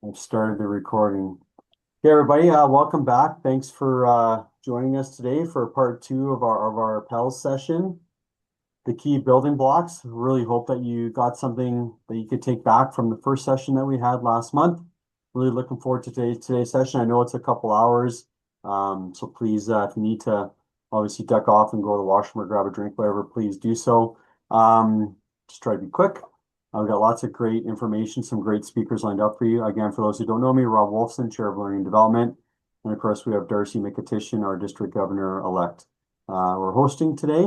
I've started the recording. Hey everybody, welcome back. Thanks for joining us today for part two of our PELs session. The key building blocks. Really hope that you got something that you could take back from the first session that we had last month. Really looking forward to today's session. I know it's a couple hours, so please, if you need to obviously duck off and go to the washroom or grab a drink, whatever, please do so. Just try to be quick. I've got lots of great information, some great speakers lined up for you. Again, for those who don't know me, Rob Wolfson, Chair of Learning and Development. And of course, we have Darcy McEtition, our District Governor-elect. We're hosting today.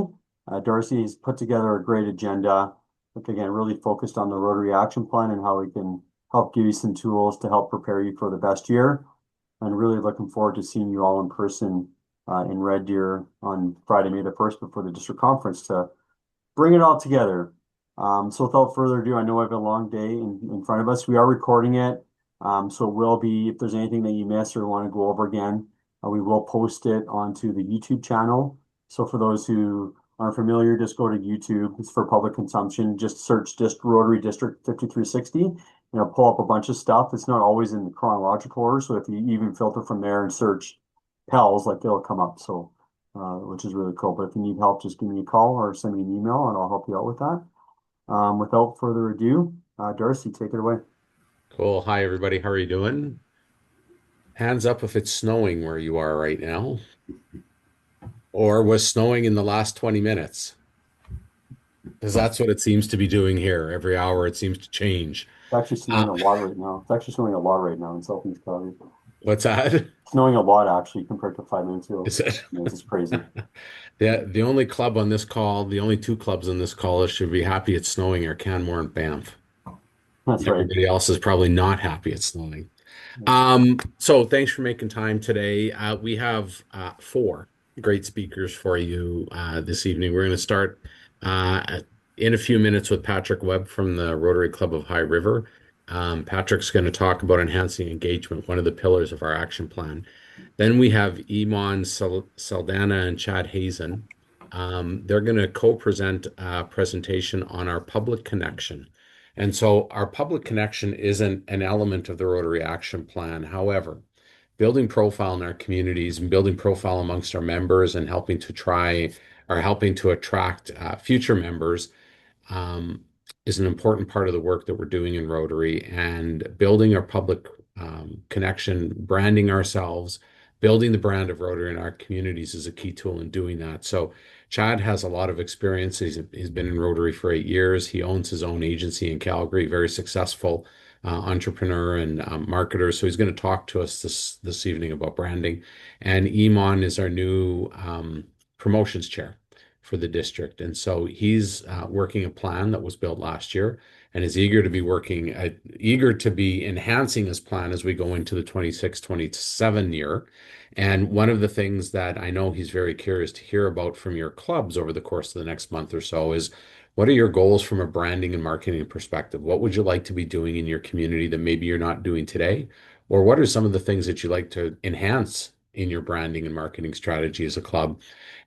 Darcy has put together a great agenda, again, really focused on the Rotary Action Plan and how we can help give you some tools to help prepare you for the best year. And really looking forward to seeing you all in person in Red Deer on Friday, May the 1st, before the district conference to bring it all together. So without further ado, I know I have a long day in front of us. We are recording it. So it will be, if there's anything that you miss or want to go over again, we will post it onto the YouTube channel. So for those who aren't familiar, just go to YouTube. It's for public consumption. Just search Rotary District 5360. Pull up a bunch of stuff. It's not always in the chronological order. So if you even filter from there and search PELs, like it'll come up. So, which is really cool. But if you need help, just give me a call or send me an email and I'll help you out with that. Without further ado, Darcy, take it away. Cool. Hi, everybody. How are you doing? Hands up if it's snowing where you are right now, or was snowing in the last 20 minutes, because that's what it seems to be doing here. Every hour it seems to change. It's actually snowing Uh, a lot right now. It's actually snowing a lot right now in Southeast Calgary. what's that? Snowing a lot actually compared to 5 minutes ago. Is it? It's crazy. The only club on this call, the only two clubs on this call that should be happy it's snowing are Canmore and Banff. That's right. Everybody else is probably not happy it's snowing. So thanks for making time today. We have four great speakers for you this evening. We're going to start in a few minutes with Patrick Webb from the Rotary Club of High River. Patrick's going to talk about enhancing engagement, one of the pillars of our action plan. Then we have Iman Saldana and Chad Hazen. They're going to co-present a presentation on our public connection. And so our public connection isn't an element of the Rotary Action Plan. However, building profile in our communities and building profile amongst our members and helping to attract future members is an important part of the work that we're doing in Rotary, and building our public connection, branding ourselves, building the brand of Rotary in our communities is a key tool in doing that. So Chad has a lot of experience. He's been in Rotary for 8 years. He owns his own agency in Calgary, very successful entrepreneur and marketer. So he's going to talk to us this evening about branding. And Iman is our new promotions chair for the district. And so he's working a plan that was built last year and is eager to be enhancing his plan as we go into the 26-27 year. And one of the things that I know he's very curious to hear about from your clubs over the course of the next month or so is, what are your goals from a branding and marketing perspective? What would you like to be doing in your community that maybe you're not doing today? Or what are some of the things that you like to enhance in your branding and marketing strategy as a club?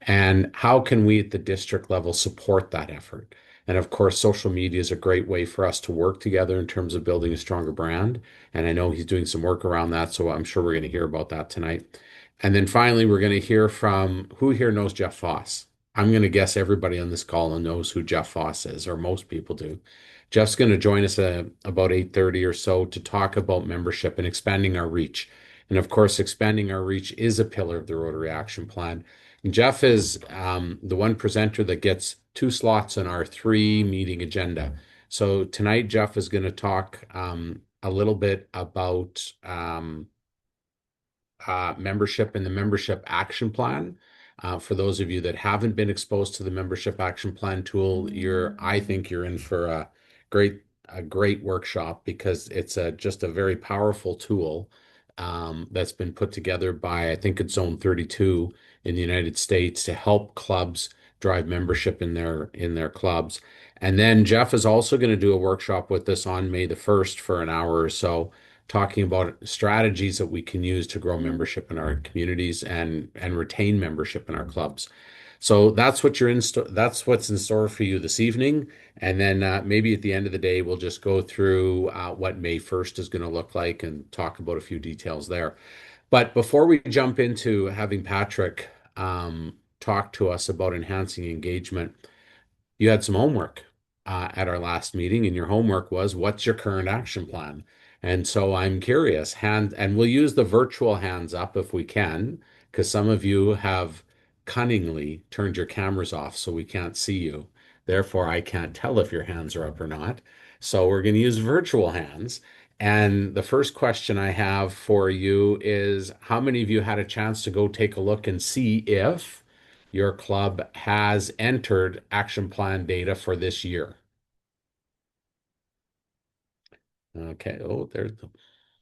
And how can we at the district level support that effort? And of course, social media is a great way for us to work together in terms of building a stronger brand. And I know he's doing some work around that, so I'm sure we're going to hear about that tonight. And then finally, we're going to hear from, who here knows Jeff Foss? I'm going to guess everybody on this call knows who Jeff Foss is, or most people do. Jeff's going to join us at about 8:30 or so to talk about membership and expanding our reach. And of course, expanding our reach is a pillar of the Rotary Action Plan. And Jeff is the one presenter that gets two slots on our three-meeting agenda. So tonight, Jeff is going to talk a little bit about membership and the membership action plan. For those of you that haven't been exposed to the membership action plan tool, I think you're in for a great workshop, because it's just a very powerful tool that's been put together by, I think it's Zone 32 in the United States, to help clubs drive membership in their clubs. And then Jeff is also going to do a workshop with us on May the 1st for an hour or so, talking about strategies that we can use to grow membership in our communities and retain membership in our clubs. So that's what you're in store. That's what's in store for you this evening. And then maybe at the end of the day, we'll just go through what May 1st is going to look like and talk about a few details there. But before we jump into having Patrick talk to us about enhancing engagement, you had some homework at our last meeting, and your homework was, what's your current action plan? And so I'm curious, and we'll use the virtual hands up if we can, because some of you have cunningly turned your cameras off so we can't see you. Therefore, I can't tell if your hands are up or not. So we're going to use virtual hands. And the first question I have for you is, how many of you had a chance to go take a look and see if your club has entered action plan data for this year? Okay. Oh,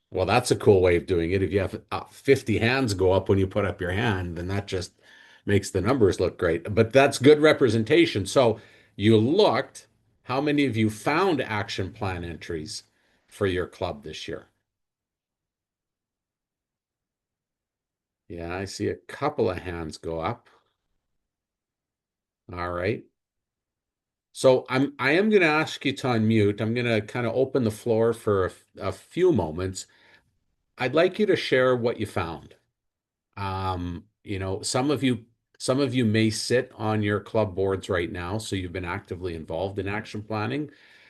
well, that's a cool way of doing it. If you have 50 hands go up when you put up your hand, then that just makes the numbers look great. But that's good representation. So you looked, how many of you found action plan entries for your club this year? Yeah, I see a couple of hands go up. All right. So I am going to ask you to unmute. I'm going to kind of open the floor for a few moments. I'd like you to share what you found. Some of you may sit on your club boards right now, so you've been actively involved in action planning.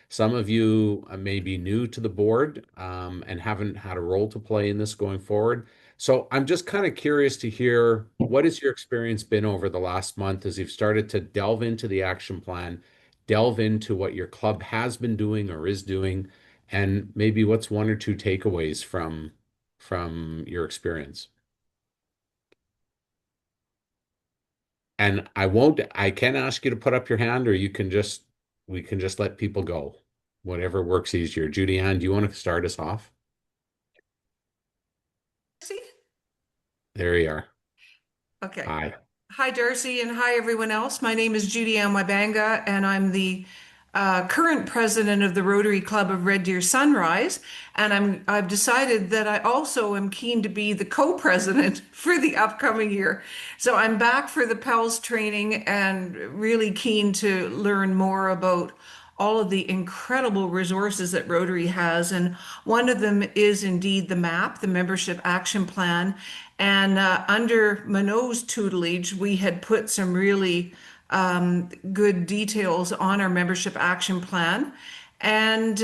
Some of you may be new to the board, and haven't had a role to play in this going forward. So I'm just kind of curious to hear, what has your experience been over the last month as you've started to delve into the action plan, delve into what your club has been doing or is doing, and maybe what's one or two takeaways from your experience? And I can ask you to put up your hand, or we can just let people go. Whatever works easier. Judy Ann, do you want to start us off? See? There you are. Okay. Hi. Hi, Darcy, and hi, everyone else. My name is Judy Ann Wabanga, and I'm the current president of the Rotary Club of Red Deer Sunrise. And I've decided that I also am keen to be the co-president for the upcoming year. So I'm back for the PELs training and really keen to learn more about all of the incredible resources that Rotary has. And one of them is indeed the map, the membership action plan. And under Minot's tutelage, we had put some really good details on our membership action plan. And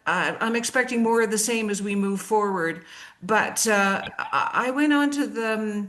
I'm expecting more of the same as we move forward. But I went on to the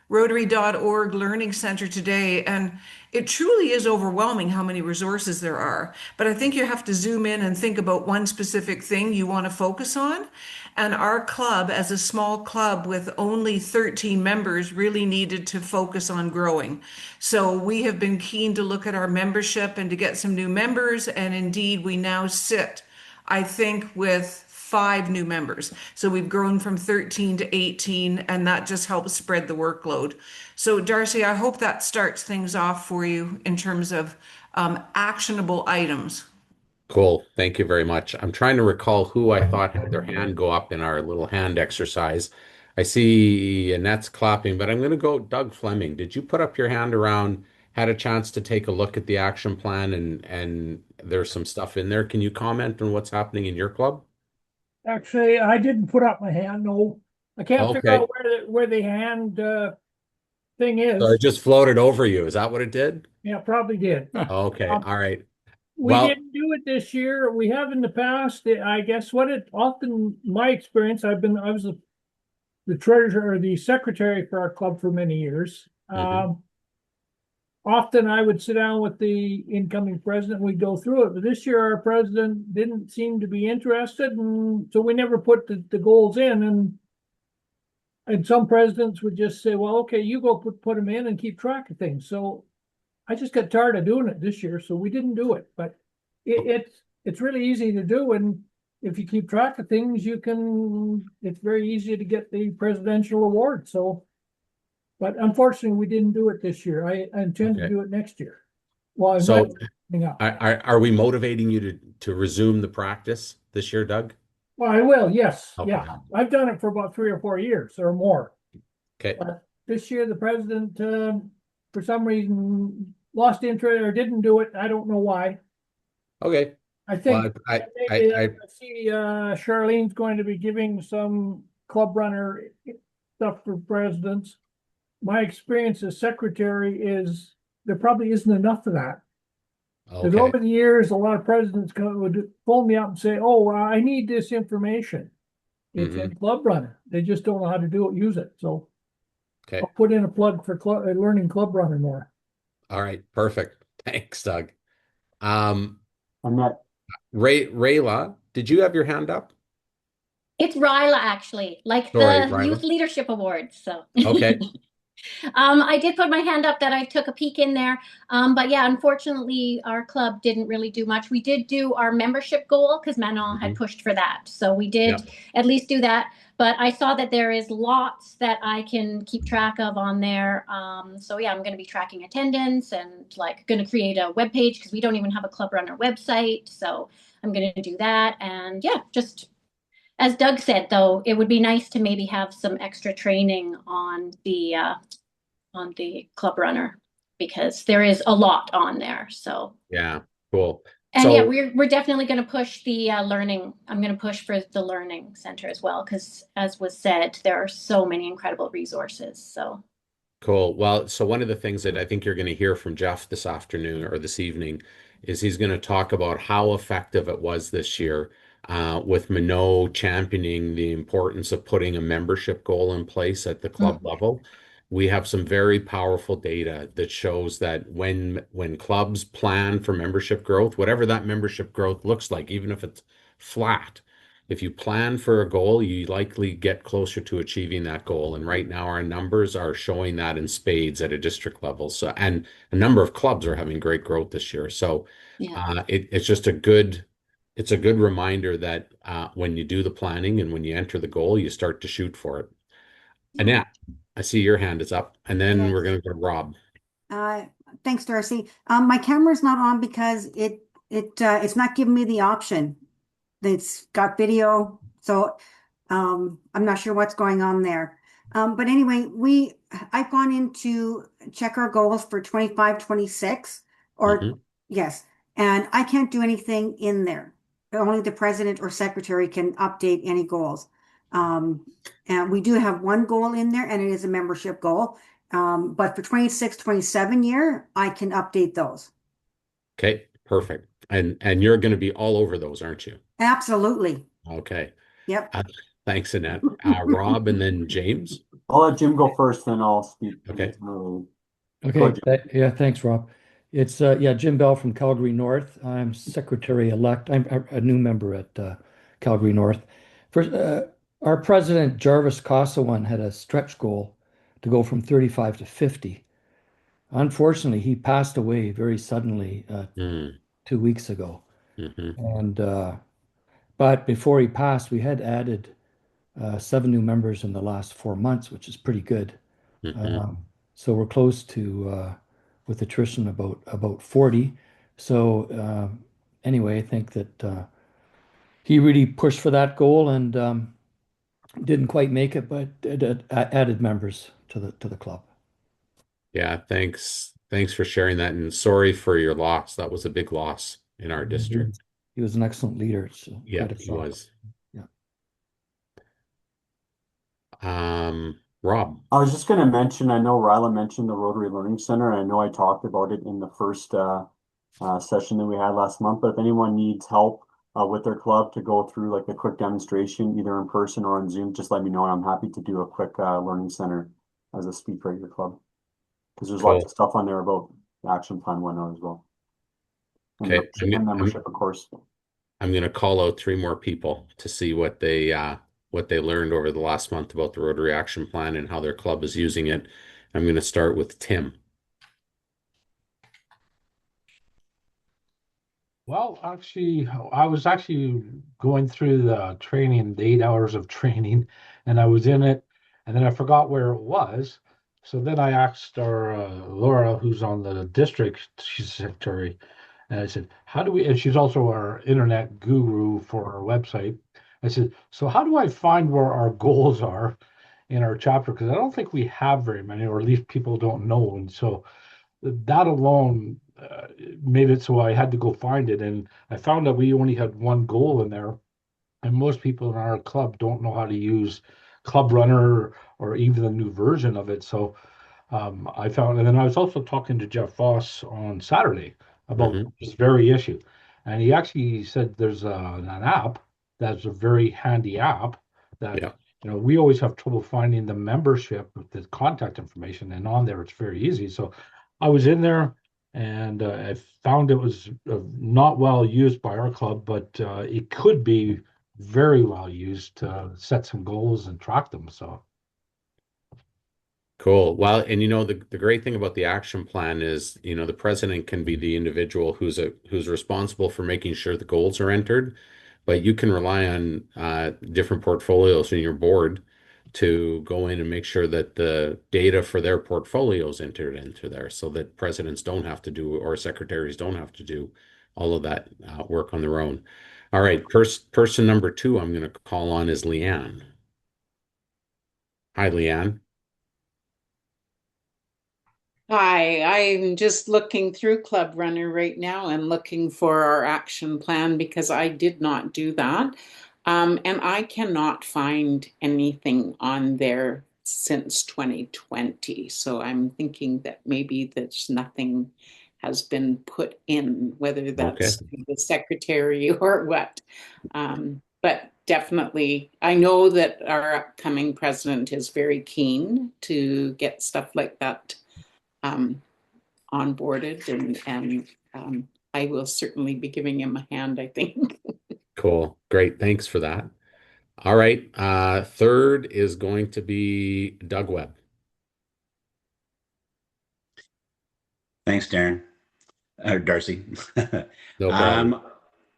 Rotary.org Learning Center today, and it truly is overwhelming how many resources there are. But I think you have to zoom in and think about one specific thing you want to focus on. And our club, as a small club with only 13 members, really needed to focus on growing. So we have been keen to look at our membership and to get some new members. And indeed, we now sit, I think, with 5 new members. So we've grown from 13 to 18, and that just helps spread the workload. So, Darcy, I hope that starts things off for you in terms of actionable items. Cool. Thank you very much. I'm trying to recall who I thought had their hand go up in our little hand exercise. I see Annette's clapping, but I'm going to go Doug Fleming. Did you put up your hand around, had a chance to take a look at the action plan, and there's some stuff in there. Can you comment on what's happening in your club? Actually, I didn't put up my hand. No, I can't figure Okay. out where the hand thing So it is. just floated over you. Is that what it did? Yeah, probably did. Okay. All right. We Well, didn't do it this year. We have in the past. I guess what it often my experience. I was the treasurer or the secretary for our club for many years. mhm. Often I would sit down with the incoming president. We'd go through it. But this year our president didn't seem to be interested, and so we never put the goals in. And some presidents would just say, well, okay, you go put them in and keep track of things. So I just got tired of doing it this year, so we didn't do it. But it's really easy to do, and if you keep track of things, it's very easy to get the presidential award. So, but unfortunately, we didn't do it this year. I intend to Okay. do it next year. Well, I'm not So coming up. are we motivating you to resume the practice this year, Doug? Well, I will, yes. Okay. Yeah. I've done it for about 3 or 4 years or more. Okay. But this year, the president for some reason lost interest or didn't do it. I don't know why. Okay. I think Well, I, maybe I, I see Charlene's going to be giving some club runner stuff for presidents. My experience as secretary is there probably isn't enough of that. Because okay. over the years, a lot of presidents would phone me up and say, "Oh, I need this information. It's Hmm. in Club Runner. They just don't know how to do it, use it." So Okay. I'll put in a plug for learning Club Runner more. All right. Perfect. Thanks, Doug. Um, And that, Rayla, did you have your hand up? It's Ryla, actually, like Sorry, the Ryla. Youth Leadership Awards. So Okay. I did put my hand up that I took a peek in there. But yeah, unfortunately, our club didn't really do much. We did do our membership goal because Manon had Mhm. pushed for that. So we Yeah. did at least do that. But I saw that there is lots that I can keep track of on there. So yeah, I'm going to be tracking attendance and like going to create a web page because we don't even have a Club Runner website. So I'm going to do that. And yeah, just as Doug said, though, it would be nice to maybe have some extra training on the Club Runner because there is a lot on there. So Yeah. Cool. and yeah, So we're definitely going to push the learning. I'm going to push for the learning center as well because, as was said, there are so many incredible resources. So cool. Well, so one of the things that I think you're going to hear from Jeff this afternoon or this evening is he's going to talk about how effective it was this year, with Minot championing the importance of putting a membership goal in place at the club mm, level. We have some very powerful data that shows that when clubs plan for membership growth, whatever that membership growth looks like, even if it's flat, if you plan for a goal, you likely get closer to achieving that goal. And right now, our numbers are showing that in spades at a district level. So, and a number of clubs are having great growth this year. So, yeah. it's just it's a good reminder that when you do the planning and when you enter the goal, you start to shoot for it. Annette, I see your hand is up, and then we're Yes. going to go to Rob. Uh, Thanks, Darcy. My camera's not on because it's not giving me the option. It's got video, so I'm not sure what's going on there. But anyway, I've gone in to check our goals for 25, 26, or Hmm. yes, and I can't do anything in there. Only the president or secretary can update any goals. Um, and we do have one goal in there, and it is a membership goal. But for 26, 27 year, I can update those. Okay, perfect. And you're going to be all over those, aren't you? Absolutely. Okay. Yep. Uh, Thanks, Annette. Rob, and then James. I'll let Jim go first, then I'll speak. Okay. Go Okay, ahead, Jim. yeah, thanks, Rob. It's yeah, Jim Bell from Calgary North. I'm secretary-elect. I'm a new member at Calgary North. First, our president Jarvis Kossawan had a stretch goal to go from 35 to 50. Unfortunately, he passed away very suddenly Mm, 2 weeks ago. hmm. And but before he passed, we had added 7 new members in the last 4 months, which is pretty good. Hmm. Um, so we're close to with attrition about 40. So anyway, I think that he really pushed for that goal and didn't quite make it, but it added members to the club. Yeah, thanks. Thanks for sharing that, and sorry for your loss. That was a big loss in our Mhm. district. He was an excellent leader. It's Yeah, quite a he shock. was. Yeah. Rob. I was just going to mention, I know Ryla mentioned the Rotary Learning Center, and I know I talked about it in the first session that we had last month, but if anyone needs help with their club to go through like a quick demonstration, either in person or on Zoom, just let me know, and I'm happy to do a quick learning center as a speaker at your club. Because there's lots Cool. of stuff on there about the action plan, whatnot as well. And Okay, membership, of course. I'm going to call out three more people to see what they learned over the last month about the Rotary Action Plan and how their club is using it. I'm going to start with Tim. Well, actually, I was actually going through the training, the 8 hours of training, and I was in it, and then I forgot where it was. So then I asked our Laura, who's on the district, she's secretary, and I said, "How do we?" And she's also our internet guru for our website. I said, "So how do I find where our goals are in our chapter? Because I don't think we have very many, or at least people don't know." And so that alone made it so I had to go find it. And I found that we only had one goal in there. And most people in our club don't know how to use Club Runner or even the new version of it. So I found, and then I was also talking to Jeff Voss on Saturday about Hmm. this very issue. And he actually said there's an app that's a very handy app that, Yeah. we always have trouble finding the membership with the contact information, and on there it's very easy. So I was in there and I found it was not well used by our club, but it could be very well used to set some goals and track them. So, Cool. Well, and the great thing about the action plan is, the president can be the individual who's responsible for making sure the goals are entered, but you can rely on different portfolios in your board to go in and make sure that the data for their portfolios entered into there so that presidents don't have to do or secretaries don't have to do all of that work on their own. All right, person number two I'm going to call on is Leanne. Hi, Leanne. Hi, I'm just looking through Club Runner right now and looking for our action plan because I did not do that. And I cannot find anything on there since 2020. So I'm thinking that maybe there's nothing has been put in, whether Okay. that's the secretary or what. But definitely, I know that our upcoming president is very keen to get stuff like that um, onboarded, and I will certainly be giving him a hand, I think. Cool. Great. Thanks for that. All right. Third is going to be Doug Webb. Thanks, Darren. Darcy. No problem. Um,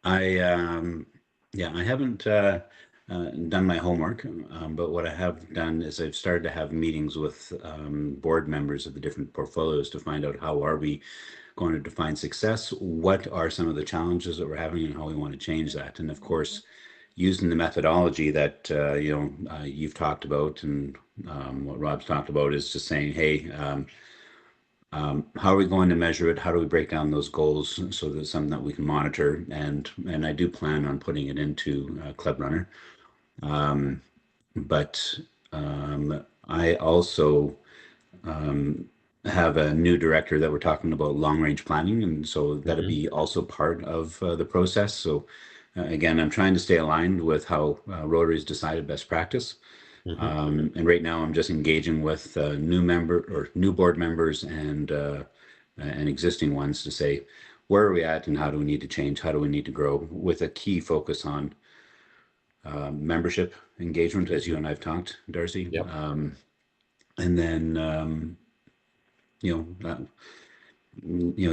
I yeah, I haven't done my homework, but what I have done is I've started to have meetings with board members of the different portfolios to find out how are we going to define success, what are some of the challenges that we're having, and how we want to change that. And of course, using the methodology that you've talked about and what Rob's talked about is just saying, hey. How are we going to measure it? How do we break down those goals so there's something that we can monitor? And I do plan on putting it into Club Runner. Um, but I also have a new director that we're talking about long range planning, and so that'll Hmm. be also part of the process. So again, I'm trying to stay aligned with how Rotary's decided best practice. Hmm. And right now, I'm just engaging with new board members and existing ones to say, where are we at and how do we need to change? How do we need to grow with a key focus on membership engagement, as you and I've talked, Darcy. Yep. And then,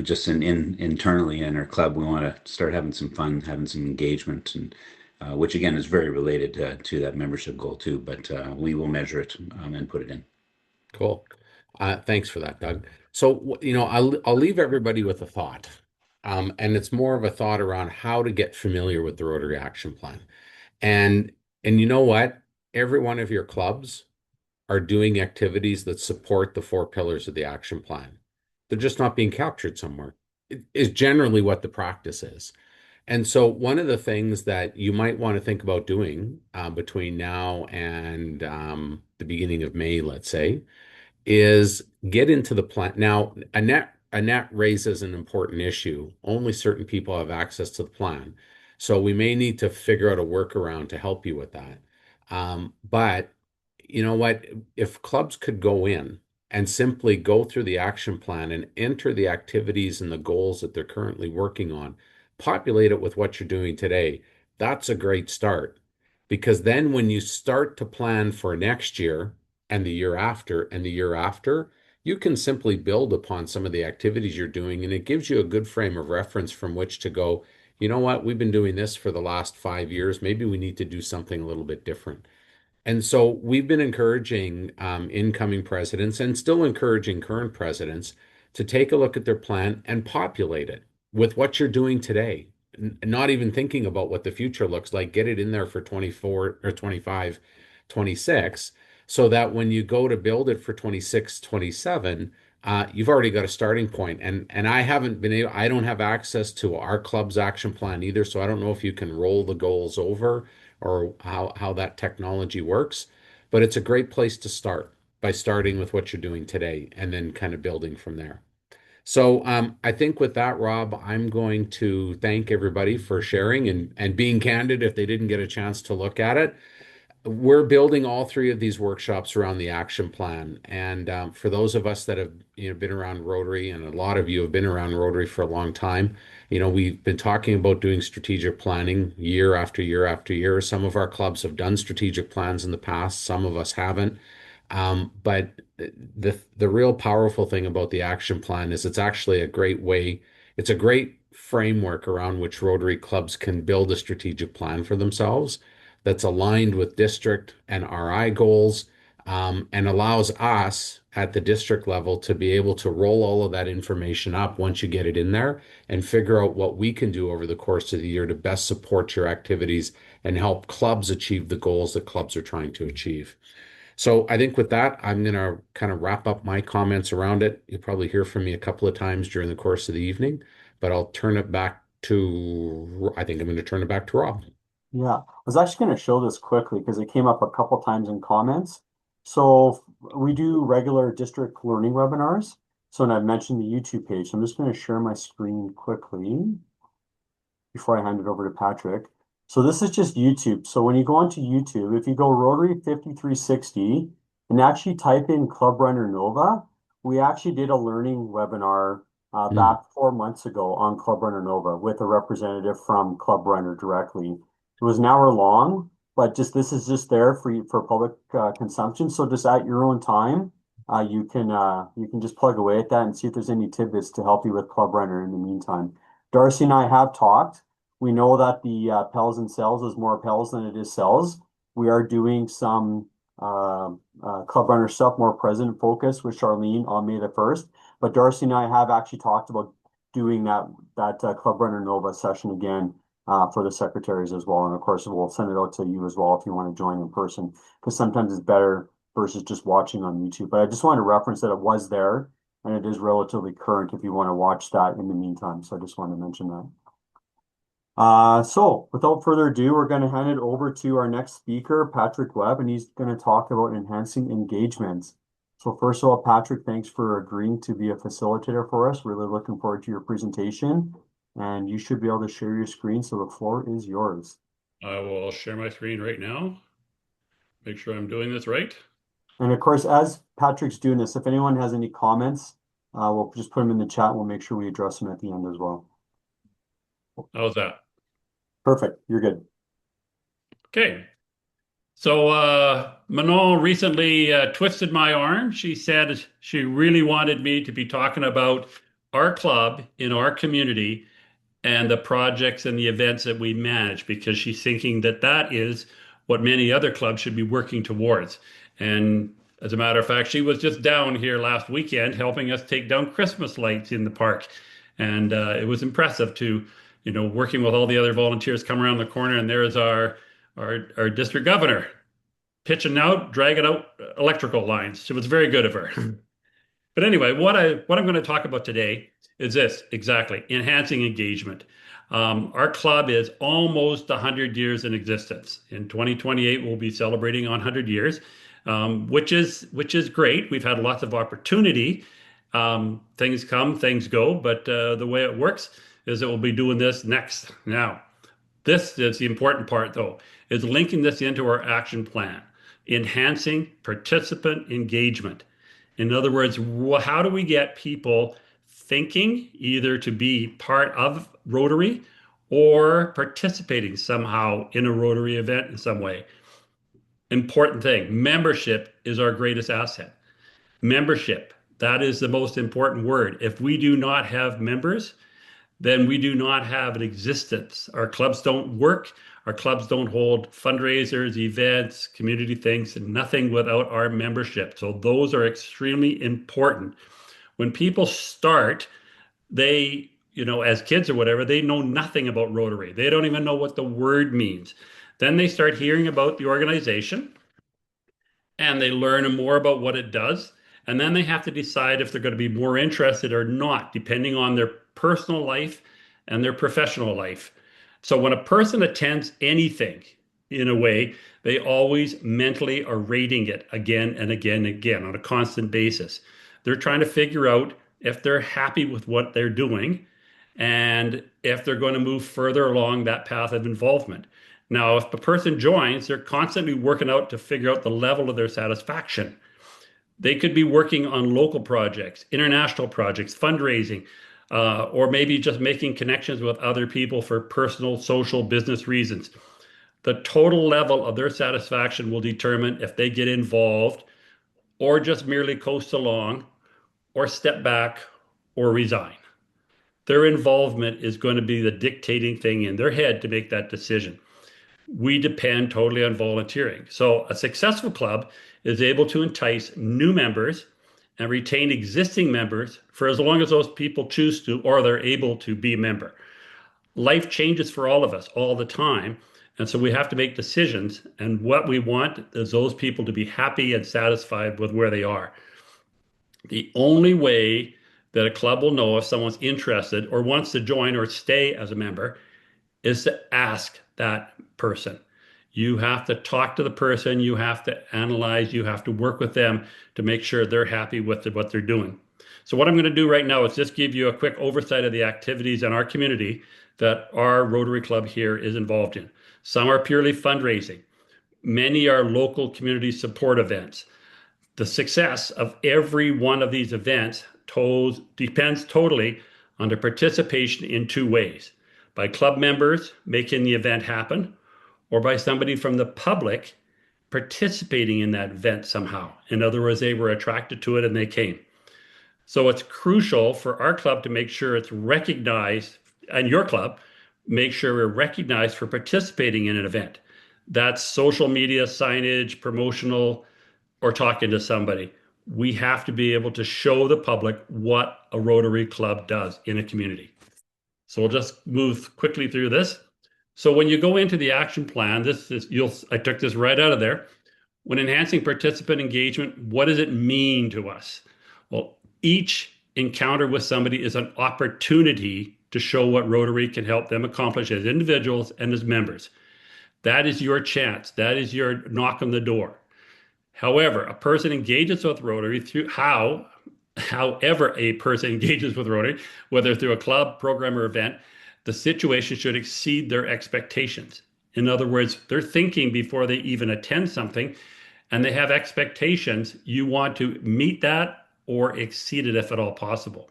just internally in our club, we want to start having some fun, having some engagement, and which again is very related to that membership goal too. But we will measure it and put it in. Cool. Thanks for that, Doug. So, I'll leave everybody with a thought. And it's more of a thought around how to get familiar with the Rotary Action Plan. And you know what? Every one of your clubs are doing activities that support the four pillars of the action plan. They're just not being captured somewhere. It is generally what the practice is. And so one of the things that you might want to think about doing between now and the beginning of May, let's say, is get into the plan. Now, a net raises an important issue. Only certain people have access to the plan. So we may need to figure out a workaround to help you with that. But you know what? If clubs could go in and simply go through the action plan and enter the activities and the goals that they're currently working on, populate it with what you're doing today, that's a great start. Because then when you start to plan for next year and the year after and the year after, you can simply build upon some of the activities you're doing, and it gives you a good frame of reference from which to go, you know what, we've been doing this for the last 5 years. Maybe we need to do something a little bit different. And so we've been encouraging incoming presidents and still encouraging current presidents to take a look at their plan and populate it with what you're doing today. Not even thinking about what the future looks like, get it in there for 24 or 25, 26, so that when you go to build it for 26, 27, you've already got a starting point. And I don't have access to our club's action plan either, so I don't know if you can roll the goals over or how that technology works. But it's a great place to start by starting with what you're doing today and then kind of building from there. So I think with that, Rob, I'm going to thank everybody for sharing and being candid if they didn't get a chance to look at it. We're building all three of these workshops around the action plan. And for those of us that have been around Rotary, and a lot of you have been around Rotary for a long time, we've been talking about doing strategic planning year after year after year. Some of our clubs have done strategic plans in the past, some of us haven't. But the real powerful thing about the action plan is it's actually a great way, it's a great framework around which Rotary clubs can build a strategic plan for themselves that's aligned with district and RI goals, and allows us at the district level to be able to roll all of that information up once you get it in there and figure out what we can do over the course of the year to best support your activities and help clubs achieve the goals that clubs are trying to achieve. So I think with that, I'm going to kind of wrap up my comments around it. You'll probably hear from me a couple of times during the course of the evening, but I think I'm going to turn it back to Rob. Yeah, I was actually going to show this quickly because it came up a couple times in comments. So we do regular district learning webinars. So, and I've mentioned the YouTube page. So I'm just going to share my screen quickly before I hand it over to Patrick. So this is just YouTube. So when you go onto YouTube, if you go Rotary 5360 and actually type in Club Runner Nova, we actually did a learning webinar back 4 months ago on Club Runner Nova with a representative from Club Runner directly. It was an hour long, but this is just there for public consumption. So just at your own time, you can just plug away at that and see if there's any tidbits to help you with Club Runner in the meantime. Darcy and I have talked. We know that the PELs and SELs is more PELs than it is SELs. We are doing some Club Runner stuff, more present focus with Charlene on May the 1st. But Darcy and I have actually talked about doing that Club Runner Nova session again for the secretaries as well. And of course, we'll send it out to you as well if you want to join in person, because sometimes it's better versus just watching on YouTube. But I just want to reference that it was there and it is relatively current if you want to watch that in the meantime. So I just want to mention that. So without further ado, we're going to hand it over to our next speaker, Patrick Webb, and he's going to talk about enhancing engagement. So first of all, Patrick, thanks for agreeing to be a facilitator for us. Really looking forward to your presentation, and you should be able to share your screen. So the floor is yours. I will share my screen right now. Make sure I'm doing this right. And of course, as Patrick's doing this, if anyone has any comments, we'll just put them in the chat. We'll make sure we address them at the end as well. How's that? Perfect. You're good. Okay. So Manon recently twisted my arm. She said she really wanted me to be talking about our club in our community and the projects and the events that we manage, because she's thinking that that is what many other clubs should be working towards. And as a matter of fact, she was just down here last weekend helping us take down Christmas lights in the park. And it was impressive to, working with all the other volunteers, come around the corner and there's our district governor pitching out, dragging out electrical lines. So it was very good of her. But anyway, what I'm going to talk about today is this, exactly, enhancing engagement. Our club is almost 100 years in existence. In 2028, we'll be celebrating 100 years, which is great. We've had lots of opportunity. Things come, things go, but the way it works is that we'll be doing this next. Now, this is the important part, though, is linking this into our action plan, enhancing participant engagement. In other words, how do we get people thinking either to be part of Rotary or participating somehow in a Rotary event in some way? Important thing, membership is our greatest asset. Membership, that is the most important word. If we do not have members, then we do not have an existence. Our clubs don't work. Our clubs don't hold fundraisers, events, community things, and nothing without our membership. So those are extremely important. When people start, they, as kids or whatever, they know nothing about Rotary. They don't even know what the word means. Then they start hearing about the organization and they learn more about what it does. And then they have to decide if they're going to be more interested or not, depending on their personal life and their professional life. So when a person attends anything, in a way, they always mentally are rating it again and again and again on a constant basis. They're trying to figure out if they're happy with what they're doing and if they're going to move further along that path of involvement. Now, if a person joins, they're constantly working out to figure out the level of their satisfaction. They could be working on local projects, international projects, fundraising, or maybe just making connections with other people for personal, social, business reasons. The total level of their satisfaction will determine if they get involved or just merely coast along or step back or resign. Their involvement is going to be the dictating thing in their head to make that decision. We depend totally on volunteering. So a successful club is able to entice new members and retain existing members for as long as those people choose to or they're able to be a member. Life changes for all of us all the time. And so we have to make decisions. And what we want is those people to be happy and satisfied with where they are. The only way that a club will know if someone's interested or wants to join or stay as a member is to ask that person. You have to talk to the person, you have to analyze, you have to work with them to make sure they're happy with what they're doing. So what I'm going to do right now is just give you a quick oversight of the activities in our community that our Rotary Club here is involved in. Some are purely fundraising. Many are local community support events. The success of every one of these events depends totally on the participation in two ways: by club members making the event happen, or by somebody from the public participating in that event somehow. In other words, they were attracted to it and they came. So it's crucial for our club to make sure it's recognized, and your club, make sure we're recognized for participating in an event. That's social media, signage, promotional, or talking to somebody. We have to be able to show the public what a Rotary Club does in a community. So we'll just move quickly through this. So when you go into the action plan, I took this right out of there. When enhancing participant engagement, what does it mean to us? Well, each encounter with somebody is an opportunity to show what Rotary can help them accomplish as individuals and as members. That is your chance. That is your knock on the door. However, a person engages with Rotary however a person engages with Rotary, whether through a club, program, or event, the situation should exceed their expectations. In other words, they're thinking before they even attend something, and they have expectations. You want to meet that or exceed it if at all possible.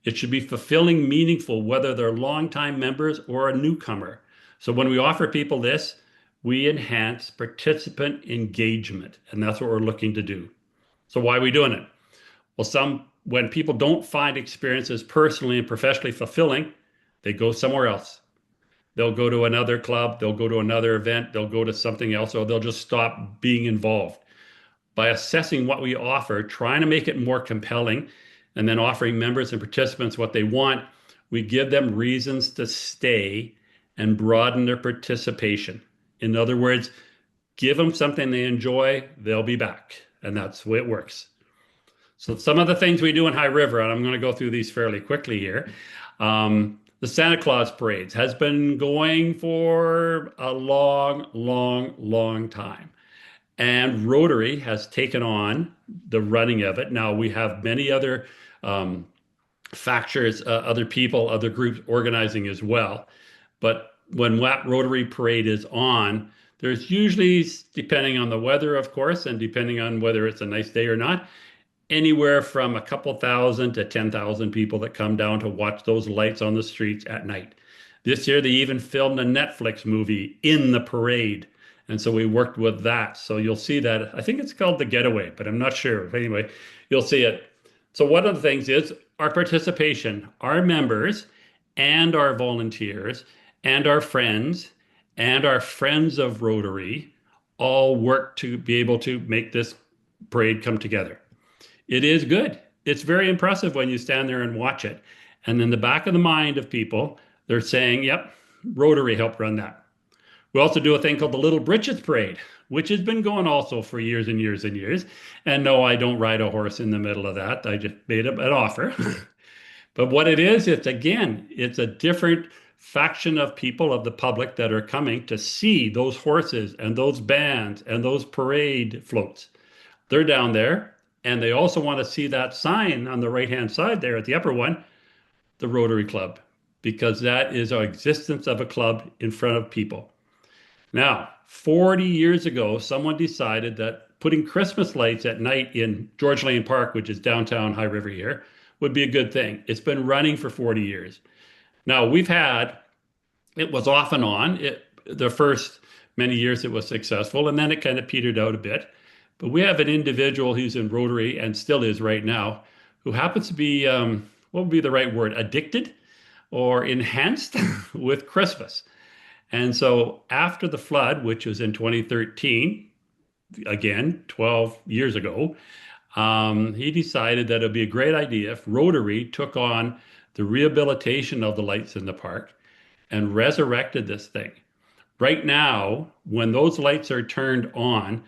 It should be fulfilling, meaningful, whether they're longtime members or a newcomer. So when we offer people this, we enhance participant engagement, and that's what we're looking to do. So why are we doing it? Well, when people don't find experiences personally and professionally fulfilling, they go somewhere else. They'll go to another club, they'll go to another event, they'll go to something else, or they'll just stop being involved. By assessing what we offer, trying to make it more compelling, and then offering members and participants what they want, we give them reasons to stay and broaden their participation. In other words, give them something they enjoy, they'll be back. And that's the way it works. So some of the things we do in High River, and I'm going to go through these fairly quickly here. The Santa Claus parades has been going for a long time. And Rotary has taken on the running of it. Now we have many other factors, other people, other groups organizing as well. But when that Rotary parade is on, there's usually, depending on the weather, of course, and depending on whether it's a nice day or not, anywhere from a couple thousand to 10,000 people that come down to watch those lights on the streets at night. This year, they even filmed a Netflix movie in the parade. And so we worked with that. So you'll see that. I think it's called The Getaway, but I'm not sure. Anyway, you'll see it. So one of the things is our participation, our members and our volunteers and our friends of Rotary all work to be able to make this parade come together. It is good. It's very impressive when you stand there and watch it. And in the back of the mind of people, they're saying, yep, Rotary helped run that. We also do a thing called the Little Britches Parade, which has been going also for years and years and years. And no, I don't ride a horse in the middle of that. I just made an offer. But what it is, it's again, it's a different faction of people of the public that are coming to see those horses and those bands and those parade floats. They're down there, and they also want to see that sign on the right-hand side there at the upper one, the Rotary Club, because that is our existence of a club in front of people. Now, 40 years ago, someone decided that putting Christmas lights at night in George Lane Park, which is downtown High River here, would be a good thing. It's been running for 40 years. Now, it was off and on. The first many years it was successful, and then it kind of petered out a bit. But we have an individual who's in Rotary and still is right now, who happens to be, what would be the right word, addicted or enhanced with Christmas. And so after the flood, which was in 2013, again, 12 years ago, he decided that it would be a great idea if Rotary took on the rehabilitation of the lights in the park and resurrected this thing. Right now, when those lights are turned on,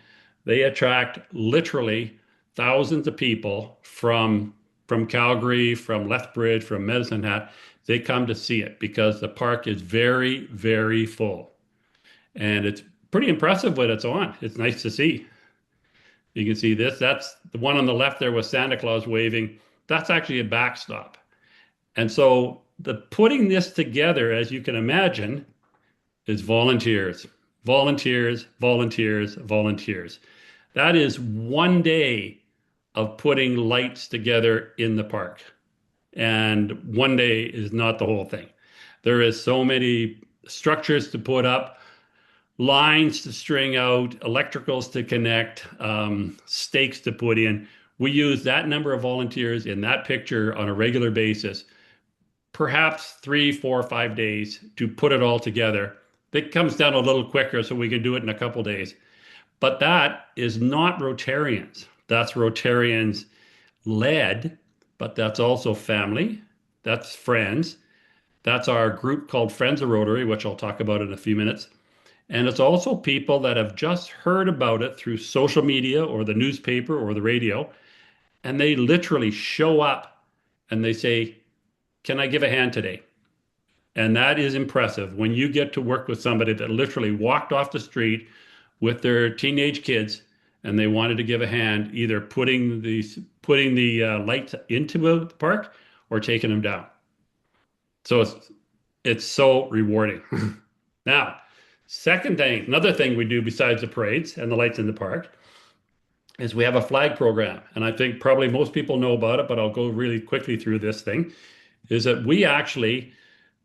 they attract literally thousands of people from Calgary, from Lethbridge, from Medicine Hat. They come to see it because the park is very, very full. And it's pretty impressive when it's on. It's nice to see. You can see this. That's the one on the left there with Santa Claus waving. That's actually a backstop. And so the putting this together, as you can imagine, is volunteers, volunteers, volunteers, volunteers. That is one day of putting lights together in the park. And one day is not the whole thing. There is so many structures to put up, lines to string out, electricals to connect, stakes to put in. We use that number of volunteers in that picture on a regular basis, perhaps 3, 4, 5 days to put it all together. It comes down a little quicker so we can do it in a couple days. But that is not Rotarians. That's Rotarians led, but that's also family, that's friends. That's our group called Friends of Rotary, which I'll talk about in a few minutes. And it's also people that have just heard about it through social media or the newspaper or the radio. And they literally show up and they say, "Can I give a hand today?" And that is impressive when you get to work with somebody that literally walked off the street with their teenage kids and they wanted to give a hand, either putting the lights into the park or taking them down. So it's so rewarding. Now, another thing we do besides the parades and the lights in the park is we have a flag program. And I think probably most people know about it, but I'll go really quickly through this thing, is that we actually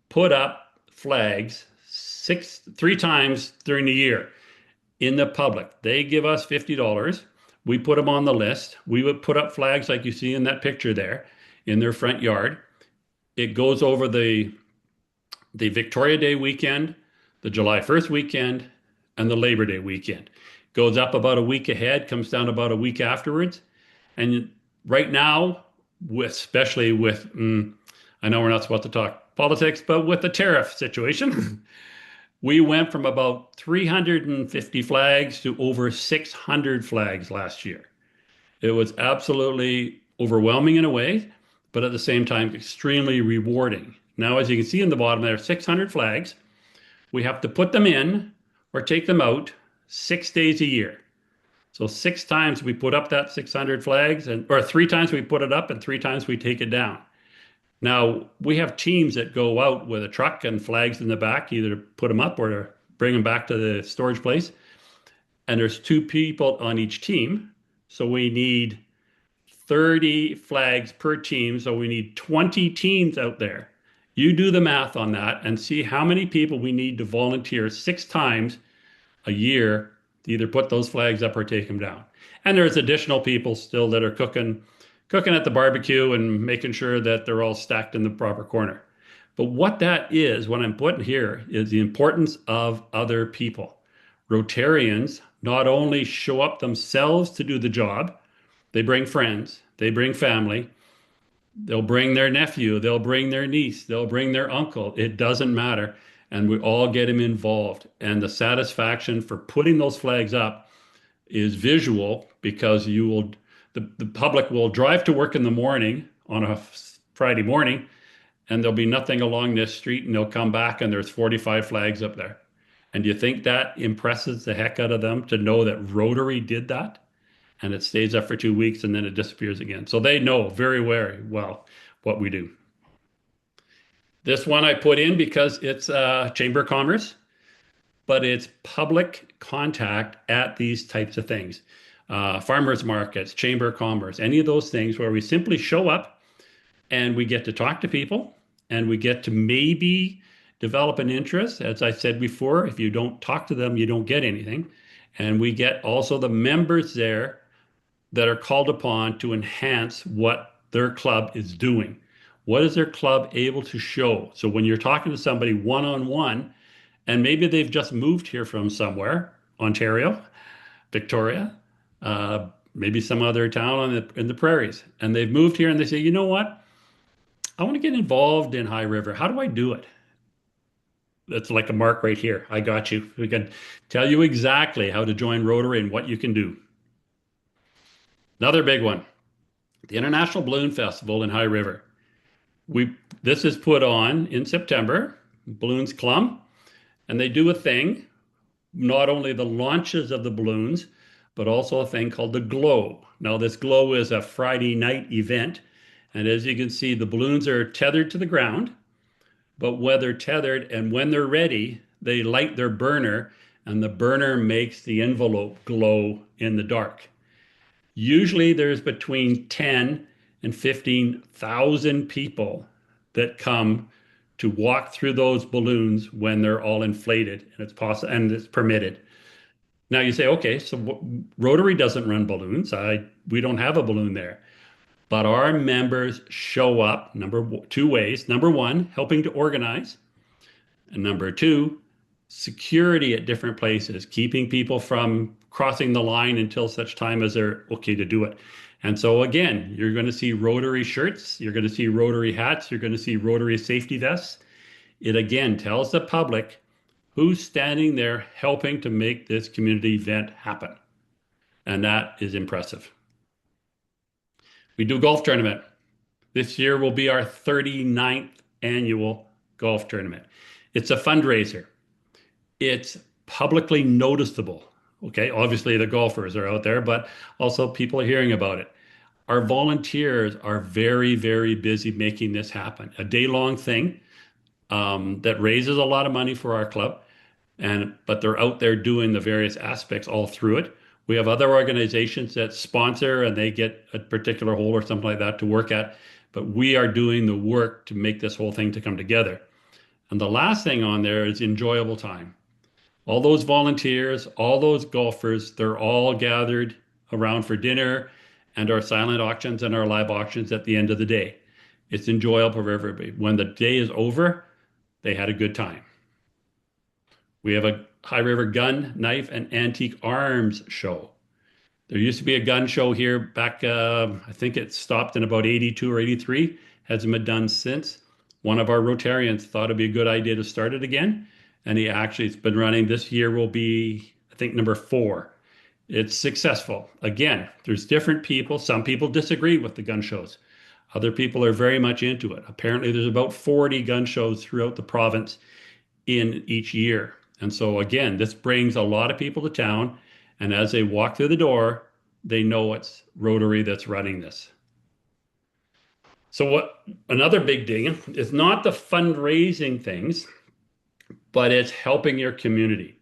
put up flags 3 times during the year in the public. They give us $50. We put them on the list. We would put up flags like you see in that picture there in their front yard. It goes over the Victoria Day weekend, the July 1st weekend, and the Labor Day weekend. Goes up about a week ahead, comes down about a week afterwards. And right now, especially with, I know we're not supposed to talk politics, but with the tariff situation, we went from about 350 flags to over 600 flags last year. It was absolutely overwhelming in a way, but at the same time, extremely rewarding. Now, as you can see in the bottom, there are 600 flags. We have to put them in or take them out 6 days a year. So 6 times we put up that 600 flags, or 3 times we put it up and 3 times we take it down. Now, we have teams that go out with a truck and flags in the back, either to put them up or to bring them back to the storage place. And there's 2 people on each team. So we need 30 flags per team. So we need 20 teams out there. You do the math on that and see how many people we need to volunteer 6 times a year to either put those flags up or take them down. And there's additional people still that are cooking at the barbecue and making sure that they're all stacked in the proper corner. But what that is, what I'm putting here, is the importance of other people. Rotarians not only show up themselves to do the job, they bring friends, they bring family, they'll bring their nephew, they'll bring their niece, they'll bring their uncle. It doesn't matter. and we all get them involved. And the satisfaction for putting those flags up is visual because the public will drive to work in the morning on a Friday morning, and there'll be nothing along this street, and they'll come back and there's 45 flags up there. And do you think that impresses the heck out of them to know that Rotary did that? And it stays up for 2 weeks and then it disappears again. So they know very well what we do. This one I put in because it's Chamber of Commerce, but it's public contact at these types of things. Farmers markets, Chamber of Commerce, any of those things where we simply show up and we get to talk to people and we get to maybe develop an interest. As I said before, if you don't talk to them, you don't get anything. And we get also the members there that are called upon to enhance what their club is doing. What is their club able to show? So when you're talking to somebody one-on-one, and maybe they've just moved here from somewhere, Ontario, Victoria, maybe some other town in the prairies, and they've moved here and they say, you know what? I want to get involved in High River. How do I do it? That's like a mark right here. I got you. We can tell you exactly how to join Rotary and what you can do. Another big one, the International Balloon Festival in High River. This is put on in September, Balloons Clum, and they do a thing, not only the launches of the balloons, but also a thing called the Glow. Now, this Glow is a Friday night event, and as you can see, the balloons are tethered to the ground, but when they're tethered and when they're ready, they light their burner, and the burner makes the envelope glow in the dark. Usually there's between 10 and 15,000 people that come to walk through those balloons when they're all inflated and it's possible and it's permitted. Now you say, okay, so Rotary doesn't run balloons. We don't have a balloon there. But our members show up two ways. Number one, helping to organize. And number two, security at different places, keeping people from crossing the line until such time as they're okay to do it. And so again, you're going to see Rotary shirts, you're going to see Rotary hats, you're going to see Rotary safety vests. It again tells the public who's standing there helping to make this community event happen. And that is impressive. We do golf tournament. This year will be our 39th annual golf tournament. It's a fundraiser. It's publicly noticeable. Okay, obviously the golfers are out there, but also people are hearing about it. Our volunteers are very busy making this happen. A day-long thing that raises a lot of money for our club, but they're out there doing the various aspects all through it. We have other organizations that sponsor and they get a particular hole or something like that to work at, but we are doing the work to make this whole thing to come together. And the last thing on there is enjoyable time. All those volunteers, all those golfers, they're all gathered around for dinner and our silent auctions and our live auctions at the end of the day. It's enjoyable for everybody. When the day is over, they had a good time. We have a High River gun, knife, and antique arms show. There used to be a gun show here back, I think it stopped in about 82 or 83. Hasn't been done since. One of our Rotarians thought it'd be a good idea to start it again. And it's been running. This year will be, I think, number 4. It's successful. Again, there's different people. Some people disagree with the gun shows. Other people are very much into it. Apparently, there's about 40 gun shows throughout the province in each year. And so again, this brings a lot of people to town. And as they walk through the door, they know it's Rotary that's running this. So another big thing is not the fundraising things, but it's helping your community.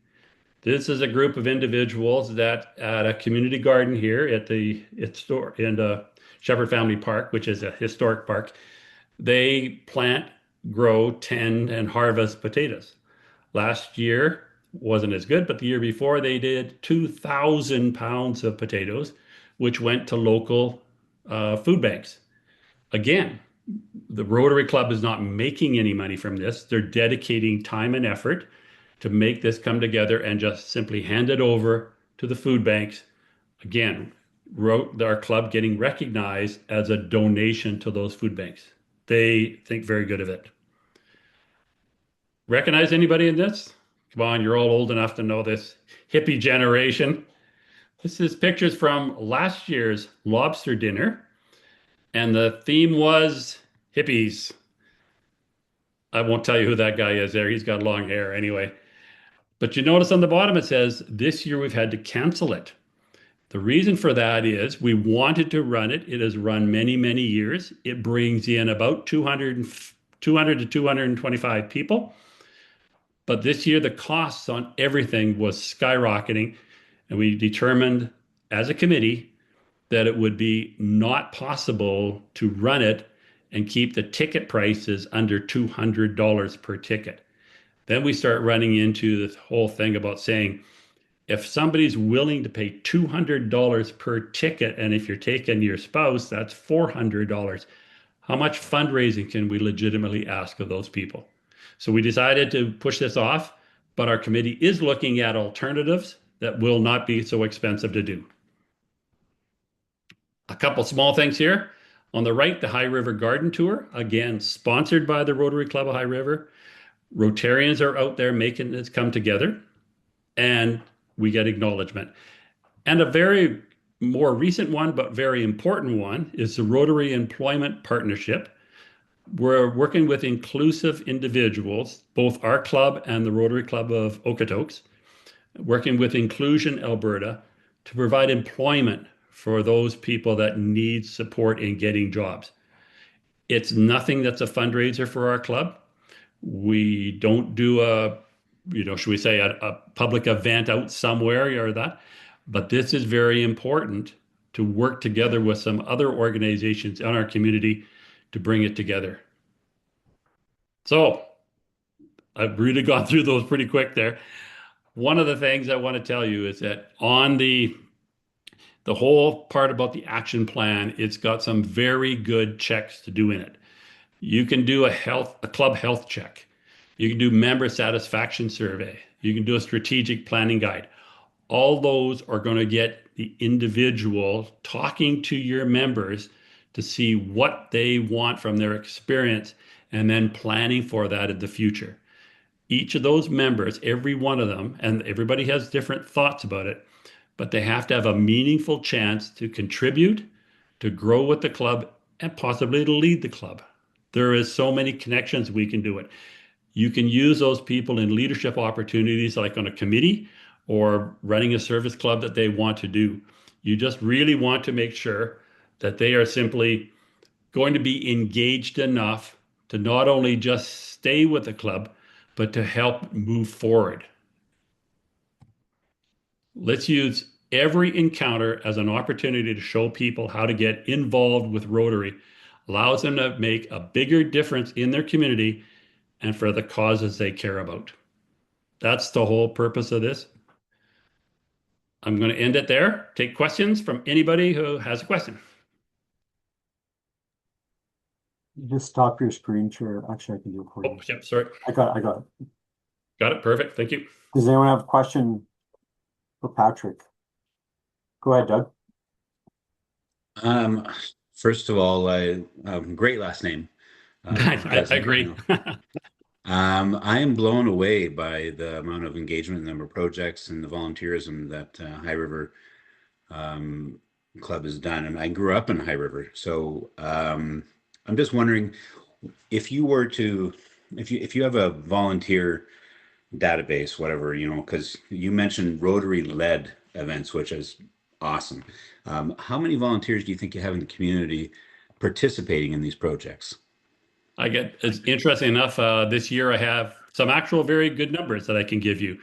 This is a group of individuals that at a community garden here at the Shepherd Family Park, which is a historic park, they plant, grow, tend, and harvest potatoes. Last year wasn't as good, but the year before they did 2,000 pounds of potatoes, which went to local food banks. Again, the Rotary Club is not making any money from this. They're dedicating time and effort to make this come together and just simply hand it over to the food banks. Again, our club getting recognized as a donation to those food banks. They think very good of it. Recognize anybody in this? Come on, you're all old enough to know this. Hippie generation. This is pictures from last year's lobster dinner, and the theme was hippies. I won't tell you who that guy is there. He's got long hair anyway. But you notice on the bottom it says, this year we've had to cancel it. The reason for that is we wanted to run it. It has run many, many years. It brings in about 200 to 225 people. But this year, the costs on everything was skyrocketing. And we determined as a committee that it would be not possible to run it and keep the ticket prices under $200 per ticket. Then we start running into the whole thing about saying, if somebody's willing to pay $200 per ticket, and if you're taking your spouse, that's $400. How much fundraising can we legitimately ask of those people? So we decided to push this off, but our committee is looking at alternatives that will not be so expensive to do. A couple small things here. On the right, the High River Garden Tour, again, sponsored by the Rotary Club of High River. Rotarians are out there making this come together, and we get acknowledgement. And a very more recent one, but very important one, is the Rotary Employment Partnership. We're working with inclusive individuals, both our club and the Rotary Club of Okotoks, working with Inclusion Alberta to provide employment for those people that need support in getting jobs. It's nothing that's a fundraiser for our club. We don't do should we say a public event out somewhere or that, but this is very important to work together with some other organizations in our community to bring it together. So I've really gone through those pretty quick there. One of the things I want to tell you is that on the whole part about the action plan, it's got some very good checks to do in it. You can do a club health check. You can do member satisfaction survey. You can do a strategic planning guide. All those are going to get the individual talking to your members to see what they want from their experience and then planning for that in the future. Each of those members, every one of them, and everybody has different thoughts about it, but they have to have a meaningful chance to contribute, to grow with the club, and possibly to lead the club. There is so many connections we can do it. You can use those people in leadership opportunities like on a committee or running a service club that they want to do. You just really want to make sure that they are simply going to be engaged enough to not only just stay with the club, but to help move forward. Let's use every encounter as an opportunity to show people how to get involved with Rotary, allows them to make a bigger difference in their community and for the causes they care about. That's the whole purpose of this. I'm going to end it there. Take questions from anybody who has a question. You just stop your screen share. Actually, I can do it for you. Oh, yep, sorry. I got it. Got it. Perfect. Thank you. Does anyone have a question for Patrick? Go ahead, Doug. First of all, great last name. I agree. I am blown away by the amount of engagement, the number of projects, and the volunteerism that High River Club has done. And I grew up in High River, so I'm just wondering if you were to, if you have a volunteer database, whatever, because you mentioned Rotary-led events, which is awesome. How many volunteers do you think you have in the community participating in these projects? It's interesting enough, this year I have some actual very good numbers that I can give you.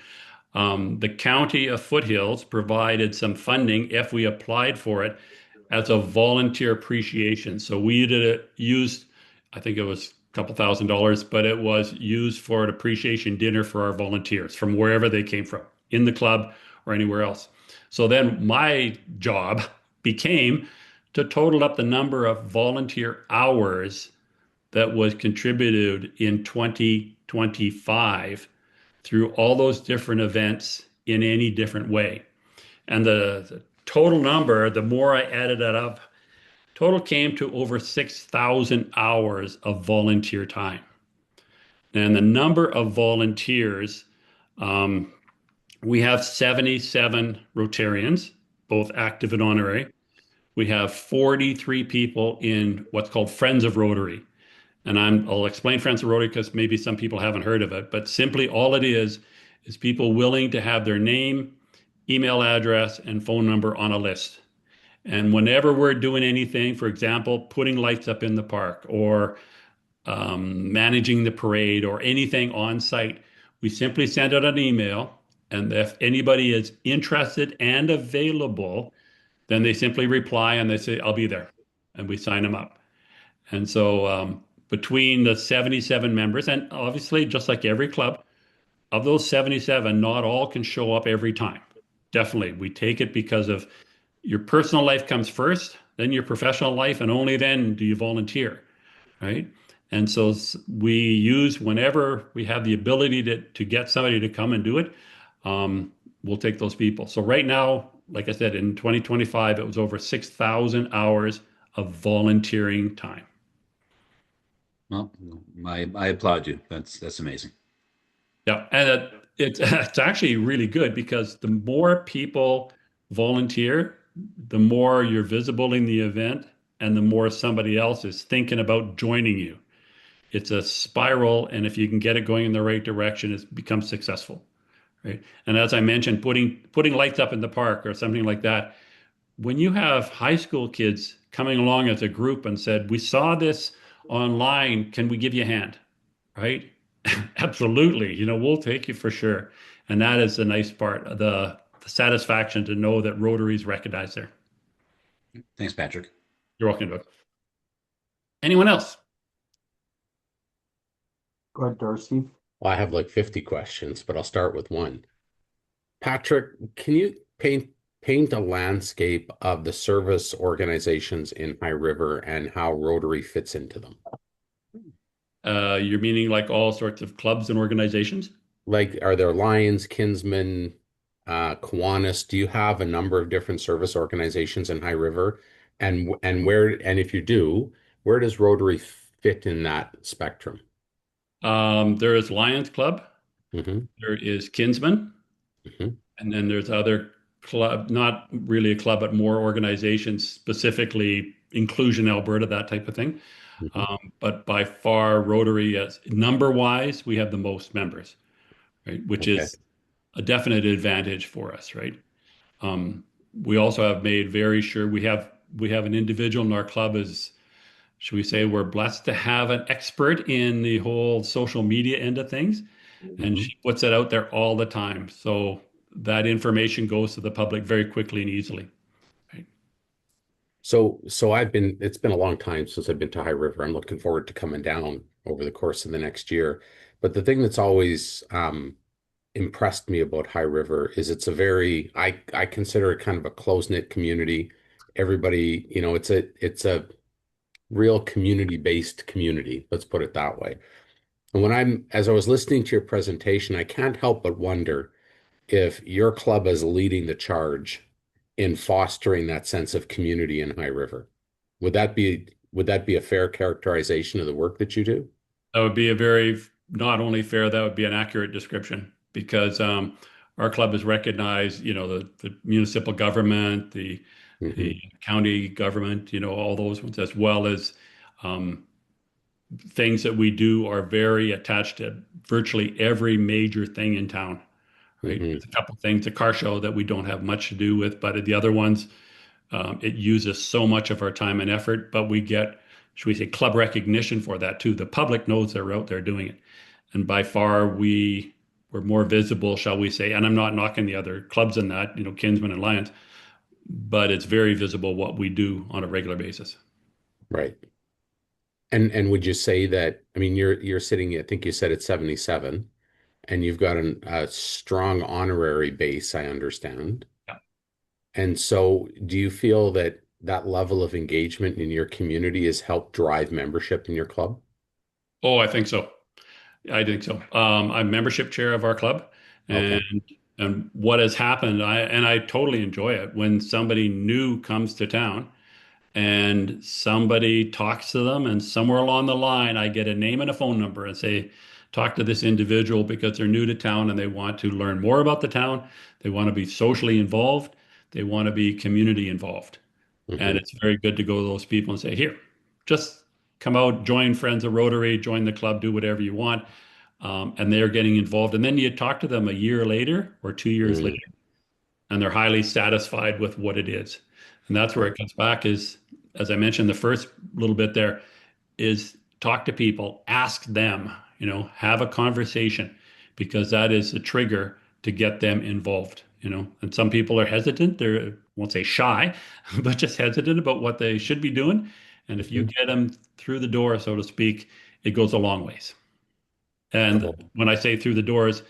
The County of Foothills provided some funding if we applied for it as a volunteer appreciation. So we used, I think it was a couple $1,000s, but it was used for an appreciation dinner for our volunteers from wherever they came from, in the club or anywhere else. So then my job became to total up the number of volunteer hours that was contributed in 2025 through all those different events in any different way. And the total number, the more I added it up, total came to over 6,000 hours of volunteer time. And the number of volunteers, um, we have 77 Rotarians, both active and honorary. We have 43 people in what's called Friends of Rotary. And I'll explain Friends of Rotary because maybe some people haven't heard of it, but simply all it is people willing to have their name, email address, and phone number on a list. And whenever we're doing anything, for example, putting lights up in the park or managing the parade or anything on site, we simply send out an email. And if anybody is interested and available, then they simply reply and they say, I'll be there. And we sign them up. And so between the 77 members, and obviously, just like every club, of those 77, not all can show up every time. Definitely. We take it because of your personal life comes first, then your professional life, and only then do you volunteer, right? And so we use whenever we have the ability to get somebody to come and do it, we'll take those people. So right now, like I said, in 2025, it was over 6,000 hours of volunteering time. Well, I applaud you. That's amazing. Yeah, and it's actually really good because the more people volunteer, the more you're visible in the event, and the more somebody else is thinking about joining you. It's a spiral, and if you can get it going in the right direction, it becomes successful, right? And as I mentioned, putting lights up in the park or something like that. When you have high school kids coming along as a group and said, "We saw this online, can we give you a hand?" Right? Absolutely. We'll take you for sure. And that is the nice part, the satisfaction to know that Rotary's recognized there. Thanks, Patrick. You're welcome, Doug. Anyone else? Go ahead, Darcy. Well, I have like 50 questions, but I'll start with one. Patrick, can you paint a landscape of the service organizations in High River and how Rotary fits into them? You're meaning like all sorts of clubs and organizations? Like, are there Lions, Kinsmen, Kiwanis? Do you have a number of different service organizations in High River? And if you do, where does Rotary fit in that spectrum? There is Lions Club, Hmm. there is Kinsman, Hmm. and then there's other club, not really a club, but more organizations, specifically Inclusion Alberta, that type of thing. Hmm. But by far, Rotary, as number wise, we have the most members, right? Which Okay. is a definite advantage for us, right? Um, we also have made very sure we have an individual in our club is, should we say, we're blessed to have an expert in the whole social media end of things, and Hmm. she puts it out there all the time. So that information goes to the public very quickly and easily. Right? So it's been a long time since I've been to High River. I'm looking forward to coming down over the course of the next year. But the thing that's always impressed me about High River is it's a I consider it kind of a close-knit community. Everybody, it's a real community-based community, let's put it that way. And as I was listening to your presentation, I can't help but wonder if your club is leading the charge in fostering that sense of community in High River. Would that be a fair characterization of the work that you do? That would be a very, not only fair, that would be an accurate description because our club is recognized, the municipal government, the Hmm. county government, all those ones, as well as um, things that we do are very attached to virtually every major thing in town, right? Hmm. There's a couple things, a car show that we don't have much to do with, but the other ones, it uses so much of our time and effort, but we get, should we say, club recognition for that too. The public knows they're out there doing it. And by far, we're more visible, shall we say. And I'm not knocking the other clubs in that, Kinsman and Lions, but it's very visible what we do on a regular basis. Right. And would you say that, I mean, you're sitting, I think you said it's 77, and you've got a strong honorary base, I understand. Yeah. And so do you feel that that level of engagement in your community has helped drive membership in your club? Oh, I think so. I think so. I'm membership chair of our club, and Okay. what has happened, I totally enjoy it when somebody new comes to town and somebody talks to them, and somewhere along the line, I get a name and a phone number and say, talk to this individual because they're new to town and they want to learn more about the town. They want to be socially involved. They want to be community involved. And Hmm. it's very good to go to those people and say, here, just come out, join Friends of Rotary, join the club, do whatever you want. And they're getting involved. And then you talk to them a year later or 2 years later, and they're highly satisfied with what it is. And that's where it comes back is, as I mentioned, the first little bit there is talk to people, ask them, have a conversation because that is a trigger to get them involved. And some people are hesitant. They're, won't say shy, but just hesitant about what they should be doing. And if you Hmm. get them through the door, so to speak, it goes a long ways. And Cool. when I say through the doors,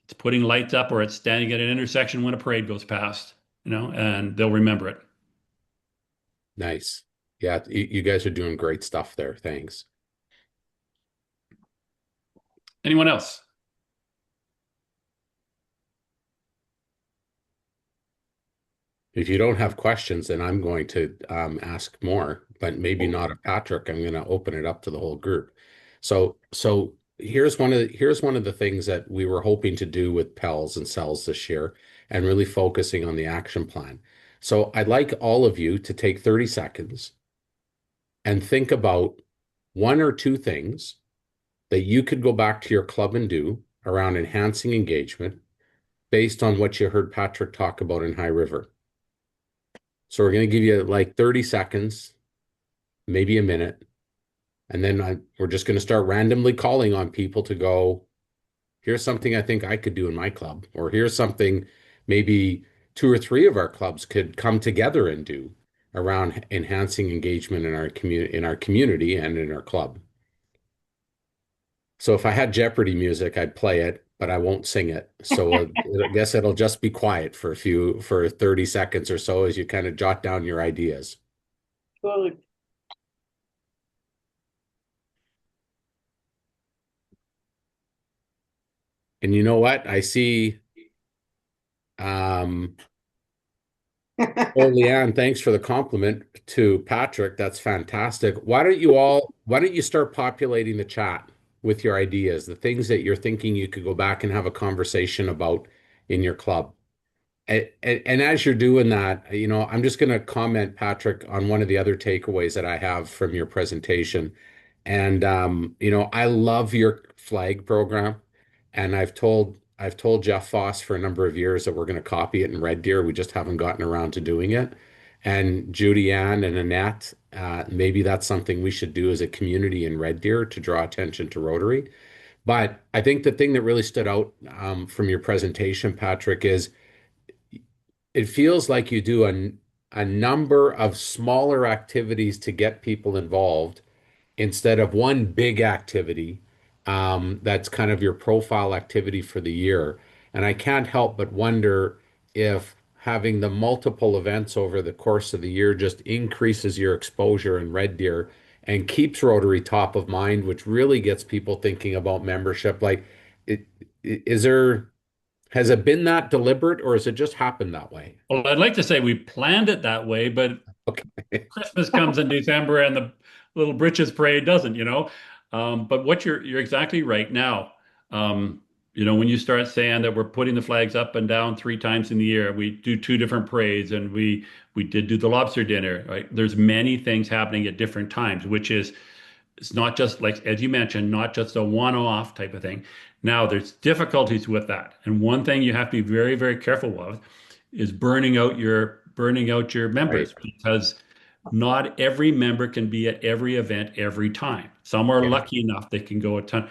it's putting lights up or it's standing at an intersection when a parade goes past, and they'll remember it. Nice. Yeah, you guys are doing great stuff there. Thanks. Anyone else? If you don't have questions, then I'm going to ask more, but maybe not of Patrick. I'm going to open it up to the whole group. So here's one of the things that we were hoping to do with PELs and SELs this year, and really focusing on the action plan. So I'd like all of you to take 30 seconds and think about one or two things that you could go back to your club and do around enhancing engagement based on what you heard Patrick talk about in High River. So we're going to give you like 30 seconds, maybe a minute, and then we're just going to start randomly calling on people to go, here's something I think I could do in my club, or here's something maybe two or three of our clubs could come together and do around enhancing engagement in our community and in our club. So if I had Jeopardy music, I'd play it, but I won't sing it. So I guess it'll just be quiet for 30 seconds or so as you kind of jot down your ideas. Good. And you know what? I see, um, oh, Leanne, thanks for the compliment to Patrick. That's fantastic. Why don't you start populating the chat with your ideas, the things that you're thinking you could go back and have a conversation about in your club? And as you're doing that, I'm just going to comment, Patrick, on one of the other takeaways that I have from your presentation. And I love your flag program, and I've told Jeff Foss for a number of years that we're going to copy it in Red Deer. We just haven't gotten around to doing it. And Judy Ann and Annette, maybe that's something we should do as a community in Red Deer to draw attention to Rotary. But I think the thing that really stood out from your presentation, Patrick, is it feels like you do a number of smaller activities to get people involved instead of one big activity that's kind of your profile activity for the year. And I can't help but wonder if having the multiple events over the course of the year just increases your exposure in Red Deer and keeps Rotary top of mind, which really gets people thinking about membership. Like, it, is there, has it been that deliberate or has it just happened that way? Well, I'd like to say we planned it that way, but Okay. Christmas comes in December and the little britches parade doesn't. But what you're exactly right now. When you start saying that we're putting the flags up and down 3 times in the year, we do 2 different parades, and we did do the lobster dinner, right? There's many things happening at different times, which is it's not just like, as you mentioned, not just a one-off type of thing. Now, there's difficulties with that. And one thing you have to be very, very careful of is burning out your Right. members because not every member can be at every event every time. Some are Yeah. lucky enough they can go a ton.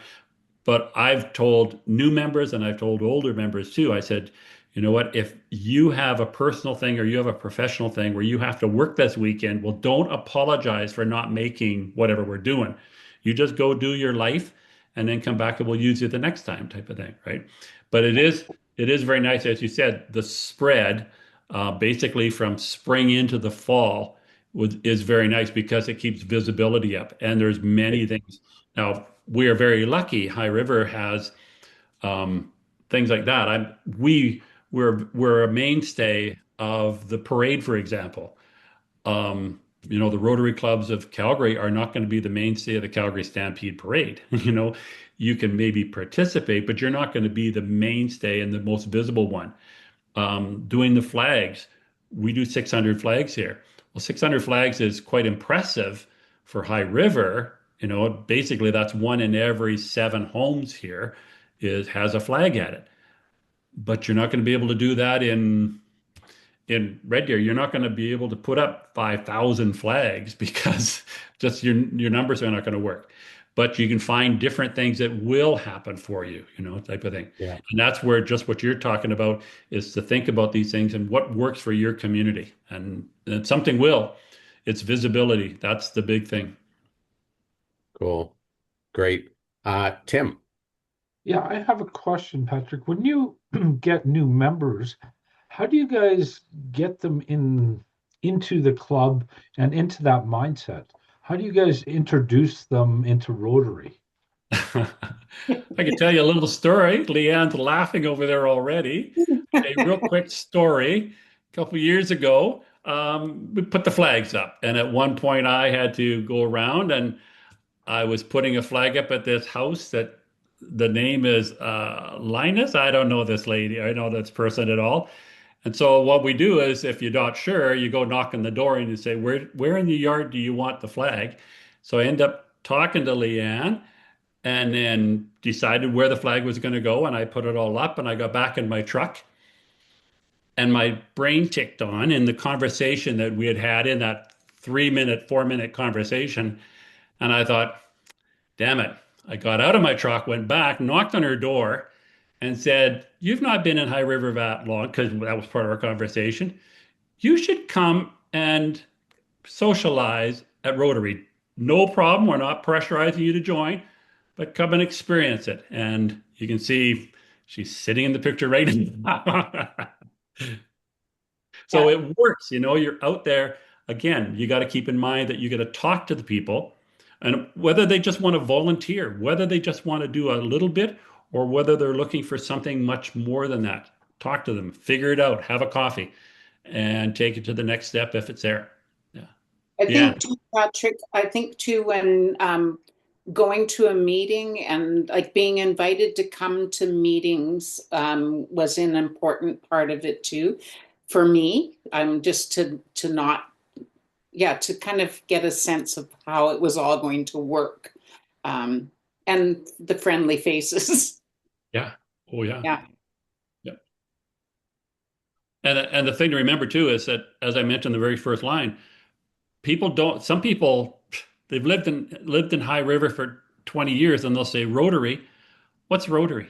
But I've told new members and I've told older members too, I said, you know what, if you have a personal thing or you have a professional thing where you have to work this weekend, well, don't apologize for not making whatever we're doing. You just go do your life and then come back and we'll use you the next time type of thing, right? But it is very nice, as you said, the spread basically from spring into the fall is very nice because it keeps visibility up and there's many things. Now, we are very lucky. High River has things like that. We're a mainstay of the parade, for example. the Rotary clubs of Calgary are not going to be the mainstay of the Calgary Stampede Parade. You can maybe participate, but you're not going to be the mainstay and the most visible one. Doing the flags, we do 600 flags here. Well, 600 flags is quite impressive for High River. Basically that's one in every 7 homes here has a flag at it. But you're not going to be able to do that in Red Deer. You're not going to be able to put up 5,000 flags because just your numbers are not going to work. But you can find different things that will happen for you, type of thing. Yeah. And that's where just what you're talking about is to think about these things and what works for your community. And something will. It's visibility. That's the big thing. Cool. Great. Tim. Yeah, I have a question, Patrick. When you get new members, how do you guys get them into the club and into that mindset? How do you guys introduce them into Rotary? I can tell you a little story. Leanne's laughing over there already. A real quick story. A couple of years ago, we put the flags up, and at one point, I had to go around, and I was putting a flag up at this house that the name is Linus. I don't know this lady. I know this person at all. And so what we do is, if you're not sure, you go knock on the door and you say, "Where in the yard do you want the flag?" So I end up talking to Leanne and then decided where the flag was going to go. And I put it all up and I got back in my truck and my brain ticked on in the conversation that we had had in that 3 minute, 4 minute conversation. And I thought, damn it. I got out of my truck, went back, knocked on her door and said, "You've not been in High River that long," because that was part of our conversation. "You should come and socialize at Rotary. No problem. We're not pressurizing you to join, but come and experience it." And you can see she's sitting in the picture right now. So Yeah. it works, you're out there. Again, you got to keep in mind that you got to talk to the people and whether they just want to volunteer, whether they just want to do a little bit, or whether they're looking for something much more than that. Talk to them, figure it out, have a coffee, and take it to the next step if it's there. Yeah. I Yeah. think too, Patrick, I think too, when going to a meeting and like being invited to come to meetings was an important part of it too. For me, just to not, yeah, to kind of get a sense of how it was all going to work. And the friendly faces. Yeah. Oh, yeah. Yeah. Yeah. And the thing to remember too is that, as I mentioned in the very first line, some people, they've lived in High River for 20 years and they'll say Rotary. What's Rotary?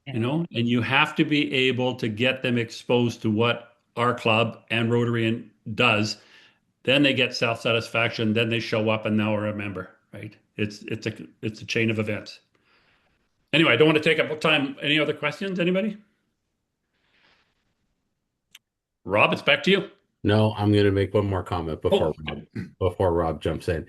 And you have to be able to get them exposed to what our club and Rotary does. Then they get self-satisfaction. Then they show up and now are a member, right? It's a chain of events. Anyway, I don't want to take up time. Any other questions? Anybody? Rob, it's back to you. No, I'm going to make one more comment Oh, before Rob jumps in.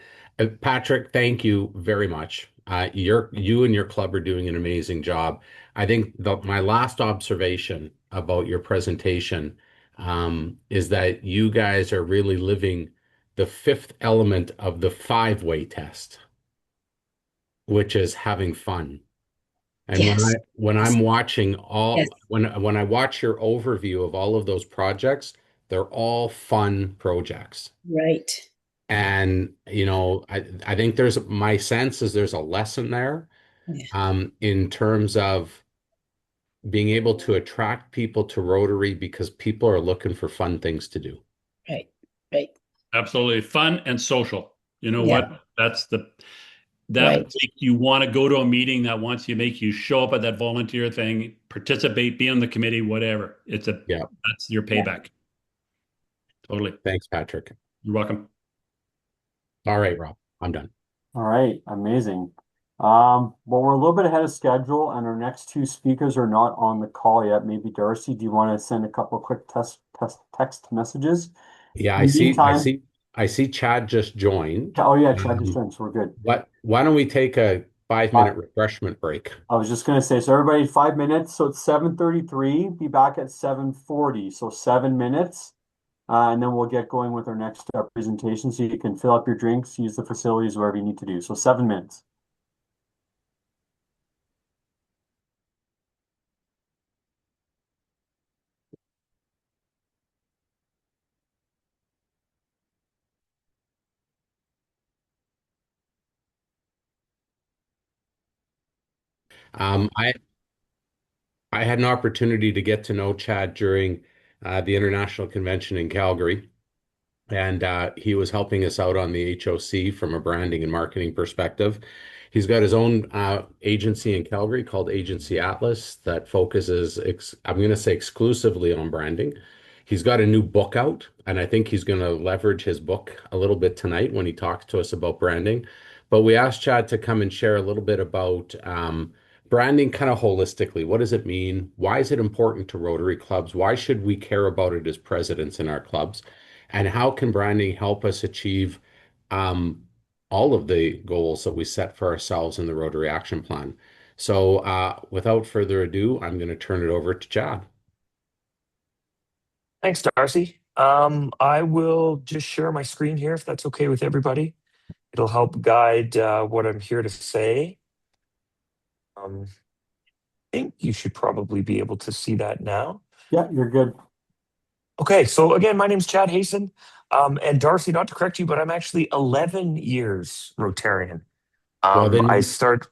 Patrick, thank you very much. You and your club are doing an amazing job. I think my last observation about your presentation is that you guys are really living the fifth element of the five-way test, which is having fun. And Yes. when I'm watching Yes. when I watch your overview of all of those projects, they're all fun projects. Right. And I think my sense is there's a lesson there Yeah. in terms of being able to attract people to Rotary because people are looking for fun things to do. Right. Right. absolutely. Fun and social. You know Yeah. what? That Right. make you want to go to a meeting, that wants you make you show up at that volunteer thing, participate, be on the committee, whatever. Yeah. That's your Yeah. payback. Totally. Thanks, Patrick. You're welcome. All right, Rob, I'm done. All right, amazing. Well, we're a little bit ahead of schedule, and our next two speakers are not on the call yet. Maybe Darcy, do you want to send a couple of quick text messages? Yeah, In the meantime, I see Chad just joined. oh yeah, Chad just joined, so we're good. Why don't we take a 5 minute refreshment break? I was just gonna say, so everybody 5 minutes, so it's 7:33. Be back at 7:40, so 7 minutes. And then we'll get going with our next presentation. So you can fill up your drinks, use the facilities, wherever you need to do. So 7 minutes. Um, I I had an opportunity to get to know Chad during the International Convention in Calgary, and he was helping us out on the HOC from a branding and marketing perspective. He's got his own agency in Calgary called Agency Atlas that focuses, I'm going to say, exclusively on branding. He's got a new book out, and I think he's going to leverage his book a little bit tonight when he talks to us about branding. But we asked Chad to come and share a little bit about branding kind of holistically. What does it mean? Why is it important to Rotary clubs? Why should we care about it as presidents in our clubs? And how can branding help us achieve um, all of the goals that we set for ourselves in the Rotary Action Plan? So, without further ado, I'm going to turn it over to Chad. Thanks, Darcy. I will just share my screen here if that's okay with everybody. It'll help guide what I'm here to say. I think you should probably be able to see that now. Yeah, you're good. Okay, so again, my name's Chad Hayson. And Darcy, not to correct you, but I'm actually 11 years Rotarian. Well, then I start.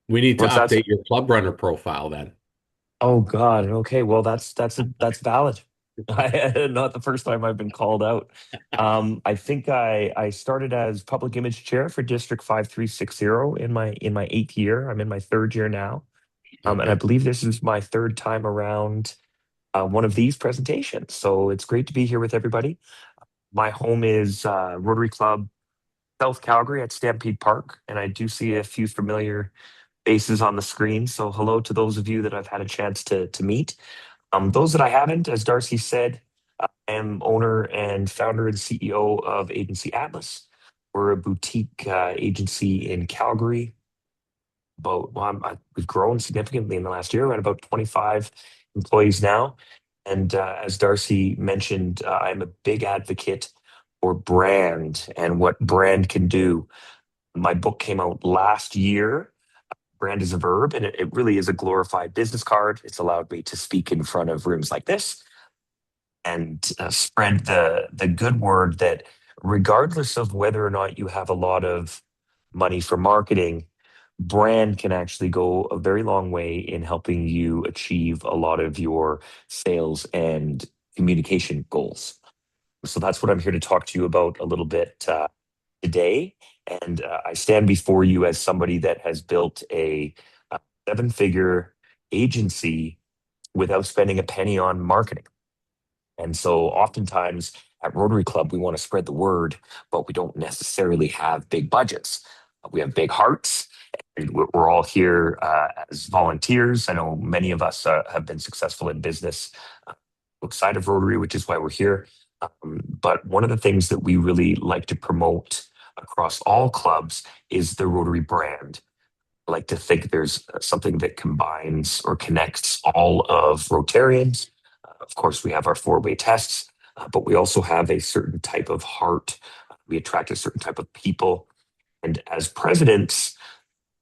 we need to What's that? update your club runner profile then. Oh God. Okay. Well, that's valid. Not the first time I've been called out. I think I started as public image chair for District 5360 in my 8th year. I'm in my 3rd year now, and I Okay. believe this is my 3rd time around one of these presentations. So it's great to be here with everybody. My home is Rotary Club South Calgary at Stampede Park, and I do see a few familiar faces on the screen. So hello to those of you that I've had a chance to meet. Those that I haven't, as Darcy said, I am owner and founder and CEO of Agency Atlas. We're a boutique agency in Calgary. We've grown significantly in the last year. We're at about 25 employees now. And as Darcy mentioned, I'm a big advocate for brand and what brand can do. My book came out last year. Brand is a verb, and it really is a glorified business card. It's allowed me to speak in front of rooms like this and spread the good word that regardless of whether or not you have a lot of money for marketing, brand can actually go a very long way in helping you achieve a lot of your sales and communication goals. So that's what I'm here to talk to you about a little bit today. And I stand before you as somebody that has built a 7-figure agency without spending a penny on marketing. And so oftentimes at Rotary Club, we want to spread the word, but we don't necessarily have big budgets. We have big hearts. And we're all here as volunteers. I know many of us have been successful in business outside of Rotary, which is why we're here. But one of the things that we really like to promote across all clubs is the Rotary brand. I like to think there's something that combines or connects all of Rotarians. Of course, we have our 4-way tests, but we also have a certain type of heart. We attract a certain type of people. And as presidents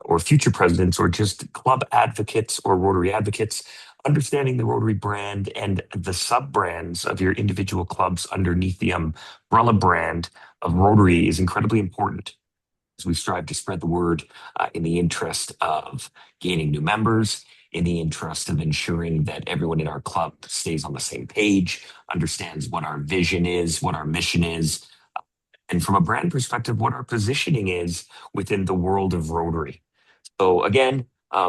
or future presidents or just club advocates or Rotary advocates, understanding the Rotary brand and the sub-brands of your individual clubs underneath the umbrella brand of Rotary is incredibly important as we strive to spread the word in the interest of gaining new members, in the interest of ensuring that everyone in our club stays on the same page, understands what our vision is, what our mission is, and from a brand perspective, what our positioning is within the world of Rotary. So again,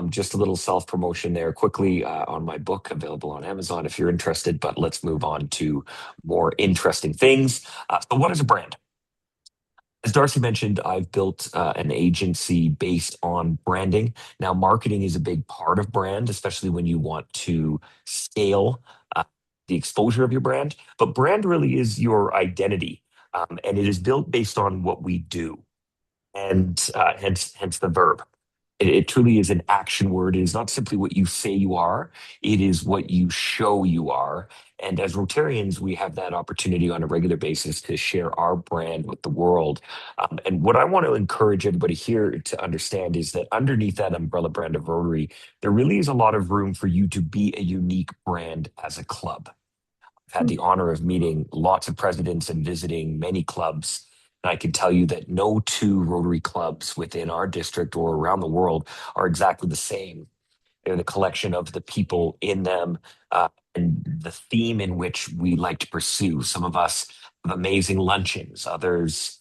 just a little self-promotion there quickly on my book available on Amazon if you're interested, but let's move on to more interesting things. So what is a brand? As Darcy mentioned, I've built an agency based on branding. Now, marketing is a big part of brand, especially when you want to scale the exposure of your brand. But brand really is your identity, and it is built based on what we do, and hence the verb. It truly is an action word. It is not simply what you say you are, it is what you show you are. And as Rotarians, we have that opportunity on a regular basis to share our brand with the world. And what I want to encourage everybody here to understand is that underneath that umbrella brand of Rotary, there really is a lot of room for you to be a unique brand as a club. I've had the honor of meeting lots of presidents and visiting many clubs. And I can tell you that no two Rotary clubs within our district or around the world are exactly the same. They're the collection of the people in them and the theme in which we like to pursue. Some of us have amazing luncheons. Others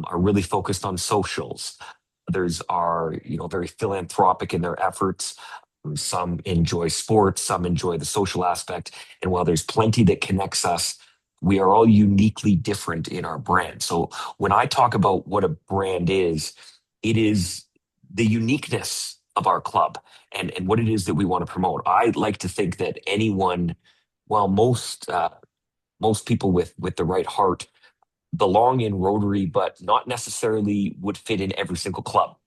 are really focused on socials. Others are, very philanthropic in their efforts. Some enjoy sports. Some enjoy the social aspect. And while there's plenty that connects us, we are all uniquely different in our brand. So when I talk about what a brand is, it is the uniqueness of our club and what it is that we want to promote. I like to think that anyone, well, most people with the right heart belong in Rotary, but not necessarily would fit in every single club.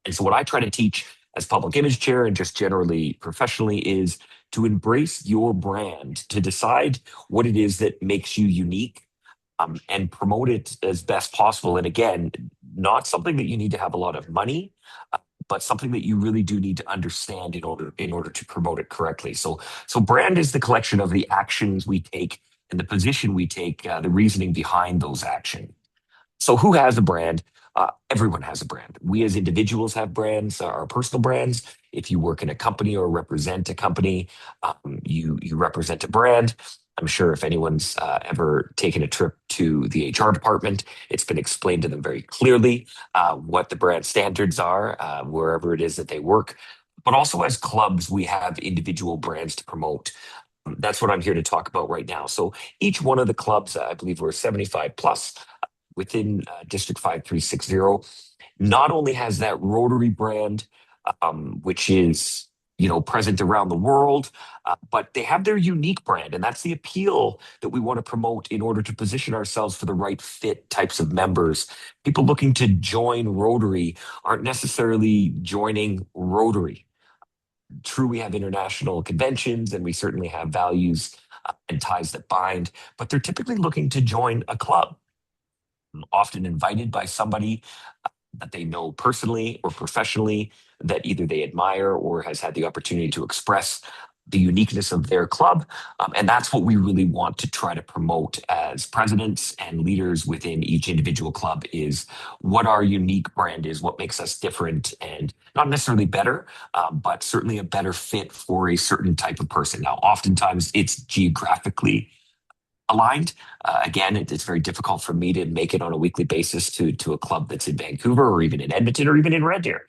And so what I try to teach as public image chair and just generally professionally is to embrace your brand, to decide what it is that makes you unique, and promote it as best possible. And again, not something that you need to have a lot of money, but something that you really do need to understand in order to promote it correctly. So brand is the collection of the actions we take and the position we take, the reasoning behind those actions. So who has a brand? Everyone has a brand. We as individuals have brands, our personal brands. If you work in a company or represent a company, you represent a brand. I'm sure if anyone's ever taken a trip to the HR department, it's been explained to them very clearly what the brand standards are, wherever it is that they work. But also as clubs, we have individual brands to promote. That's what I'm here to talk about right now. So each one of the clubs, I believe we're 75 plus, within District 5360, not only has that Rotary brand, which is present around the world, but they have their unique brand, and that's the appeal that we want to promote in order to position ourselves for the right fit types of members. People looking to join Rotary aren't necessarily joining Rotary. True, we have international conventions, and we certainly have values and ties that bind, but they're typically looking to join a club, often invited by somebody that they know personally or professionally, that either they admire or has had the opportunity to express the uniqueness of their club. And that's what we really want to try to promote as presidents and leaders within each individual club, is what our unique brand is, what makes us different, and not necessarily better, but certainly a better fit for a certain type of person. Now, oftentimes it's geographically aligned. Again, it's very difficult for me to make it on a weekly basis to a club that's in Vancouver or even in Edmonton or even in Red Deer.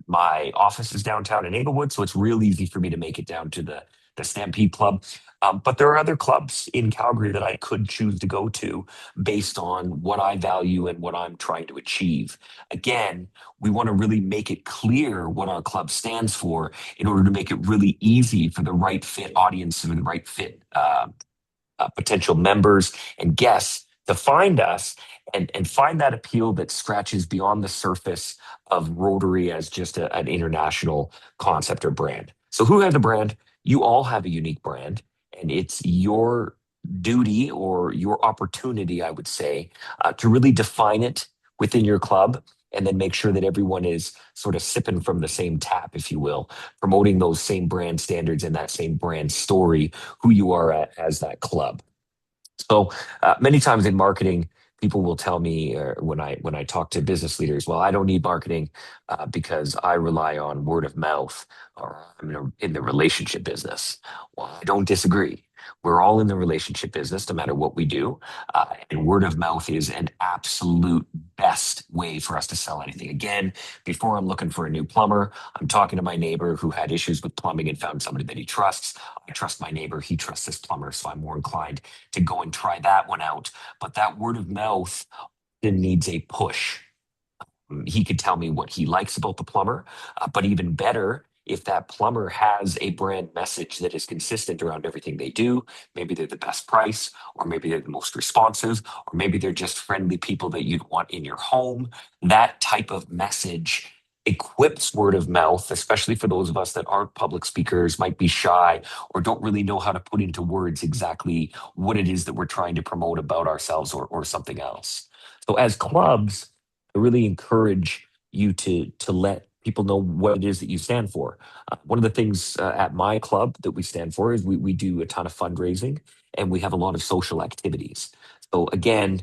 My office is downtown in Inglewood, so it's real easy for me to make it down to the Stampede Club. But there are other clubs in Calgary that I could choose to go to based on what I value and what I'm trying to achieve. Again, we want to really make it clear what our club stands for in order to make it really easy for the right fit audience and the right fit potential members and guests to find us and find that appeal that scratches beyond the surface of Rotary as just an international concept or brand. So who has a brand? You all have a unique brand, and it's your duty or your opportunity, I would say, to really define it within your club, and then make sure that everyone is sort of sipping from the same tap, if you will, promoting those same brand standards and that same brand story, who you are as that club. So many times in marketing, people will tell me when I talk to business leaders, well, I don't need marketing because I rely on word of mouth, or I'm in the relationship business. Well, I don't disagree. We're all in the relationship business, no matter what we do. And word of mouth is an absolute best way for us to sell anything. Again, before I'm looking for a new plumber, I'm talking to my neighbor who had issues with plumbing and found somebody that he trusts. I trust my neighbor. He trusts this plumber. So I'm more inclined to go and try that one out. But that word of mouth then needs a push. He could tell me what he likes about the plumber, but even better, if that plumber has a brand message that is consistent around everything they do, maybe they're the best price, or maybe they're the most responsive, or maybe they're just friendly people that you'd want in your home. That type of message equips word of mouth, especially for those of us that aren't public speakers, might be shy, or don't really know how to put into words exactly what it is that we're trying to promote about ourselves or something else. So as clubs, I really encourage you to let people know what it is that you stand for. One of the things at my club that we stand for is we do a ton of fundraising, and we have a lot of social activities. So again,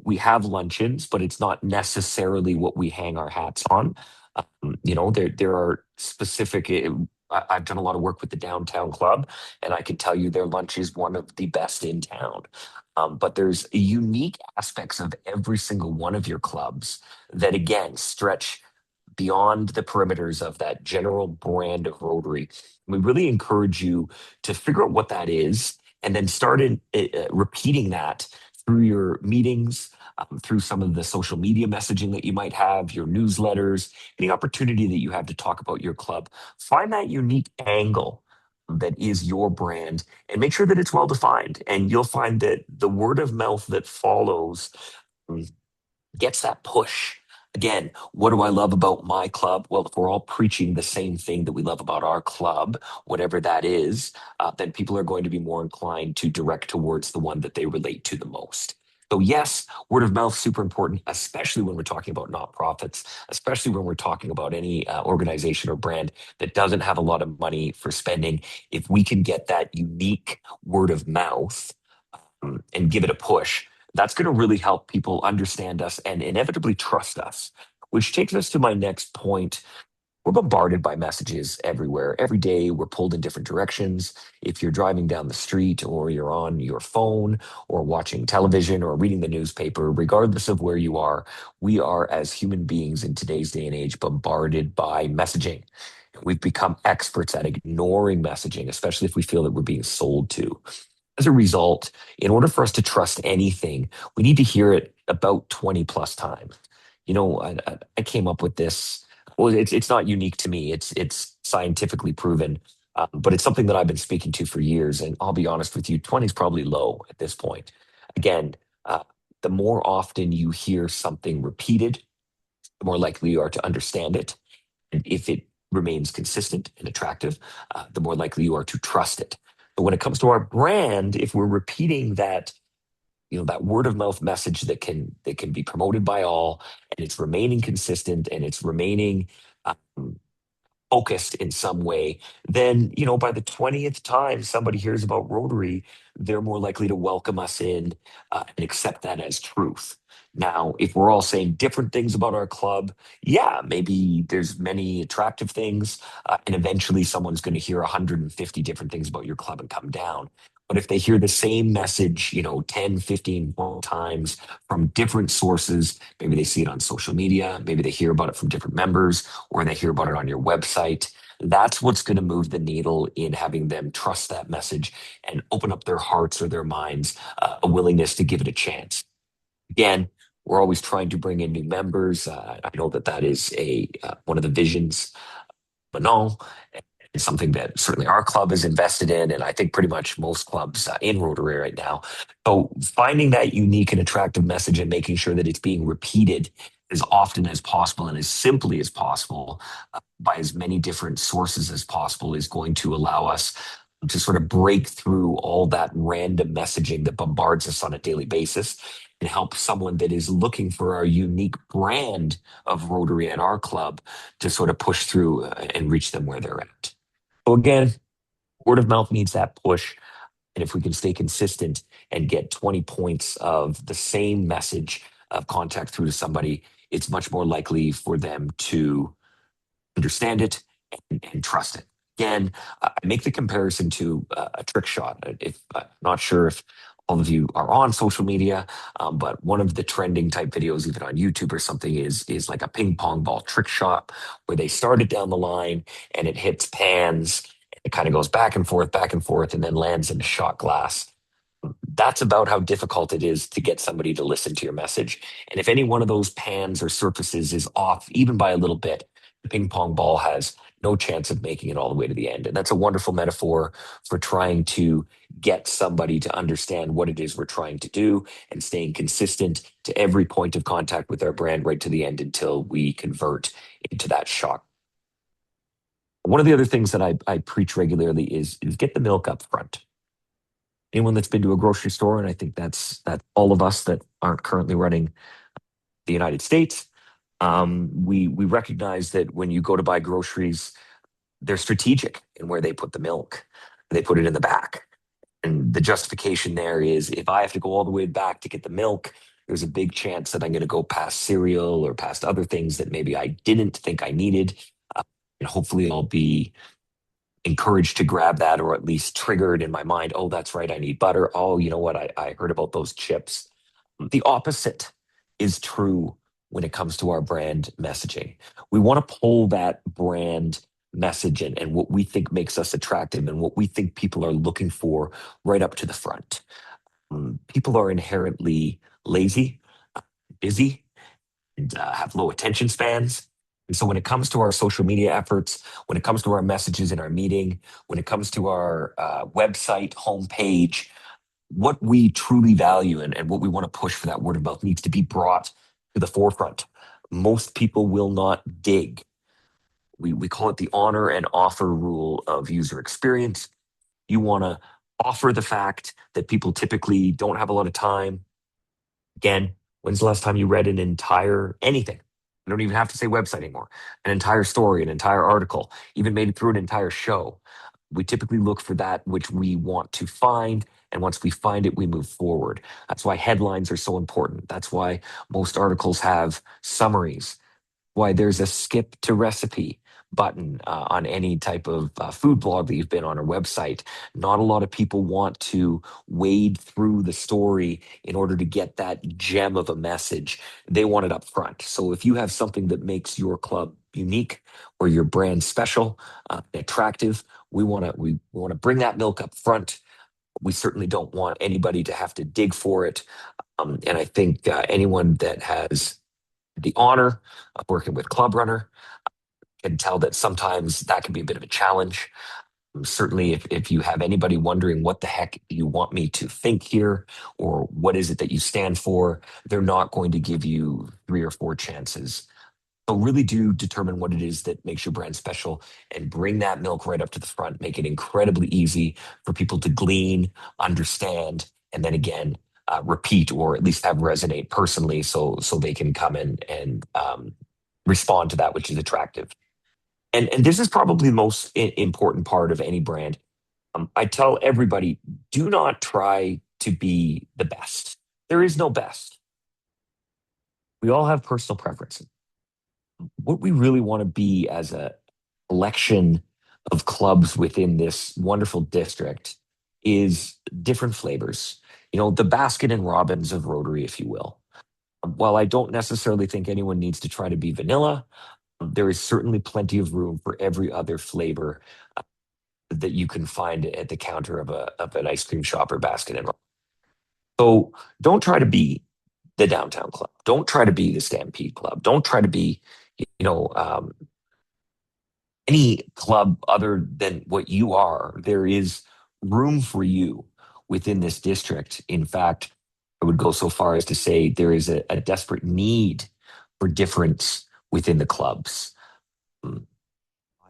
we have luncheons, but it's not necessarily what we hang our hats on. There are specific. I've done a lot of work with the downtown club, and I can tell you their lunch is one of the best in town. But there's unique aspects of every single one of your clubs that, again, stretch beyond the perimeters of that general brand of Rotary. We really encourage you to figure out what that is and then start repeating that through your meetings, through some of the social media messaging that you might have, your newsletters, any opportunity that you have to talk about your club. Find that unique angle that is your brand and make sure that it's well defined. And you'll find that the word of mouth that follows gets that push. Again, what do I love about my club? Well, if we're all preaching the same thing that we love about our club, whatever that is, then people are going to be more inclined to direct towards the one that they relate to the most. So yes, word of mouth super important, especially when we're talking about nonprofits, especially when we're talking about any organization or brand that doesn't have a lot of money for spending. If we can get that unique word of mouth and give it a push, that's going to really help people understand us and inevitably trust us, which takes us to my next point. We're bombarded by messages everywhere. Every day, we're pulled in different directions. If you're driving down the street or you're on your phone or watching television or reading the newspaper, regardless of where you are, we are, as human beings in today's day and age, bombarded by messaging. We've become experts at ignoring messaging, especially if we feel that we're being sold to. As a result, in order for us to trust anything, we need to hear it about 20 plus times. I came up with this. Well, it's not unique to me. It's scientifically proven, but it's something that I've been speaking to for years. And I'll be honest with you, 20 is probably low at this point. Again, the more often you hear something repeated, the more likely you are to understand it. And if it remains consistent and attractive, the more likely you are to trust it. But when it comes to our brand, if we're repeating that, that word of mouth message that can be promoted by all, and it's remaining consistent and it's remaining focused in some way, then, by the 20th time somebody hears about Rotary, they're more likely to welcome us in and accept that as truth. Now, if we're all saying different things about our club, yeah, maybe there's many attractive things, and eventually someone's going to hear 150 different things about your club and come down. But if they hear the same message, 10, 15 more times from different sources, maybe they see it on social media, maybe they hear about it from different members, or they hear about it on your website, that's what's going to move the needle in having them trust that message and open up their hearts or their minds, a willingness to give it a chance. Again, we're always trying to bring in new members. I know that is one of the visions, Manon. It's something that certainly our club is invested in, and I think pretty much most clubs in Rotary right now. So finding that unique and attractive message and making sure that it's being repeated as often as possible and as simply as possible by as many different sources as possible is going to allow us to sort of break through all that random messaging that bombards us on a daily basis and help someone that is looking for our unique brand of Rotary and our club to sort of push through and reach them where they're at. So again, word of mouth needs that push. And if we can stay consistent and get 20 points of the same message of contact through to somebody, it's much more likely for them to understand it and trust it. Again, I make the comparison to a trick shot. If I'm not sure if all of you are on social media, but one of the trending type videos, even on YouTube or something, is like a ping pong ball trick shot where they start it down the line and it hits pans. It kind of goes back and forth, and then lands in a shot glass. That's about how difficult it is to get somebody to listen to your message. And if any one of those pans or surfaces is off, even by a little bit, the ping pong ball has no chance of making it all the way to the end. And that's a wonderful metaphor for trying to get somebody to understand what it is we're trying to do and staying consistent to every point of contact with our brand right to the end until we convert into that shock. One of the other things that I preach regularly is get the milk up front. Anyone that's been to a grocery store, and I think that's all of us that aren't currently running the United States, we recognize that when you go to buy groceries, they're strategic in where they put the milk. They put it in the back. And the justification there is if I have to go all the way back to get the milk, there's a big chance that I'm going to go past cereal or past other things that maybe I didn't think I needed. And hopefully I'll be encouraged to grab that, or at least triggered in my mind. Oh, that's right, I need butter. Oh, you know what? I heard about those chips. The opposite is true when it comes to our brand messaging. We want to pull that brand message and what we think makes us attractive and what we think people are looking for right up to the front. People are inherently lazy, busy, and have low attention spans. And so when it comes to our social media efforts, when it comes to our messages in our meeting, when it comes to our website homepage, what we truly value and what we want to push for that word of mouth needs to be brought to the forefront. Most people will not dig. We call it the honor and offer rule of user experience. You want to offer the fact that people typically don't have a lot of time. Again, when's the last time you read an entire anything? I don't even have to say website anymore. An entire story, an entire article, even made it through an entire show. We typically look for that which we want to find. And once we find it, we move forward. That's why headlines are so important. That's why most articles have summaries, why there's a skip to recipe button on any type of food blog that you've been on or website. Not a lot of people want to wade through the story in order to get that gem of a message. They want it up front. So if you have something that makes your club unique or your brand special, attractive, we want to bring that milk up front. We certainly don't want anybody to have to dig for it. And I think anyone that has the honor of working with Club Runner can tell that sometimes that can be a bit of a challenge. Certainly, if you have anybody wondering what the heck you want me to think here, or what is it that you stand for, they're not going to give you 3 or 4 chances. So really do determine what it is that makes your brand special and bring that milk right up to the front. Make it incredibly easy for people to glean, understand, and then again, repeat or at least have resonate personally so they can come in and respond to that which is attractive. And this is probably the most important part of any brand. I tell everybody, do not try to be the best. There is no best. We all have personal preferences. What we really want to be as a collection of clubs within this wonderful district is different flavors. You know, the Baskin and Robbins of Rotary, if you will. While I don't necessarily think anyone needs to try to be vanilla, there is certainly plenty of room for every other flavor that you can find at the counter of an ice cream shop or Baskin and Robbins. So don't try to be the Downtown Club. Don't try to be the Stampede Club. Don't try to be, any club other than what you are. There is room for you within this district. In fact, I would go so far as to say there is a desperate need for difference within the clubs. I'm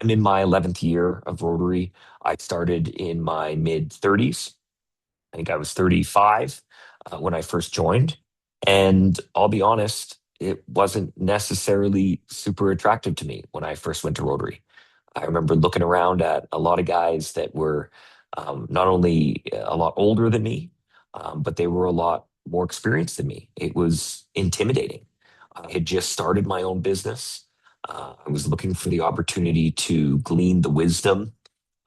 in my 11th year of Rotary. I started in my mid 30s. I think I was 35 when I first joined. And I'll be honest, it wasn't necessarily super attractive to me when I first went to Rotary. I remember looking around at a lot of guys that were not only a lot older than me, but they were a lot more experienced than me. It was intimidating. I had just started my own business. I was looking for the opportunity to glean the wisdom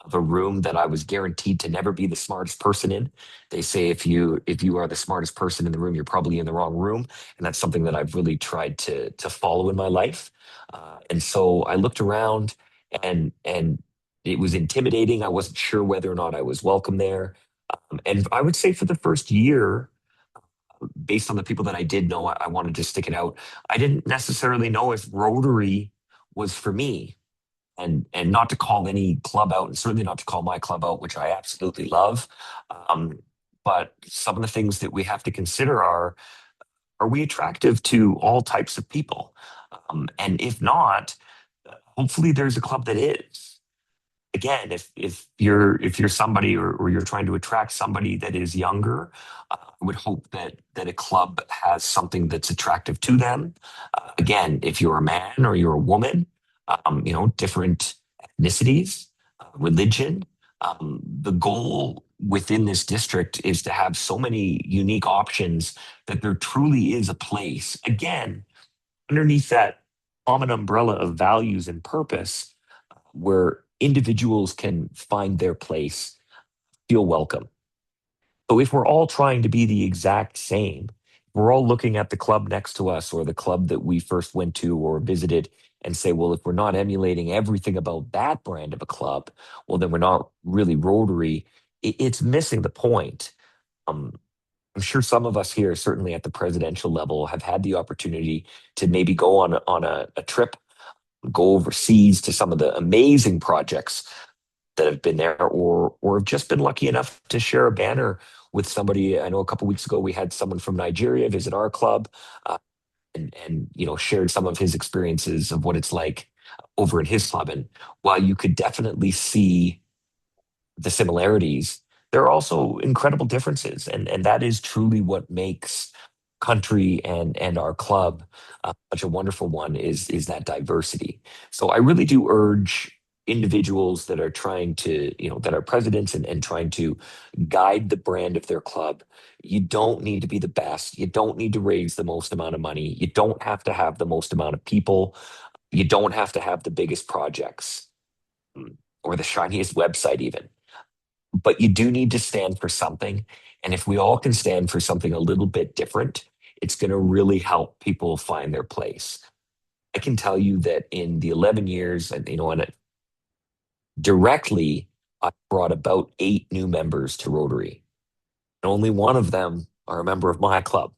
of a room that I was guaranteed to never be the smartest person in. They say if you are the smartest person in the room, you're probably in the wrong room, and that's something that I've really tried to follow in my life. And so I looked around, and it was intimidating. I wasn't sure whether or not I was welcome there. And I would say for the first year, based on the people that I did know, I wanted to stick it out. I didn't necessarily know if Rotary was for me. and not to call any club out, and certainly not to call my club out, which I absolutely love. But some of the things that we have to consider are we attractive to all types of people? And if not, hopefully there's a club that is. Again, if you're somebody or you're trying to attract somebody that is younger, I would hope that a club has something that's attractive to them. Again, if you're a man or you're a woman, different ethnicities, religion. The goal within this district is to have so many unique options that there truly is a place. Again, underneath that common umbrella of values and purpose, where individuals can find their place, feel welcome. So if we're all trying to be the exact same, we're all looking at the club next to us or the club that we first went to or visited and say, well, if we're not emulating everything about that brand of a club, well, then we're not really Rotary. It's missing the point. I'm sure some of us here, certainly at the presidential level, have had the opportunity to maybe go on a trip, go overseas to some of the amazing projects that have been there, or have just been lucky enough to share a banner with somebody. I know a couple weeks ago we had someone from Nigeria visit our club, and shared some of his experiences of what it's like over in his club. And while you could definitely see the similarities, there are also incredible differences, and that is truly what makes country and our club such a wonderful one is that diversity. So I really do urge individuals that are trying to, that are presidents and trying to guide the brand of their club. You don't need to be the best. You don't need to raise the most amount of money. You don't have to have the most amount of people. You don't have to have the biggest projects, or the shiniest website even. But you do need to stand for something. And if we all can stand for something a little bit different, it's going to really help people find their place. I can tell you that in the 11 years, and directly, I brought about 8 new members to Rotary. And only one of them are a member of my club.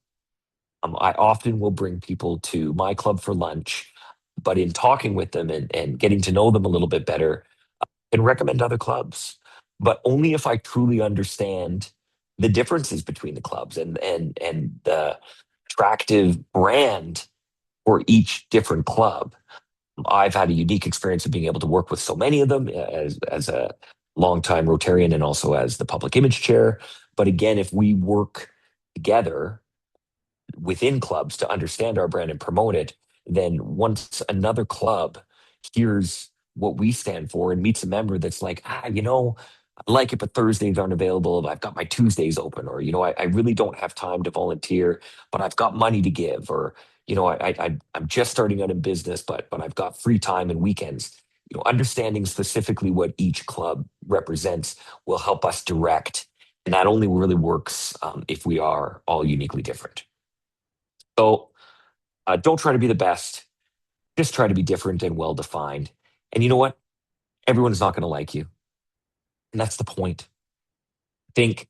I often will bring people to my club for lunch, but in talking with them and getting to know them a little bit better, and recommend other clubs, but only if I truly understand the differences between the clubs and the attractive brand for each different club. I've had a unique experience of being able to work with so many of them as a longtime Rotarian and also as the public image chair. But again, if we work together within clubs to understand our brand and promote it, then once another club hears what we stand for and meets a member that's like, I like it, but Thursdays aren't available. I've got my Tuesdays open, or, I really don't have time to volunteer, but I've got money to give, or, I'm just starting out in business, but I've got free time and weekends. Understanding specifically what each club represents will help us direct. And that only really works if we are all uniquely different. So don't try to be the best. Just try to be different and well defined. And you know what? Everyone's not going to like you. And that's the point. I think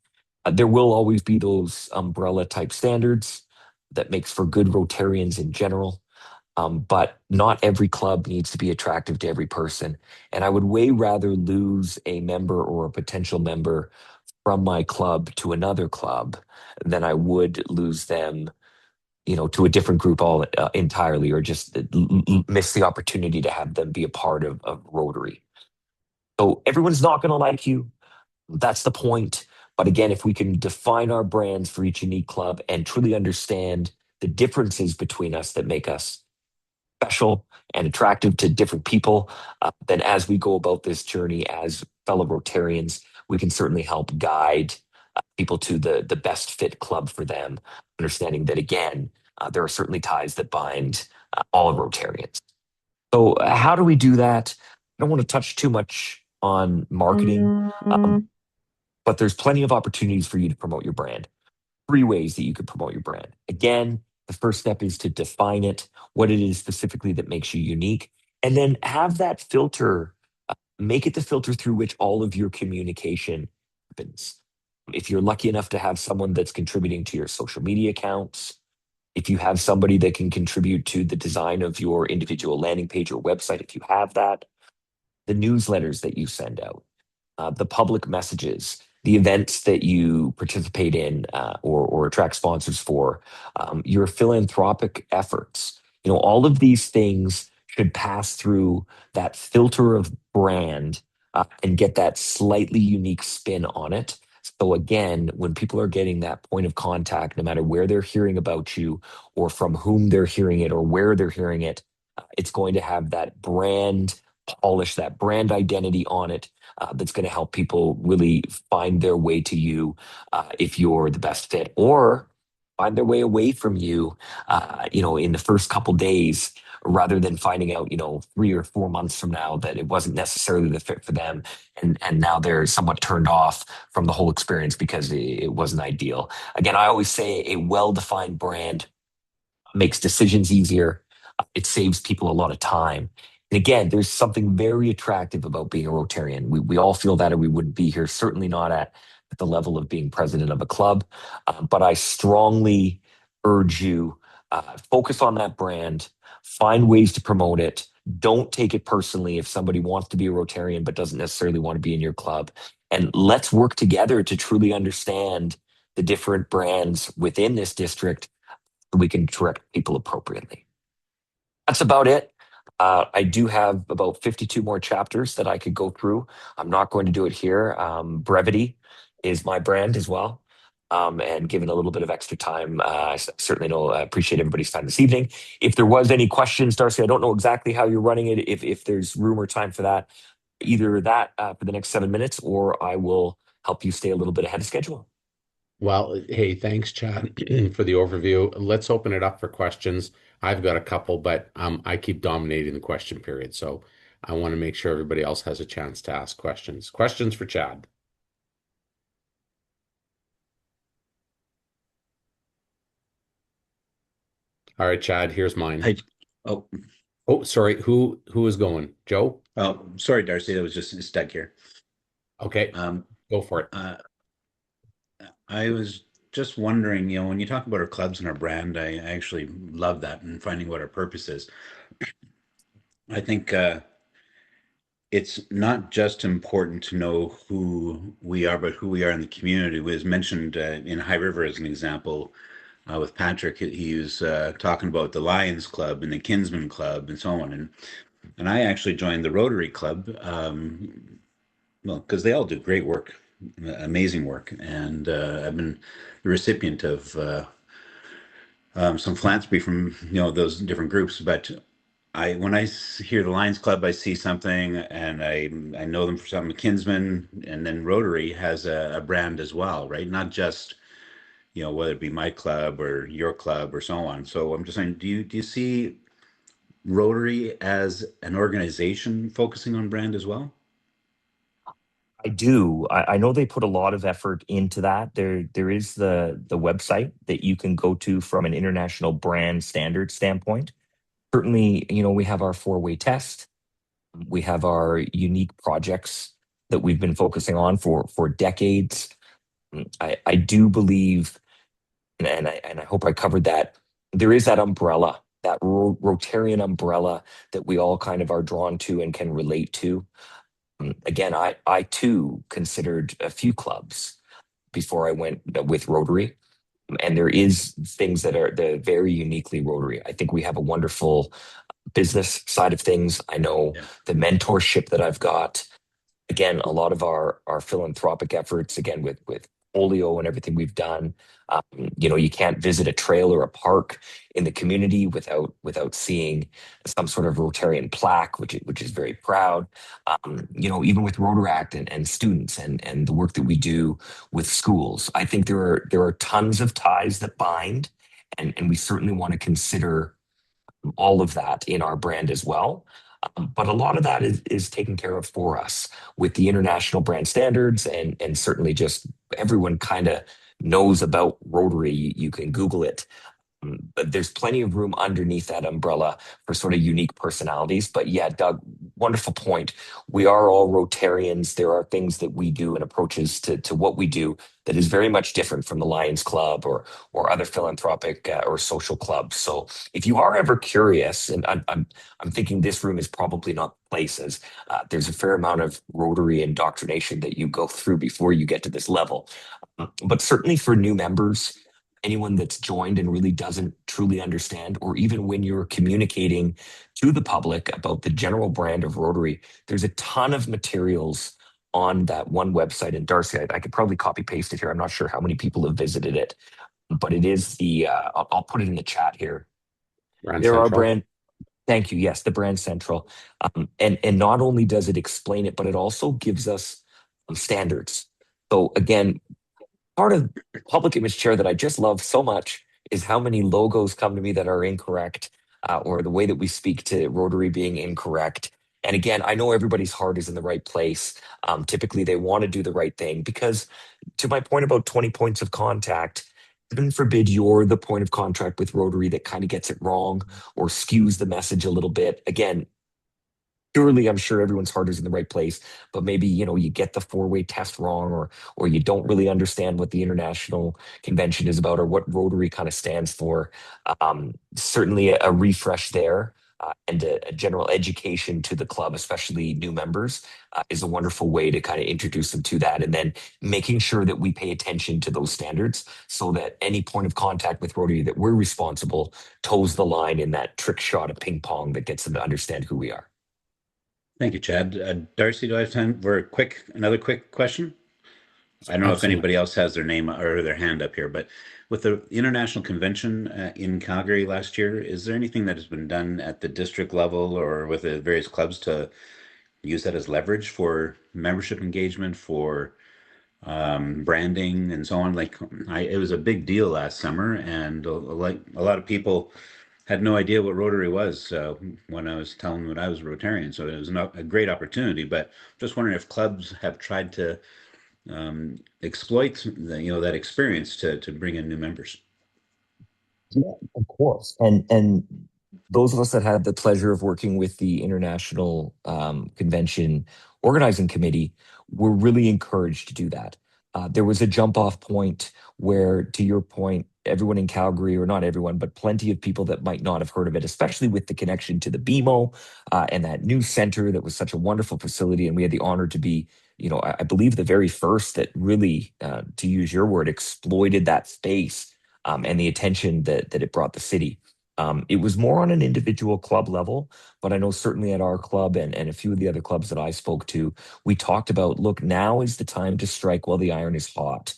there will always be those umbrella type standards that makes for good Rotarians in general. But not every club needs to be attractive to every person. And I would way rather lose a member or a potential member from my club to another club than I would lose them to a different group all entirely, or just miss the opportunity to have them be a part of Rotary. So everyone's not going to like you. That's the point. But again, if we can define our brands for each unique club and truly understand the differences between us that make us special and attractive to different people, then as we go about this journey as fellow Rotarians, we can certainly help guide people to the best fit club for them, understanding that, again, there are certainly ties that bind all Rotarians. So how do we do that? I don't want to touch too much on marketing, but there's plenty of opportunities for you to promote your brand. 3 ways that you could promote your brand. Again, the first step is to define it, what it is specifically that makes you unique, and then have that filter, make it the filter through which all of your communication happens. If you're lucky enough to have someone that's contributing to your social media accounts, if you have somebody that can contribute to the design of your individual landing page or website, if you have that, the newsletters that you send out, the public messages, the events that you participate in or attract sponsors for, your philanthropic efforts. All of these things should pass through that filter of brand and get that slightly unique spin on it. So again, when people are getting that point of contact, no matter where they're hearing about you or from whom they're hearing it or where they're hearing it, it's going to have that brand polish, that brand identity on it that's going to help people really find their way to you if you're the best fit, or find their way away from you, in the first couple days, rather than finding out, 3 or 4 months from now that it wasn't necessarily the fit for them, and now they're somewhat turned off from the whole experience because it wasn't ideal. Again, I always say a well-defined brand makes decisions easier. It saves people a lot of time. And again, there's something very attractive about being a Rotarian. We all feel that, or we wouldn't be here, certainly not at the level of being president of a club. But I strongly urge you, focus on that brand, find ways to promote it. Don't take it personally if somebody wants to be a Rotarian but doesn't necessarily want to be in your club. And let's work together to truly understand the different brands within this district so we can direct people appropriately. That's about it. I do have about 52 more chapters that I could go through. I'm not going to do it here. Brevity is my brand as well. And given a little bit of extra time, I certainly appreciate everybody's time this evening. If there was any questions, Darcy, I don't know exactly how you're running it. If there's room or time for that, either that for the next 7 minutes, or I will help you stay a little bit ahead of schedule. Well, hey, thanks, Chad, for the overview. Let's open it up for questions. I've got a couple, but I keep dominating the question period, so I want to make sure everybody else has a chance to ask questions. Questions for Chad? All right, Chad, here's mine. Hi. Oh, Oh, sorry. Who is going? Joe? oh, sorry, Darcy. That was just stuck here. Okay, go for it. I was just wondering, when you talk about our clubs and our brand, I actually love that and finding what our purpose is. I think it's not just important to know who we are, but who we are in the community. It was mentioned in High River as an example with Patrick. He was talking about the Lions Club and the Kinsman Club and so on. And I actually joined the Rotary Club, well, because they all do great work, amazing work. And I've been the recipient of some philanthropy from, those different groups. But when I hear the Lions Club, I see something, and I know them for something. Kinsman, and then Rotary has a brand as well, right? Not just whether it be my club or your club or so on. So I'm just saying, do you see Rotary as an organization focusing on brand as well? I do. I know they put a lot of effort into that. There is the website that you can go to from an international brand standard standpoint. Certainly, we have our 4-way test. We have our unique projects that we've been focusing on for decades. I do believe, and I hope I covered that, there is that umbrella, that Rotarian umbrella that we all kind of are drawn to and can relate to. Again, I too considered a few clubs before I went with Rotary. And there is things that are very uniquely Rotary. I think we have a wonderful business side of things. I know the mentorship that I've got. Again, a lot of our philanthropic efforts, again, with polio and everything we've done. You can't visit a trail or a park in the community without seeing some sort of Rotarian plaque, which is very proud. Even with Rotaract and students and the work that we do with schools, I think there are tons of ties that bind, and we certainly want to consider all of that in our brand as well. But a lot of that is taken care of for us with the international brand standards, and certainly just everyone kind of knows about Rotary. You can Google it. But there's plenty of room underneath that umbrella for sort of unique personalities. But yeah, Doug, wonderful point. We are all Rotarians. There are things that we do and approaches to what we do that is very much different from the Lions Club or other philanthropic or social clubs. So if you are ever curious, and I'm thinking this room is probably not the place, as there's a fair amount of Rotary indoctrination that you go through before you get to this level. But certainly for new members, anyone that's joined and really doesn't truly understand, or even when you're communicating to the public about the general brand of Rotary, there's a ton of materials on that one website. And Darcy, I could probably copy paste it here. I'm not sure how many people have visited it, but it is I'll put it in the chat here. Brand There are Central. thank you. Yes, the Brand Central. And not only does it explain it, but it also gives us standards. So again, part of public image chair that I just love so much is how many logos come to me that are incorrect, or the way that we speak to Rotary being incorrect. And again, I know everybody's heart is in the right place. Typically, they want to do the right thing because, to my point about 20 points of contact, heaven forbid you're the point of contact with Rotary that kind of gets it wrong or skews the message a little bit. Again, surely I'm sure everyone's heart is in the right place, but maybe you get the four-way test wrong, or you don't really understand what the international convention is about or what Rotary kind of stands for. Certainly a refresh there, and a general education to the club, especially new members, is a wonderful way to kind of introduce them to that, and then making sure that we pay attention to those standards so that any point of contact with Rotary that we're responsible toes the line in that trick shot of ping pong that gets them to understand who we are. Thank you, Chad. Darcy, do I have time for another quick question? I don't know if anybody else has their name or their hand up here, but with the international convention in Calgary last year, is there anything that has been done at the district level or with the various clubs to use that as leverage for membership engagement, for branding and so on? Like, it was a big deal last summer, and like a lot of people had no idea what Rotary was when I was telling them that I was a Rotarian. So it was not a great opportunity, but just wondering if clubs have tried to exploit that experience to bring in new members. Yeah, of course. And those of us that had the pleasure of working with the International Convention Organizing Committee were really encouraged to do that. There was a jump off point where, to your point, everyone in Calgary, or not everyone, but plenty of people that might not have heard of it, especially with the connection to the BMO and that new center that was such a wonderful facility. And we had the honor to be, I believe, the very first that really, to use your word, exploited that space, and the attention that it brought the city. It was more on an individual club level, but I know certainly at our club and a few of the other clubs that I spoke to, we talked about, look, now is the time to strike while the iron is hot.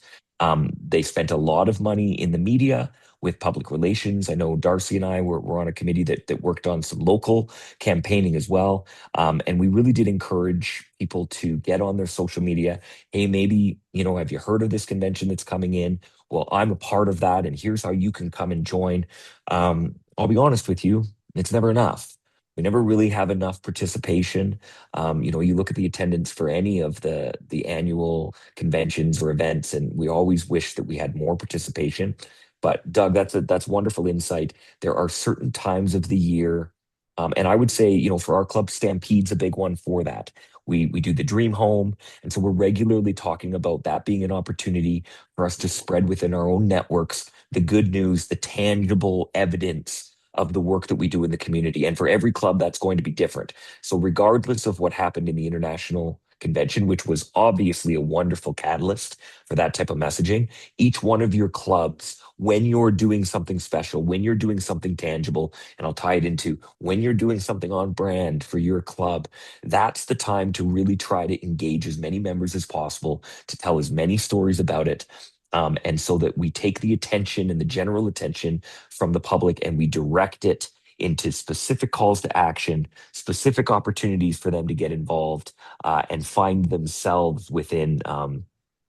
They spent a lot of money in the media with public relations. I know Darcy and I were on a committee that worked on some local campaigning as well. And we really did encourage people to get on their social media. Hey, maybe, have you heard of this convention that's coming in? Well, I'm a part of that, and here's how you can come and join. I'll be honest with you, it's never enough. We never really have enough participation. You look at the attendance for any of the annual conventions or events, and we always wish that we had more participation. But Doug, that's wonderful insight. There are certain times of the year, and I would say, for our club, Stampede's a big one for that. We do the Dream Home, and so we're regularly talking about that being an opportunity for us to spread within our own networks the good news, the tangible evidence of the work that we do in the community. And for every club, that's going to be different. So regardless of what happened in the international convention, which was obviously a wonderful catalyst for that type of messaging, each one of your clubs, when you're doing something special, when you're doing something tangible, and I'll tie it into when you're doing something on brand for your club, that's the time to really try to engage as many members as possible, to tell as many stories about it. And so that we take the attention and the general attention from the public and we direct it into specific calls to action, specific opportunities for them to get involved, and find themselves within, I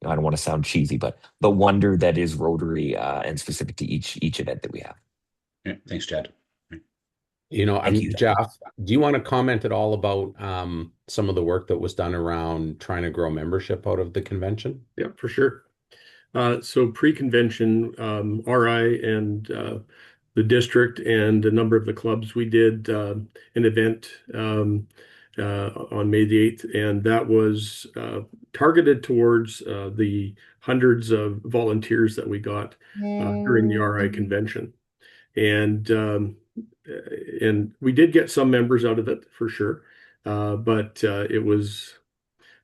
don't want to sound cheesy, but the wonder that is Rotary, and specific to each event that we have. Yeah, thanks, Chad. Thank you, Jeff, do you want to comment at all about some of the work that was done around trying to grow membership out of the convention? Yeah, for sure. So pre-convention, RI and the district and a number of the clubs. We did an event on May the 8th, and that was targeted towards the hundreds of volunteers that we got during the RI convention. And we did get some members out of it for sure, but it was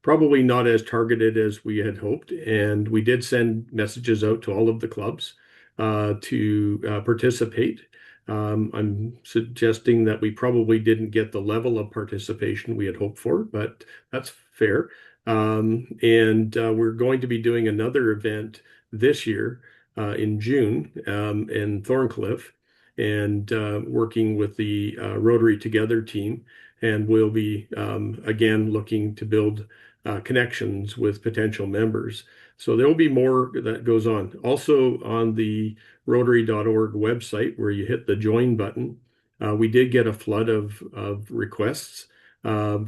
probably not as targeted as we had hoped. And we did send messages out to all of the clubs to participate. I'm suggesting that we probably didn't get the level of participation we had hoped for, but that's fair. And we're going to be doing another event this year in June in Thorncliffe, and working with the Rotary Together team. And we'll be again looking to build connections with potential members. So there will be more that goes on. Also on the Rotary.org website, where you hit the join button, we did get a flood of requests or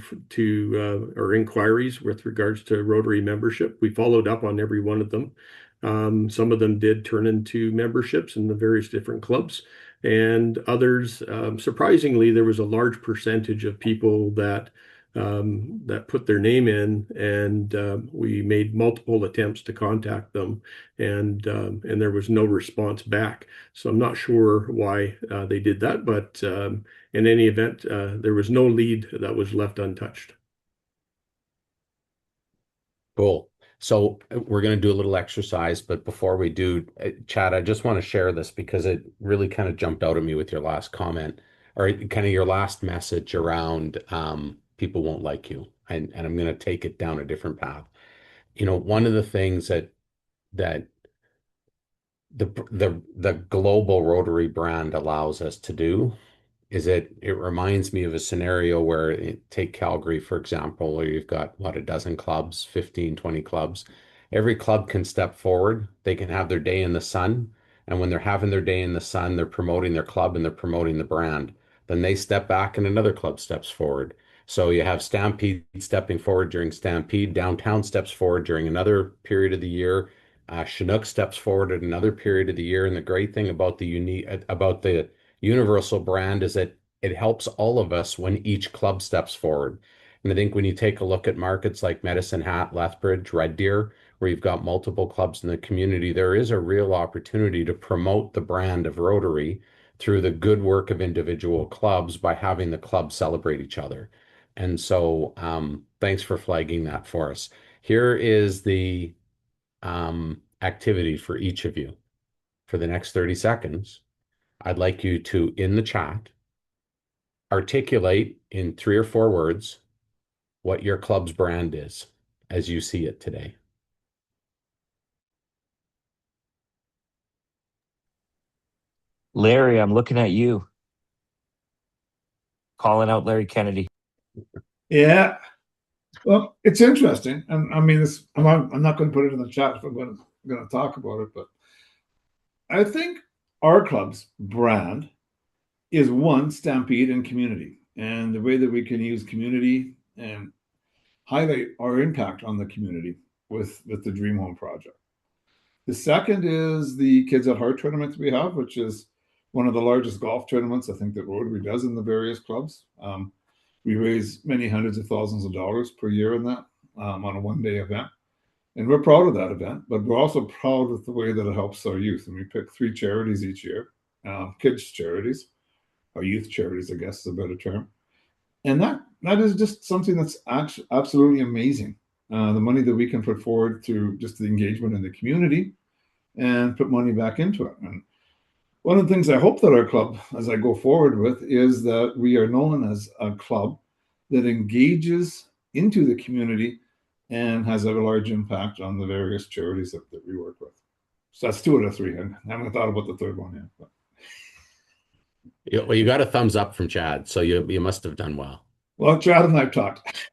inquiries with regards to Rotary membership. We followed up on every one of them. Some of them did turn into memberships in the various different clubs, and others, surprisingly, there was a large percentage of people that put their name in, and we made multiple attempts to contact them, and there was no response back. So I'm not sure why they did that, but in any event, there was no lead that was left untouched. Cool. So we're going to do a little exercise, but before we do, Chad, I just want to share this because it really kind of jumped out at me with your last comment, or kind of your last message around people won't like you. And I'm going to take it down a different path. You know, one of the things that the global Rotary brand allows us to do is it reminds me of a scenario where take Calgary, for example, where you've got, what, a dozen clubs, 15, 20 clubs. Every club can step forward. They can have their day in the sun. And when they're having their day in the sun, they're promoting their club and they're promoting the brand. Then they step back and another club steps forward. So you have Stampede stepping forward during Stampede. Downtown steps forward during another period of the year. Chinook steps forward at another period of the year. And the great thing about the universal brand is that it helps all of us when each club steps forward. And I think when you take a look at markets like Medicine Hat, Lethbridge, Red Deer, where you've got multiple clubs in the community, there is a real opportunity to promote the brand of Rotary through the good work of individual clubs by having the clubs celebrate each other. And so thanks for flagging that for us. Here is the activity for each of you. For the next 30 seconds, I'd like you to, in the chat, articulate in 3 or 4 words what your club's brand is as you see it today. Larry, I'm looking at you. Calling out Larry Kennedy. Yeah. Well, it's interesting. And I mean, I'm not going to put it in the chat if I'm going to talk about it, but I think our club's brand is one, Stampede and community, and the way that we can use community and highlight our impact on the community with the Dream Home Project. The second is the Kids at Heart tournament we have, which is one of the largest golf tournaments I think that Rotary does in the various clubs. We raise many hundreds of thousands of dollars per year in that on a one-day event. And we're proud of that event, but we're also proud of the way that it helps our youth. And we pick 3 charities each year, kids charities, or youth charities, I guess is a better term. And that is just something that's absolutely amazing. The money that we can put forward through just the engagement in the community and put money back into it. And one of the things I hope that our club, as I go forward with, is that we are known as a club that engages into the community and has a large impact on the various charities that we work with. So that's 2 out of 3. I haven't thought about the third one yet. But. Well, you got a thumbs up from Chad, so you must have done well. Well, Chad and I've talked.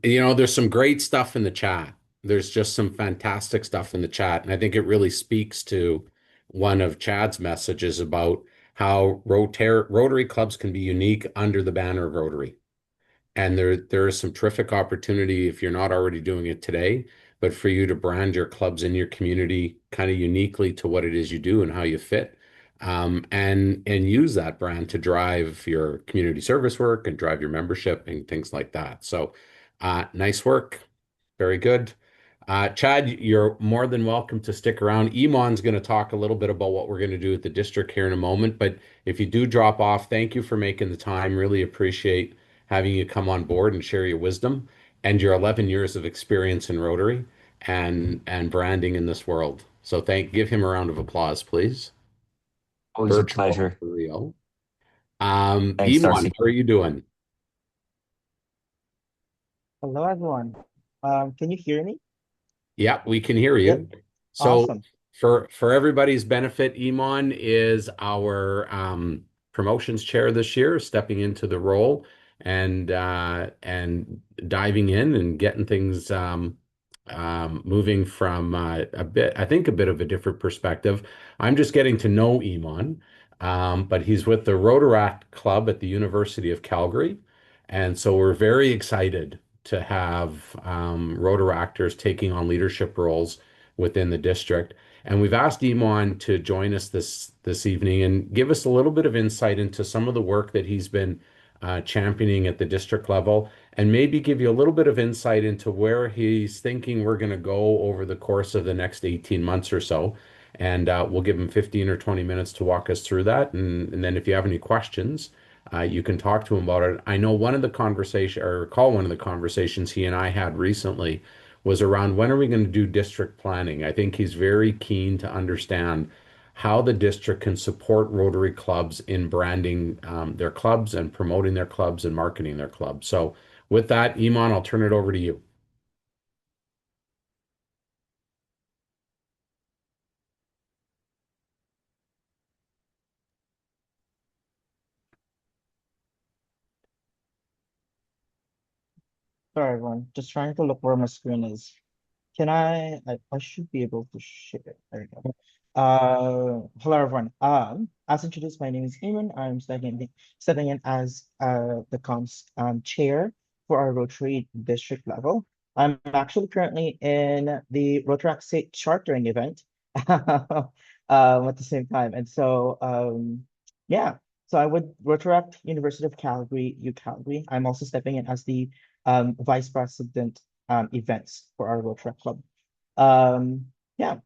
There's some great stuff in the chat. There's just some fantastic stuff in the chat. And I think it really speaks to one of Chad's messages about how Rotary clubs can be unique under the banner of Rotary. And there is some terrific opportunity, if you're not already doing it today, but for you to brand your clubs in your community kind of uniquely to what it is you do and how you fit. And use that brand to drive your community service work and drive your membership and things like that. So, nice work. Very good. Chad, you're more than welcome to stick around. Iman's going to talk a little bit about what we're going to do at the district here in a moment. But if you do drop off, thank you for making the time. Really appreciate having you come on board and share your wisdom and your 11 years of experience in Rotary and branding in this world. So give him a round of applause, please. Always a Virtual pleasure. for real. Thanks, Iman, Darcy. how are you doing? Hello, everyone. Can you hear me? Yeah, we can hear Yep. you. So Awesome. for everybody's benefit, Iman is our promotions chair this year, stepping into the role and diving in and getting things moving from I think a bit of a different perspective. I'm just getting to know Iman, but he's with the Rotaract Club at the University of Calgary, and so we're very excited to have Rotaractors taking on leadership roles within the district. And we've asked Iman to join us this evening and give us a little bit of insight into some of the work that he's been championing at the district level, and maybe give you a little bit of insight into where he's thinking we're going to go over the course of the next 18 months or so. And we'll give him 15 or 20 minutes to walk us through that. And then if you have any questions, you can talk to him about it. I know one of the conversation, or recall one of the conversations he and I had recently was around when are we going to do district planning? I think he's very keen to understand how the district can support Rotary clubs in branding their clubs and promoting their clubs and marketing their clubs. So with that, Iman, I'll turn it over to you. Sorry, everyone. Just trying to look where my screen is. I should be able to share it. There we go. Hello, everyone. As introduced, my name is Eamon. I'm stepping in as the comms chair for our Rotary district level. I'm actually currently in the Rotaract State chartering event at the same time. And so, yeah, so I would Rotaract University of Calgary, UCalgary. I'm also stepping in as the vice president events for our Rotaract club. Yeah,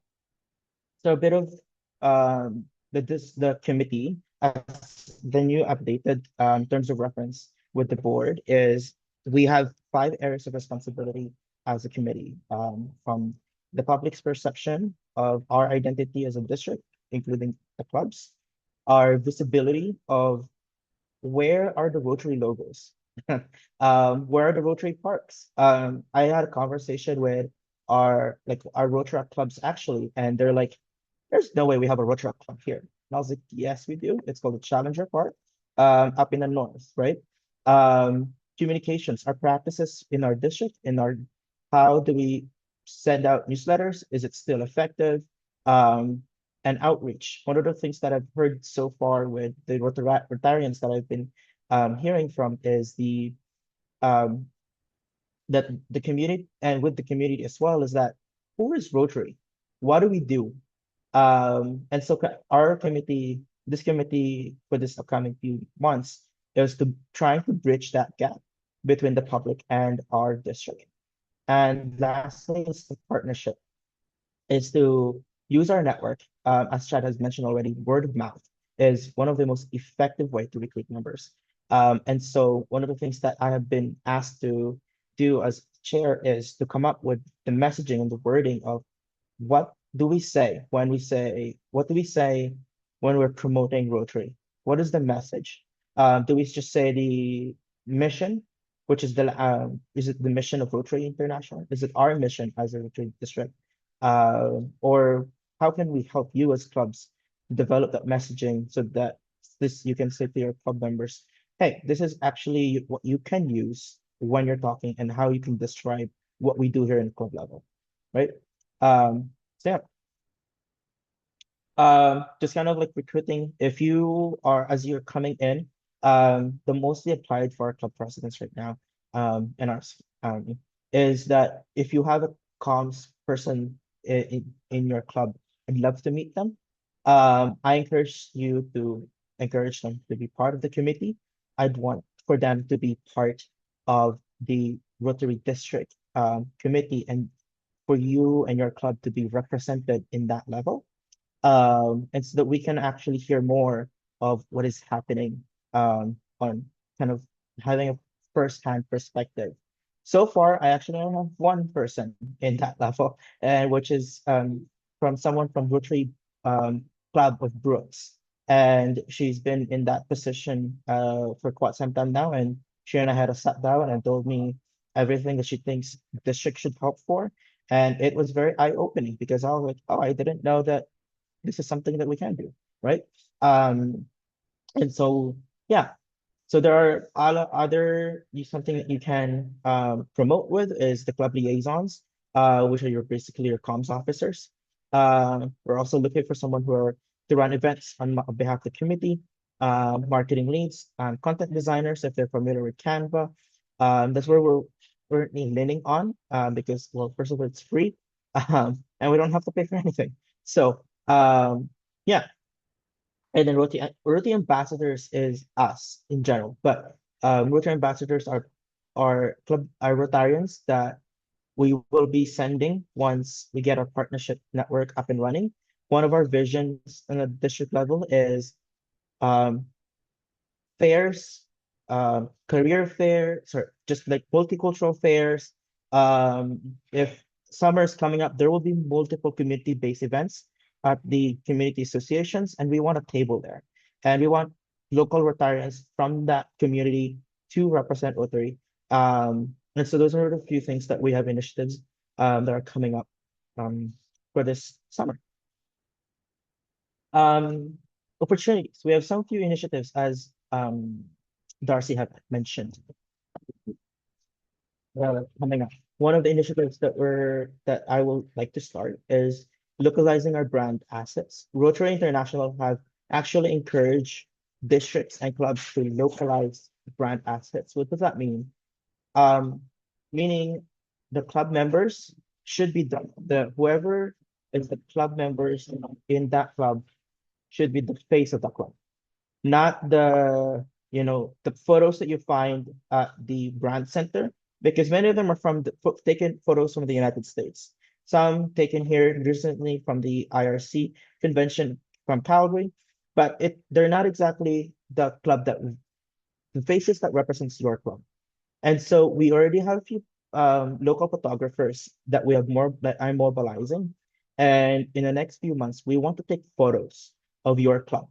so a bit of the committee as the new updated terms of reference with the board is we have 5 areas of responsibility as a committee, from the public's perception of our identity as a district, including the clubs, our visibility of where are the Rotary logos? Where are the Rotary parks? I had a conversation with our Rotary clubs actually, and they're like, there's no way we have a Rotary club here. And I was like, yes, we do. It's called the Challenger Park, up in the north, right? Communications, our practices in our district, how do we send out newsletters? Is it still effective? And outreach. One of the things that I've heard so far with the Rotarians that I've been hearing from is um, that the community and with the community as well is that who is Rotary? What do we do? And so our committee, this committee for this upcoming few months is to trying to bridge that gap between the public and our district. And lastly is the partnership, is to use our network. As Chad has mentioned already, word of mouth is one of the most effective way to recruit members. And so one of the things that I have been asked to do as chair is to come up with the messaging and the wording of what do we say what do we say when we're promoting Rotary? What is the message? Do we just say the mission, which is it the mission of Rotary International? Is it our mission as a Rotary district? Or how can we help you as clubs develop that messaging so that you can say to your club members, hey, this is actually what you can use when you're talking and how you can describe what we do here in club level, right? So yeah, just kind of like recruiting. If you are, as you're coming in, the mostly applied for our club presidents right now, in our is that if you have a comms person in your club, I'd love to meet them. I encourage them to be part of the committee. I'd want for them to be part of the Rotary District committee, and for you and your club to be represented in that level, and so that we can actually hear more of what is happening on kind of having a first-hand perspective. So far, I actually only have one person in that level, and which is from someone from Rotary Club of Brooks, and she's been in that position for quite some time now. And she and I had a sat down and told me everything that she thinks the district should help for, and it was very eye-opening because I was like, oh, I didn't know that this is something that we can do, right? And so yeah, so there are other something that you can promote with is the club liaisons, which are basically your comms officers. We're also looking for someone to run events on behalf of the committee, marketing leads, and content designers if they're familiar with Canva. That's where we're currently leaning on because, well, first of all, it's free, and we don't have to pay for anything. So yeah, and then Rotary ambassadors is us in general, but Rotary ambassadors are Rotarians that we will be sending once we get our partnership network up and running. One of our visions on the district level is um, fairs, career fairs, sorry, just like multicultural fairs. If summer is coming up, there will be multiple community-based events at the community associations, and we want a table there. And we want local Rotarians from that community to represent Rotary. And so those are the few things that we have initiatives that are coming up for this summer. Opportunities. We have some few initiatives as Darcy had mentioned coming up. One of the initiatives that I will like to start is localizing our brand assets. Rotary International have actually encouraged districts and clubs to localize brand assets. What does that mean? Meaning the club members should be whoever is the club members in that club should be the face of the club, not the photos that you find at the brand center, because many of them are taken photos from the United States. Some taken here recently from the IRC convention from Calgary, but they're not exactly the faces that represents your club. And so we already have a few local photographers that I'm mobilizing. And in the next few months, we want to take photos of your club.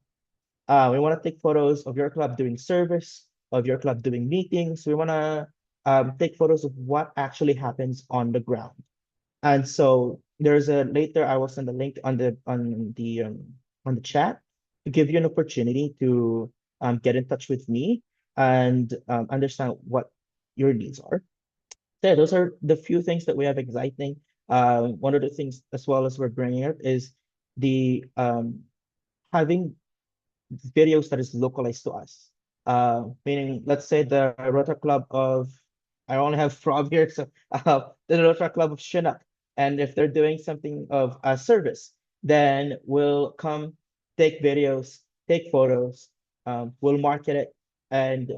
We want to take photos of your club doing service, of your club doing meetings. We want to take photos of what actually happens on the ground. And so later I will send a link on the chat to give you an opportunity to get in touch with me and understand what your needs are. Yeah, those are the few things that we have exciting. One of the things as well as we're bringing up is the having videos that is localized to us. Meaning, let's say the Rotary Club I only have Frog here, so the Rotary Club of Chinook, and if they're doing something of a service, then we'll come take videos, take photos, we'll market it, and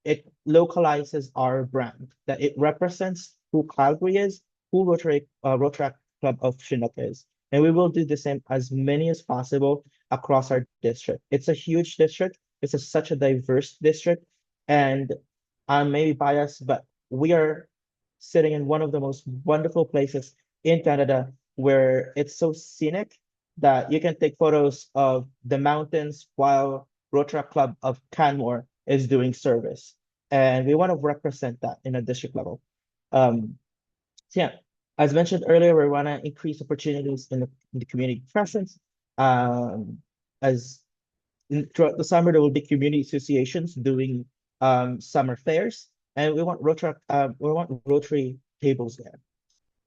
it localizes our brand, that it represents who Calgary is, who Rotary Club of Chinook is. And we will do the same as many as possible across our district. It's a huge district. It's such a diverse district. And I may be biased, but we are sitting in one of the most wonderful places in Canada where it's so scenic that you can take photos of the mountains while Rotary Club of Canmore is doing service. And we want to represent that in a district level. So yeah, as mentioned earlier, we want to increase opportunities in the community presence. Throughout the summer, there will be community associations doing summer fairs, and we want Rotary tables there.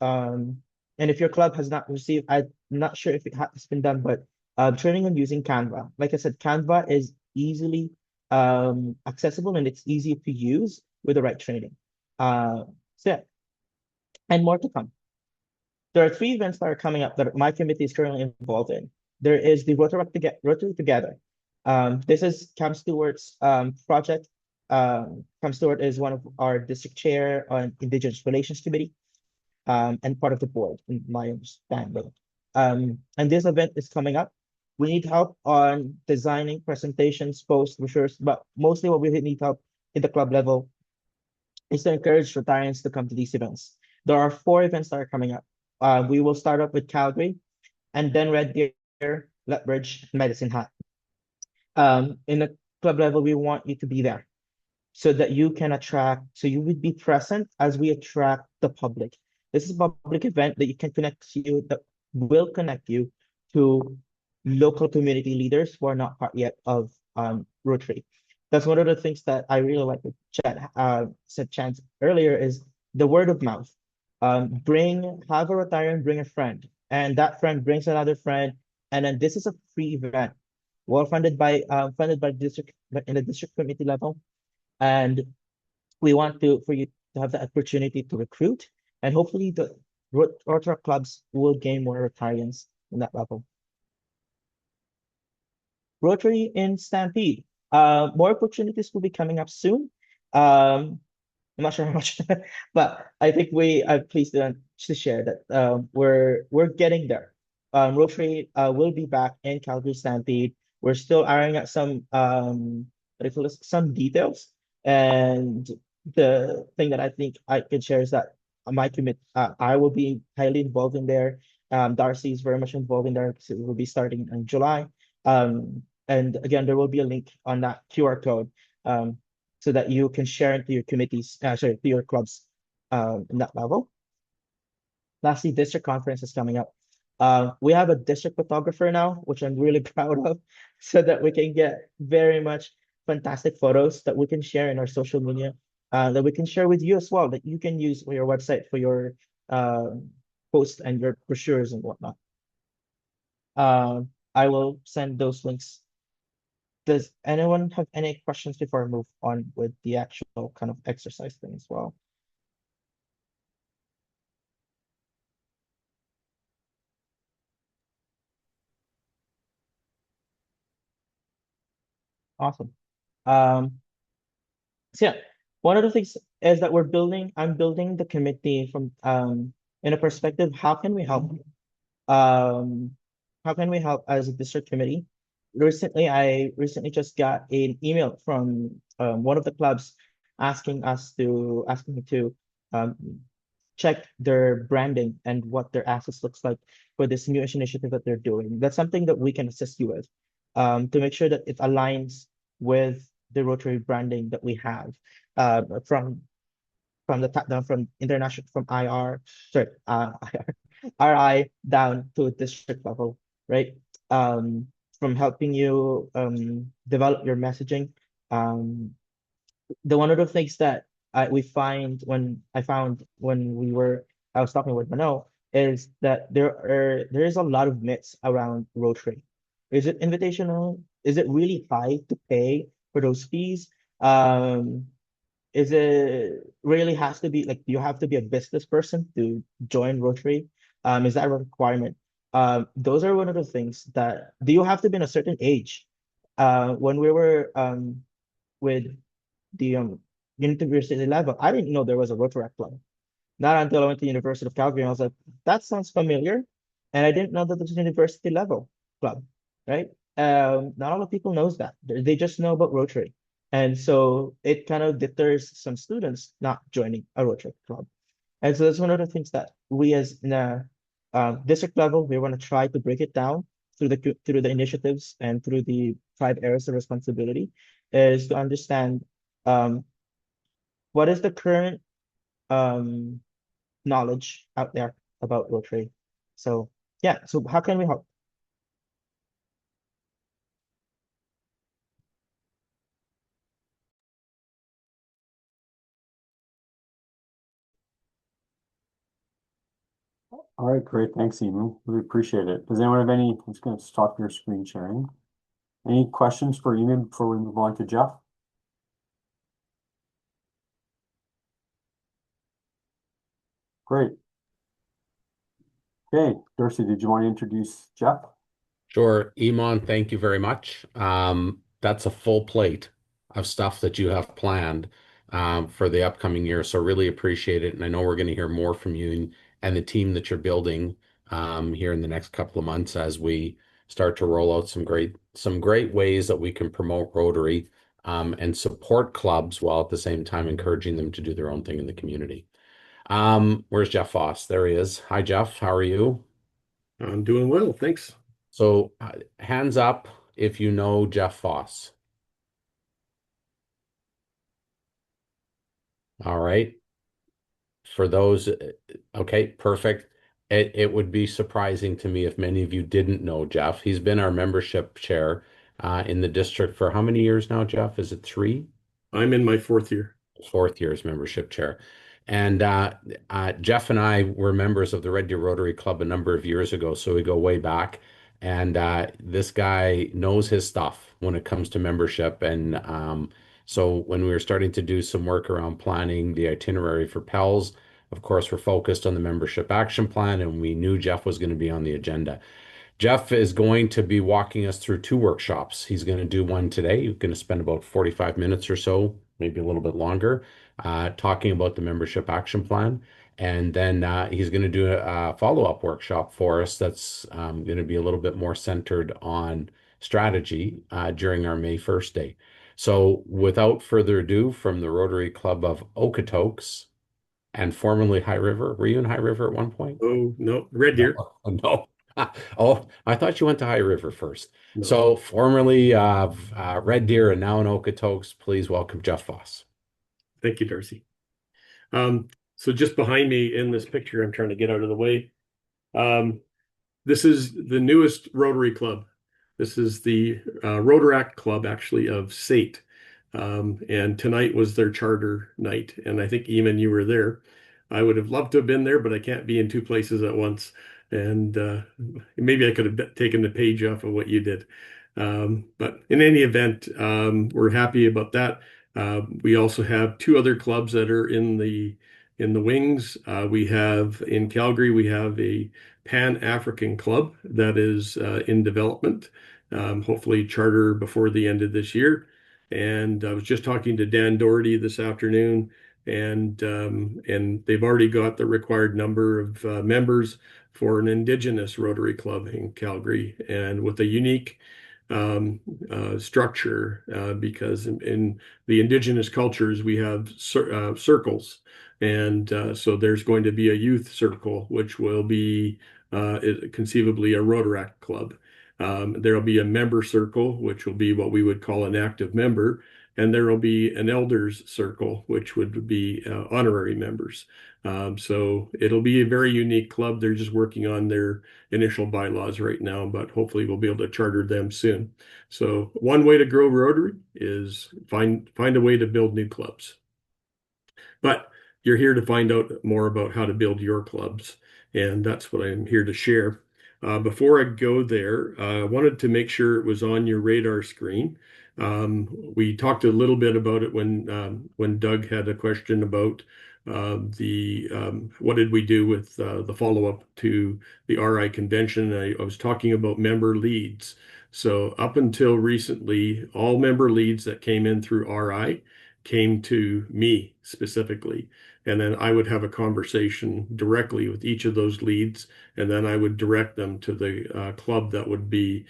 And if your club has not received, I'm not sure if it has been done, but training on using Canva. Like I said, Canva is easily accessible and it's easy to use with the right training. So yeah, and more to come. there are three events that are coming up that my committee is currently involved in. There is the Rotary Together. This is Cam Stewart's project. Cam Stewart is one of our district chair on Indigenous Relations Committee, and part of the board, in my understanding. And this event is coming up. We need help on designing presentations, posts, brochures, but mostly what we need help in the club level is to encourage Rotarians to come to these events. There are 4 events that are coming up. We will start up with Calgary, and then Red Deer, Lethbridge, Medicine Hat. In the club level, we want you to be there so that you can attract, so you would be present as we attract the public. This is a public event that that will connect you to local community leaders who are not part yet of Rotary. That's one of the things that I really like with said Chance earlier is the word of mouth. Have a Rotarian, bring a friend, and that friend brings another friend, and then this is a free event, well funded by district in the district committee level, and we want for you to have the opportunity to recruit, and hopefully the Rotary clubs will gain more Rotarians in that level. Rotary in Stampede. More opportunities will be coming up soon. I'm not sure how much, but I think I'm pleased to share that we're getting there. Rotary will be back in Calgary Stampede. We're still ironing out some some details, and the thing that I think I can share is that I will be highly involved in there. Darcy is very much involved in there because it will be starting in July. And again, there will be a link on that QR code so that you can share it to your committees, to your clubs in that level. Lastly, district conference is coming up. We have a district photographer now, which I'm really proud of, so that we can get very much fantastic photos that we can share in our social media, that we can share with you as well, that you can use for your website for your posts and your brochures and whatnot. I will send those links. Does anyone have any questions before I move on with the actual kind of exercise thing as well? Awesome. So yeah, one of the things is that I'm building the committee from in a perspective, how can we help? How can we help as a district committee? I recently just got an email from one of the clubs asking me to um, check their branding and what their assets looks like for this new initiative that they're doing. That's something that we can assist you with to make sure that it aligns with the Rotary branding that we have from the top down, from international, from RI down to district level, right? From helping you develop your messaging. The one of the things that I found when I was talking with Mano is that there is a lot of myths around Rotary. Is it invitational? Is it really high to pay for those fees? Is it really has to be like you have to be a business person to join Rotary? Is that a requirement? Those are one of the things that do you have to be in a certain age? When we were with the university level, I didn't know there was a Rotary club. Not until I went to University of Calgary, and I was like, that sounds familiar. And I didn't know that it was a university level club, right? Not a lot of people knows that. They just know about Rotary. And so it kind of deters some students not joining a Rotary club. And so that's one of the things that we as in a district level, we want to try to break it down through the initiatives and through the 5 areas of responsibility is to understand what is the current knowledge out there about Rotary. So yeah, so how can we help? All right, great. Thanks, Eamon. Really appreciate it. Does anyone have any? I'm just going to stop your screen sharing. Any questions for Eamon before we move on to Jeff? Great. Okay, Darcy, did you want to introduce Jeff? Sure. Iman, thank you very much. That's a full plate of stuff that you have planned for the upcoming year. So really appreciate it. And I know we're going to hear more from you and the team that you're building here in the next couple of months as we start to roll out some great ways that we can promote Rotary and support clubs while at the same time encouraging them to do their own thing in the community. Where's Jeff Foss? There he is. Hi, Jeff. How are you? I'm doing well, thanks. So, hands up if you know Jeff Foss. All right. For those, okay, perfect. It would be surprising to me if many of you didn't know Jeff. He's been our membership chair in the district for how many years now, Jeff? Is it 3? I'm in my 4th year. 4th year as membership chair. And Jeff and I were members of the Red Deer Rotary Club a number of years ago, so we go way back. And this guy knows his stuff when it comes to membership. And so when we were starting to do some work around planning the itinerary for PELs, of course, we're focused on the membership action plan, and we knew Jeff was going to be on the agenda. Jeff is going to be walking us through 2 workshops. He's going to do one today. He's going to spend about 45 minutes or so, maybe a little bit longer, talking about the membership action plan. And then he's going to do a follow-up workshop for us that's going to be a little bit more centered on strategy during our May 1st day. So without further ado, from the Rotary Club of Okotoks and formerly High River. Were you in High River at one point? Oh, no, Red Deer. No. Oh, I thought you went to High River first. No. So formerly Red Deer and now in Okotoks, please welcome Jeff Foss. Thank you, Darcy. So just behind me in this picture, I'm trying to get out of the way. This is the newest Rotary Club. This is the Rotaract Club, actually, of SAIT. And tonight was their charter night. And I think, Eamon, you were there. I would have loved to have been there, but I can't be in 2 places at once. And maybe I could have taken the page off of what you did. But in any event, we're happy about that. We also have 2 other clubs that are in the wings. We have in Calgary, we have a Pan-African club that is in development, hopefully charter before the end of this year. And I was just talking to Dan Doherty this afternoon, and they've already got the required number of members for an Indigenous Rotary Club in Calgary, and with a unique structure, because in the Indigenous cultures we have circles, and so there's going to be a youth circle, which will be conceivably a Rotaract club. There'll be a member circle, which will be what we would call an active member, and there will be an elders circle, which would be honorary members. So it'll be a very unique club. They're just working on their initial bylaws right now, but hopefully we'll be able to charter them soon. So one way to grow Rotary is find a way to build new clubs. But you're here to find out more about how to build your clubs, and that's what I'm here to share. Before I go there, I wanted to make sure it was on your radar screen. We talked a little bit about it when Doug had a question about what did we do with the follow-up to the RI convention. I was talking about member leads. So up until recently, all member leads that came in through RI came to me specifically. And then I would have a conversation directly with each of those leads, and then I would direct them to the club that would be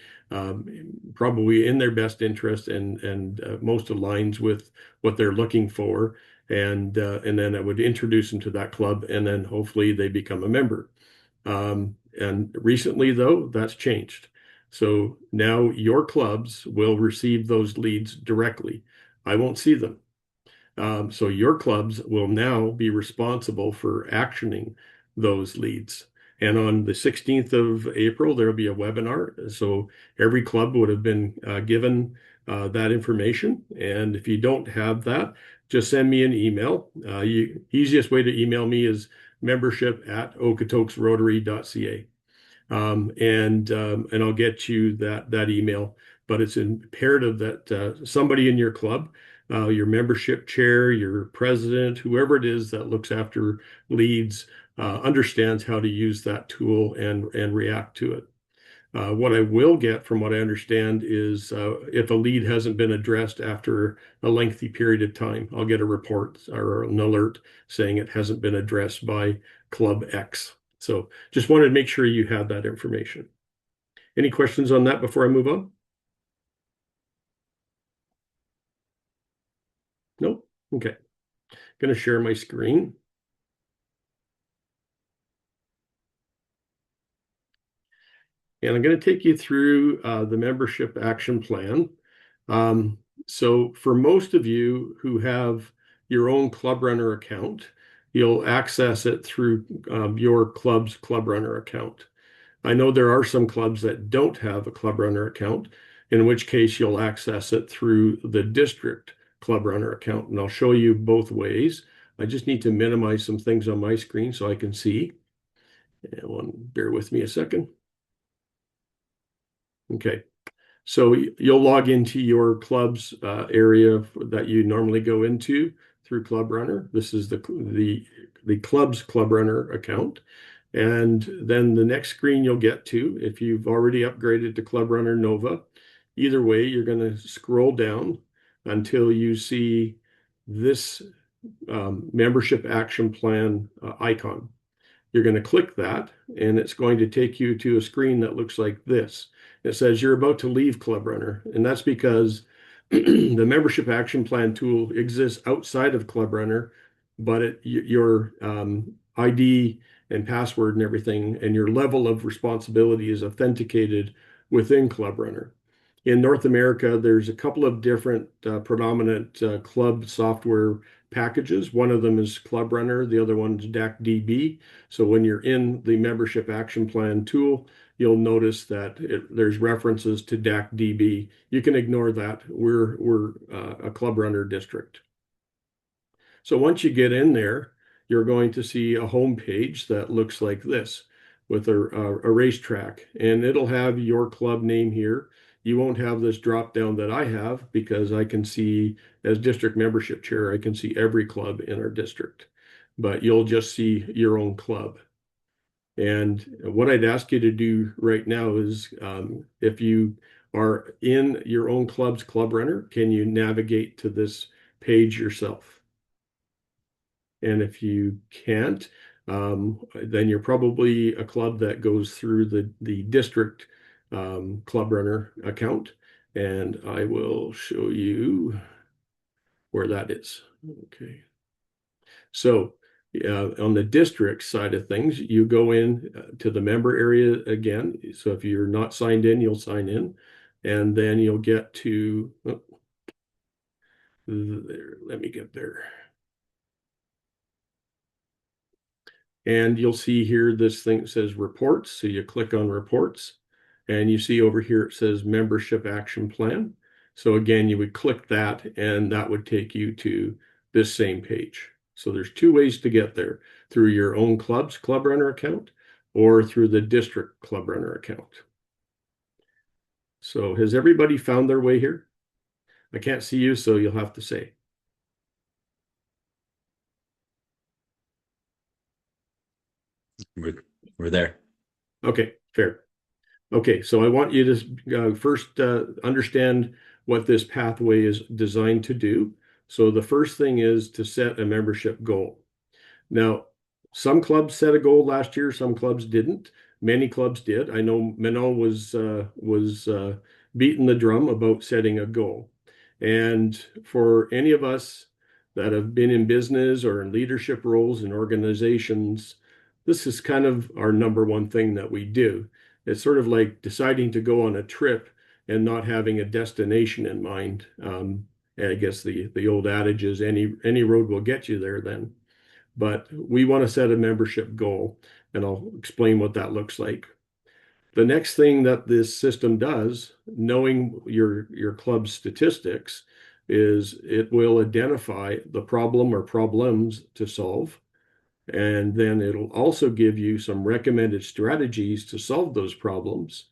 probably in their best interest and most aligns with what they're looking for. And then I would introduce them to that club, and then hopefully they become a member. And recently, though, that's changed. So now your clubs will receive those leads directly. I won't see them. So your clubs will now be responsible for actioning those leads. And on the 16th of April, there will be a webinar. So every club would have been given that information. And if you don't have that, just send me an email. Easiest way to email me is membership@okotoksrotary.ca. And I'll get you that email. But it's imperative that somebody in your club, your membership chair, your president, whoever it is that looks after leads, understands how to use that tool and react to it. What I will get, from what I understand, is if a lead hasn't been addressed after a lengthy period of time, I'll get a report or an alert saying it hasn't been addressed by Club X. So just wanted to make sure you had that information. Any questions on that before I move on? No? Okay. Going to share my screen. And I'm going to take you through the membership action plan. So for most of you who have your own Club Runner account, you'll access it through your club's Club Runner account. I know there are some clubs that don't have a Club Runner account, in which case you'll access it through the district Club Runner account. And I'll show you both ways. I just need to minimize some things on my screen so I can see. And bear with me a second. Okay, so you'll log into your club's area that you normally go into through Club Runner. This is the club's Club Runner account. And then the next screen you'll get to, if you've already upgraded to Club Runner Nova, either way, you're going to scroll down until you see this membership action plan icon. You're going to click that, and it's going to take you to a screen that looks like this. It says you're about to leave Club Runner, and that's because the membership action plan tool exists outside of Club Runner, but your ID and password and everything, and your level of responsibility is authenticated within Club Runner. In North America, there's a couple of different predominant club software packages. One of them is Club Runner, the other one is DACDB. So when you're in the membership action plan tool, you'll notice that there's references to DACDB. You can ignore that. We're a Club Runner district. So once you get in there, you're going to see a home page that looks like this with a racetrack, and it'll have your club name here. You won't have this drop down that I have, because I can see, as district membership chair, I can see every club in our district, but you'll just see your own club. And what I'd ask you to do right now is, if you are in your own club's Club Runner, can you navigate to this page yourself? And if you can't, then you're probably a club that goes through the district Club Runner account. And I will show you where that is. Okay. So on the district side of things, you go in to the member area again. So if you're not signed in, you'll sign in. And then you'll get to, there, let me get there. And you'll see here this thing says reports. So you click on reports, and you see over here it says membership action plan. So again, you would click that, and that would take you to this same page. So there's two ways to get there: through your own club's Club Runner account or through the district Club Runner account. So has everybody found their way here? I can't see you, so you'll have to say. We're there. Okay, fair. Okay, so I want you to first understand what this pathway is designed to do. So the first thing is to set a membership goal. Now, some clubs set a goal last year, some clubs didn't. Many clubs did. I know Manon was beating the drum about setting a goal. And for any of us that have been in business or in leadership roles in organizations, this is kind of our number one thing that we do. It's sort of like deciding to go on a trip and not having a destination in mind. I guess the old adage is any road will get you there then. But we want to set a membership goal, and I'll explain what that looks like. The next thing that this system does, knowing your club's statistics, is it will identify the problem or problems to solve. And then it'll also give you some recommended strategies to solve those problems.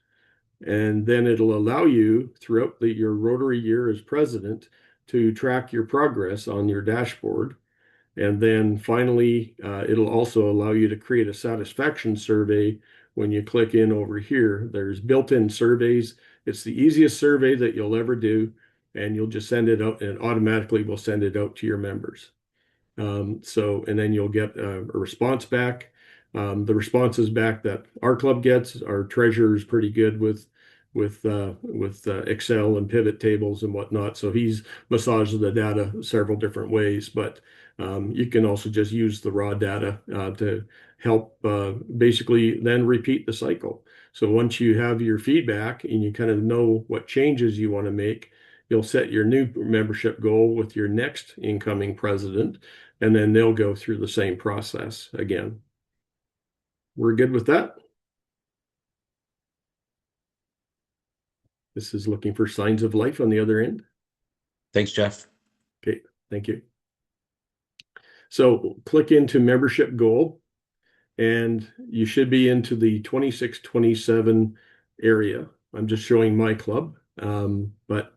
And then it'll allow you throughout your Rotary year as president to track your progress on your dashboard. And then finally, it'll also allow you to create a satisfaction survey. When you click in over here, there's built-in surveys. It's the easiest survey that you'll ever do, and you'll just send it out, and automatically will send it out to your members. And then you'll get a response back. The responses back that our club gets, our treasurer is pretty good with Excel and pivot tables and whatnot. So he's massaged the data several different ways, but you can also just use the raw data to help basically then repeat the cycle. So once you have your feedback and you kind of know what changes you want to make, you'll set your new membership goal with your next incoming president, and then they'll go through the same process again. We're good with that? This is looking for signs of life on the other end. Thanks, Jeff. Okay, thank you. So click into membership goal, and you should be into the 26-27 area. I'm just showing my club, but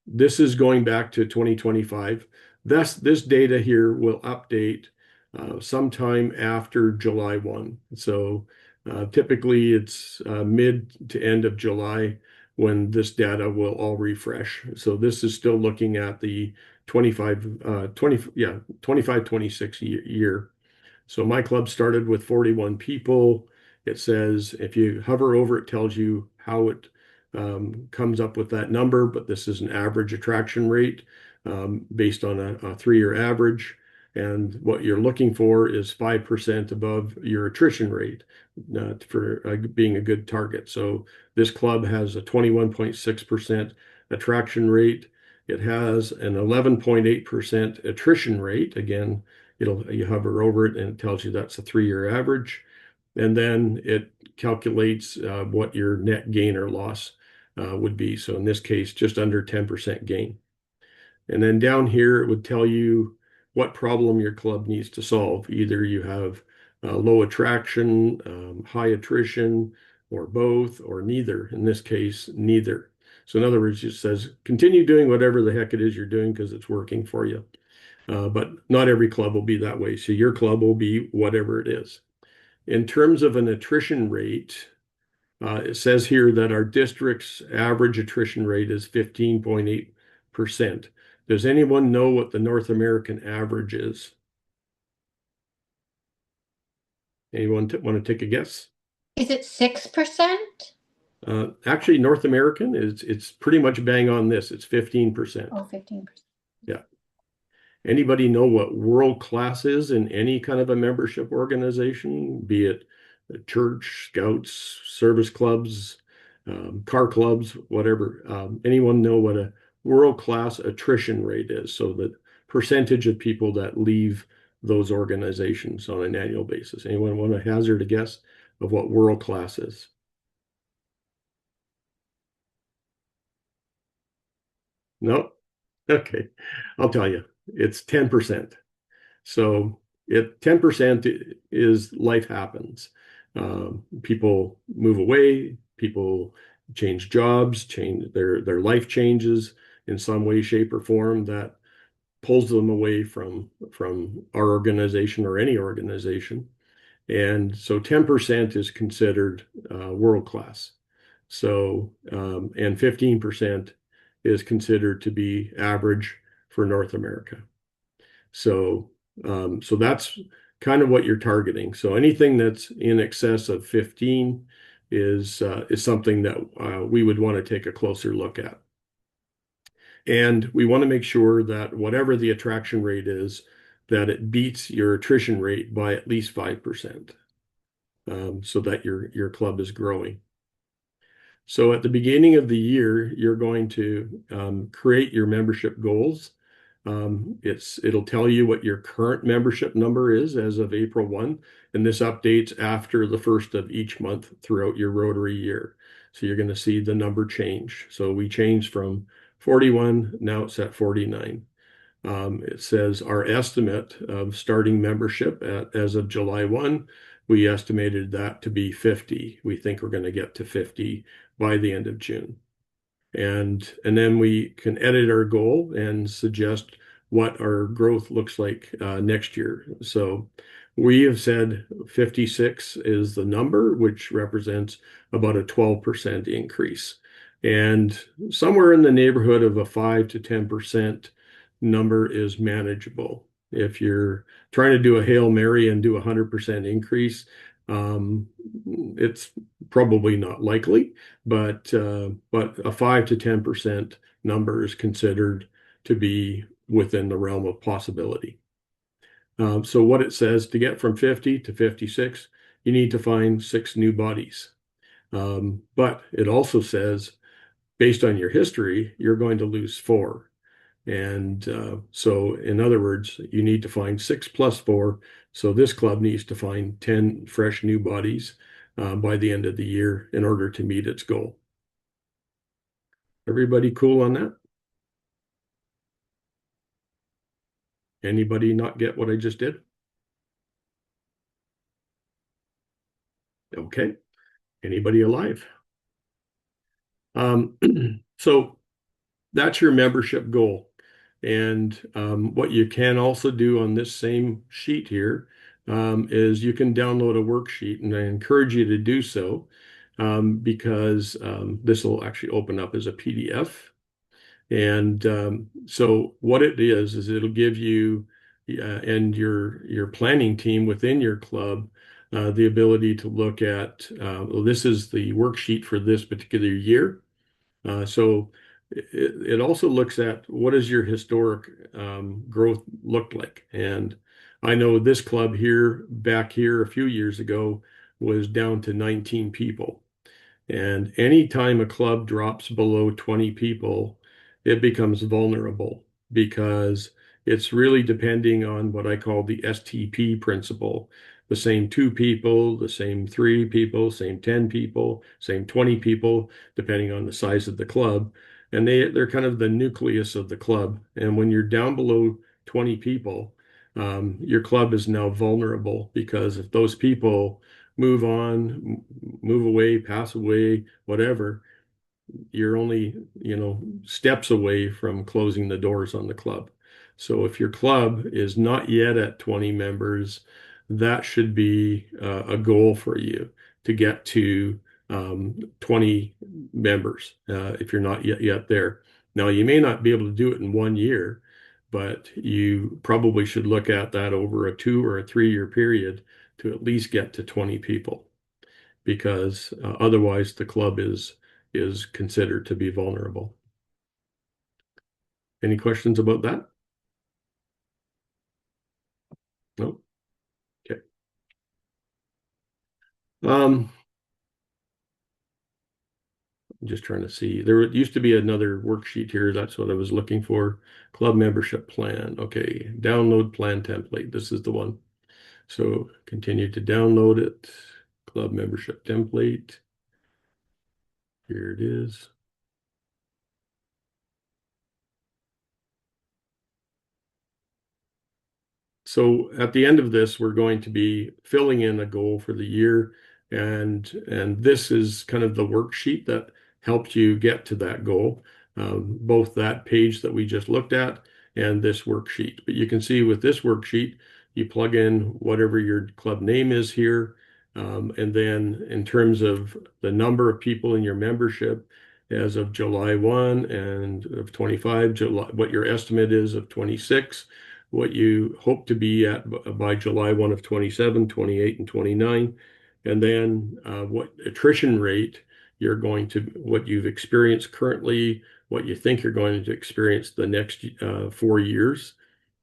this is going back to 2025. This data here will update sometime after July 1. So typically it's mid to end of July when this data will all refresh. So this is still looking at the 25-26 year. So my club started with 41 people. It says if you hover over, it tells you how it comes up with that number, but this is an average attraction rate based on a 3-year average. And what you're looking for is 5% above your attrition rate for being a good target. So this club has a 21.6% attraction rate. It has an 11.8% attrition rate. Again, you hover over it and it tells you that's a 3-year average. And then it calculates what your net gain or loss would be. So in this case, just under 10% gain. And then down here, it would tell you what problem your club needs to solve. Either you have low attraction, high attrition, or both, or neither. In this case, neither. So in other words, it says, continue doing whatever the heck it is you're doing because it's working for you. But not every club will be that way. So your club will be whatever it is. In terms of an attrition rate, it says here that our district's average attrition rate is 15.8%. Does anyone know what the North American average is? Anyone want to take a guess? Is it 6%? Actually, North American it's pretty much bang on this. It's 15%. Oh, 15%. Yeah. Anybody know what world class is in any kind of a membership organization, be it a church, scouts, service clubs, car clubs, whatever? Anyone know what a world class attrition rate is? So the percentage of people that leave those organizations on an annual basis. Anyone want to hazard a guess of what world class is? No? Okay, I'll tell you. It's 10%. So 10% is life happens. People move away, people change jobs, change their life changes in some way, shape, or form that pulls them away from our organization or any organization. And so 10% is considered world class. So and 15% is considered to be average for North America. So so that's kind of what you're targeting. So anything that's in excess of 15 is something that we would want to take a closer look at. And we want to make sure that whatever the attraction rate is, that it beats your attrition rate by at least 5%, so that your club is growing. So at the beginning of the year, you're going to create your membership goals. It'll tell you what your current membership number is as of April 1, and this updates after the first of each month throughout your Rotary year. So you're going to see the number change. So we changed from 41, now it's at 49. It says our estimate of starting membership as of July 1, we estimated that to be 50. We think we're going to get to 50 by the end of June. And then we can edit our goal and suggest what our growth looks like next year. So we have said 56 is the number, which represents about a 12% increase. And somewhere in the neighborhood of a 5 to 10% number is manageable. If you're trying to do a Hail Mary and do a 100% increase, it's probably not likely, but a 5 to 10% number is considered to be within the realm of possibility. So what it says, to get from 50 to 56, you need to find 6 new bodies. But it also says, based on your history, you're going to lose 4. And so, in other words, you need to find 6 plus 4. So this club needs to find 10 fresh new bodies by the end of the year in order to meet its goal. Everybody cool on that? Anybody not get what I just did? Okay. Anybody alive? So that's your membership goal. And what you can also do on this same sheet here is you can download a worksheet, and I encourage you to do so because this will actually open up as a PDF. And so what it is it'll give you and your planning team within your club the ability to look at, well, this is the worksheet for this particular year. So it also looks at what does your historic growth look like. And I know this club here, back here a few years ago, was down to 19 people. And anytime a club drops below 20 people, it becomes vulnerable because it's really depending on what I call the STP principle. The same 2 people, the same 3 people, same 10 people, same 20 people, depending on the size of the club. And they're kind of the nucleus of the club. And when you're down below 20 people, your club is now vulnerable because if those people move on, move away, pass away, whatever, you're only, steps away from closing the doors on the club. So if your club is not yet at 20 members, that should be a goal for you to get to 20 members if you're not yet there. Now, you may not be able to do it in 1 year, but you probably should look at that over a 2 or a 3-year period to at least get to 20 people, because otherwise the club is considered to be vulnerable. Any questions about that? No? Okay. I'm just trying to see. There used to be another worksheet here. That's what I was looking for. Club membership plan. Okay. Download plan template. This is the one. So continue to download it. Club membership template. Here it is. So at the end of this, we're going to be filling in a goal for the year. And this is kind of the worksheet that helped you get to that goal, both that page that we just looked at and this worksheet. But you can see with this worksheet, you plug in whatever your club name is here. And then in terms of the number of people in your membership as of July 1 and of 25, what your estimate is of 26, what you hope to be at by July 1 of 27, 28, and 29, and then what attrition rate what you've experienced currently, what you think you're going to experience the next 4 years,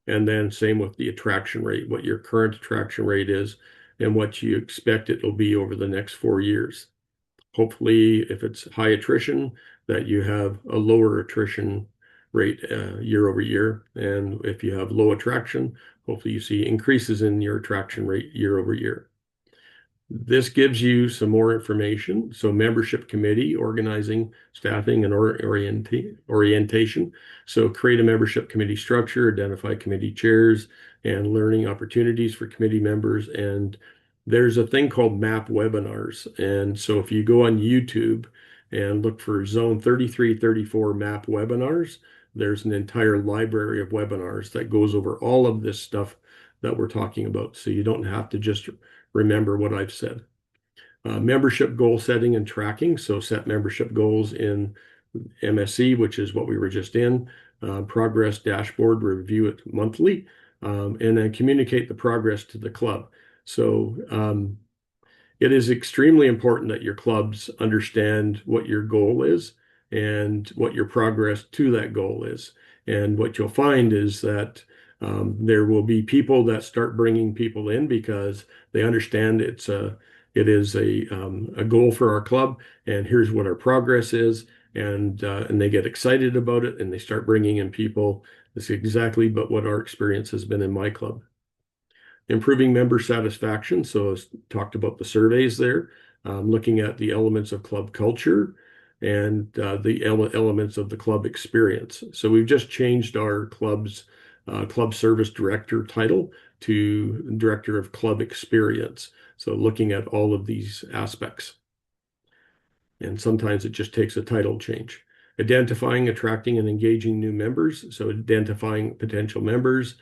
and then same with the attraction rate, what your current attraction rate is, and what you expect it will be over the next 4 years. Hopefully, if it's high attrition, that you have a lower attrition rate year over year. And if you have low attraction, hopefully you see increases in your attraction rate year over year. This gives you some more information. So membership committee, organizing, staffing, and orientation. So create a membership committee structure, identify committee chairs, and learning opportunities for committee members. And there's a thing called map webinars. And so if you go on YouTube and look for zone 3334 map webinars, there's an entire library of webinars that goes over all of this stuff that we're talking about. So you don't have to just remember what I've said. Membership goal setting and tracking. So set membership goals in MSC, which is what we were just in. Progress dashboard, review it monthly, and then communicate the progress to the club. So it is extremely important that your clubs understand what your goal is and what your progress to that goal is. And what you'll find is that there will be people that start bringing people in because they understand it is a goal for our club, and here's what our progress is, and they get excited about it, and they start bringing in people. That's exactly but what our experience has been in my club. Improving member satisfaction. So I talked about the surveys there, looking at the elements of club culture and the elements of the club experience. So we've just changed our club's club service director title to director of club experience. So looking at all of these aspects. And sometimes it just takes a title change. Identifying, attracting, and engaging new members. So identifying potential members.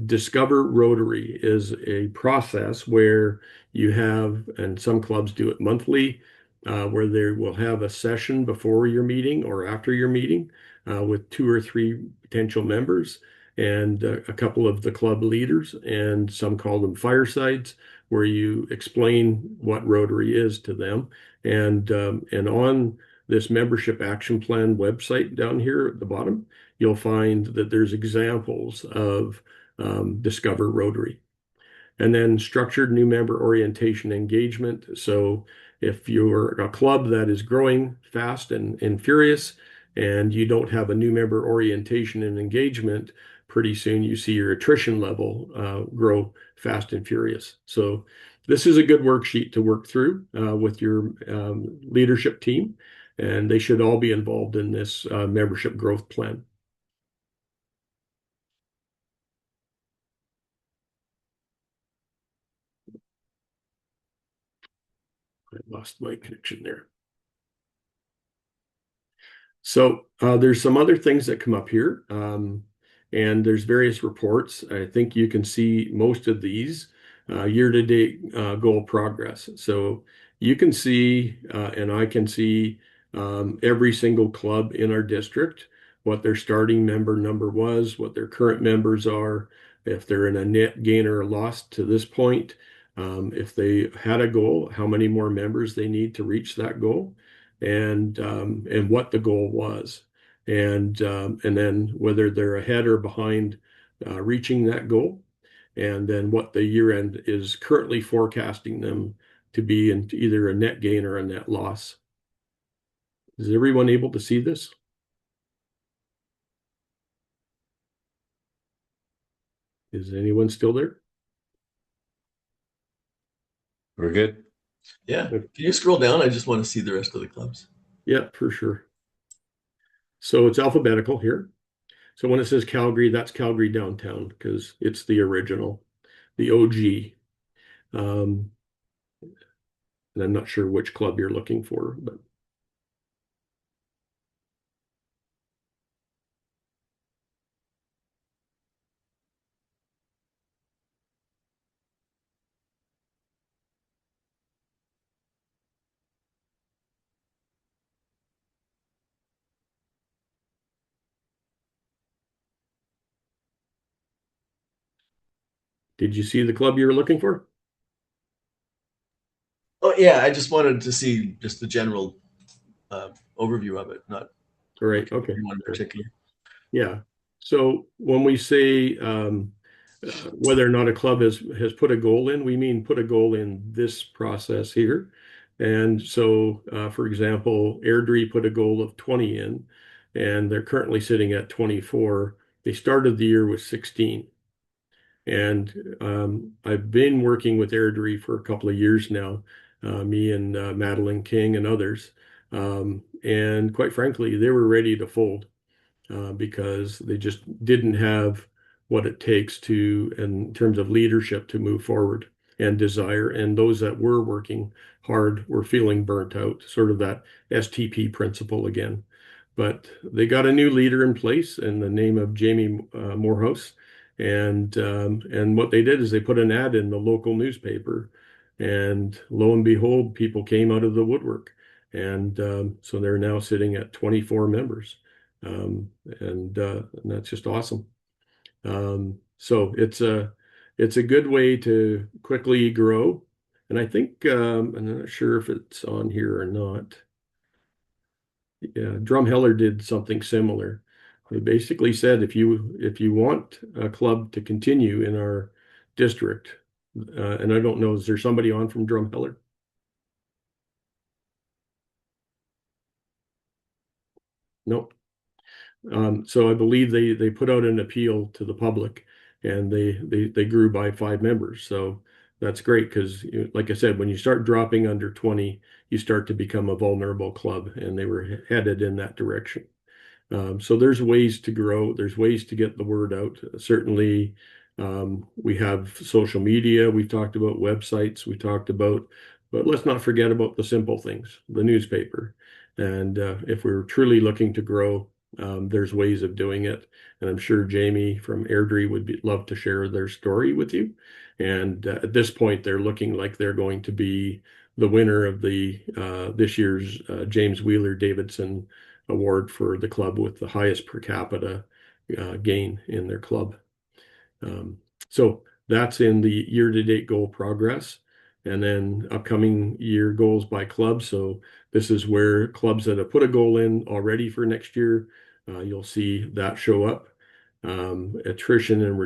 Discover Rotary is a process where you have, and some clubs do it monthly, where they will have a session before your meeting or after your meeting with 2 or 3 potential members and a couple of the club leaders, and some call them firesides, where you explain what Rotary is to them. And on this membership action plan website down here at the bottom, you'll find that there's examples of Discover Rotary. And then structured new member orientation engagement. So if you're a club that is growing fast and furious, and you don't have a new member orientation and engagement, pretty soon you see your attrition level grow fast and furious. So this is a good worksheet to work through with your leadership team, and they should all be involved in this membership growth plan. I lost my connection there. So there's some other things that come up here, and there's various reports. I think you can see most of these year-to-date goal progress. So you can see, and I can see every single club in our district, what their starting member number was, what their current members are, if they're in a net gain or a loss to this point, if they had a goal, how many more members they need to reach that goal, and what the goal was, and then whether they're ahead or behind reaching that goal, and then what the year end is currently forecasting them to be in either a net gain or a net loss. Is everyone able to see this? Is anyone still there? We're good. Yeah. Can you scroll down? I just want to see the rest of the clubs. Yeah, for sure. So it's alphabetical here. So when it says Calgary, that's Calgary downtown because it's the original, the OG. And I'm not sure which club you're looking for, but did you see the club you were looking for? Oh yeah, I just wanted to see just the general overview of it, not All right. Okay. one in particular. Yeah. So when we say whether or not a club has put a goal in, we mean put a goal in this process here. And so, for example, Airdrie put a goal of 20 in, and they're currently sitting at 24. They started the year with 16. And I've been working with Airdrie for a couple of years now, me and Madeline King and others. And quite frankly, they were ready to fold because they just didn't have what it takes to, in terms of leadership, to move forward and desire. And those that were working hard were feeling burnt out, sort of that STP principle again. But they got a new leader in place in the name of Jamie Morehouse. And what they did is they put an ad in the local newspaper, and lo and behold, people came out of the woodwork. And so they're now sitting at 24 members. And that's just awesome. So it's a good way to quickly grow. And I think I'm not sure if it's on here or not. Yeah, Drumheller did something similar. They basically said if you want a club to continue in our district, and I don't know, is there somebody on from Drumheller? Nope. So I believe they put out an appeal to the public, and they grew by 5 members. So that's great because, like I said, when you start dropping under 20, you start to become a vulnerable club, and they were headed in that direction. So there's ways to grow. There's ways to get the word out. Certainly, we have social media. We've talked about websites. We talked about, but let's not forget about the simple things, the newspaper. And if we're truly looking to grow, there's ways of doing it. And I'm sure Jamie from Airdrie would love to share their story with you. And at this point, they're looking like they're going to be the winner of the this year's James Wheeler Davidson award for the club with the highest per capita gain in their club. So that's in the year-to-date goal progress, and then upcoming year goals by club. So this is where clubs that have put a goal in already for next year, you'll see that show up. Attrition and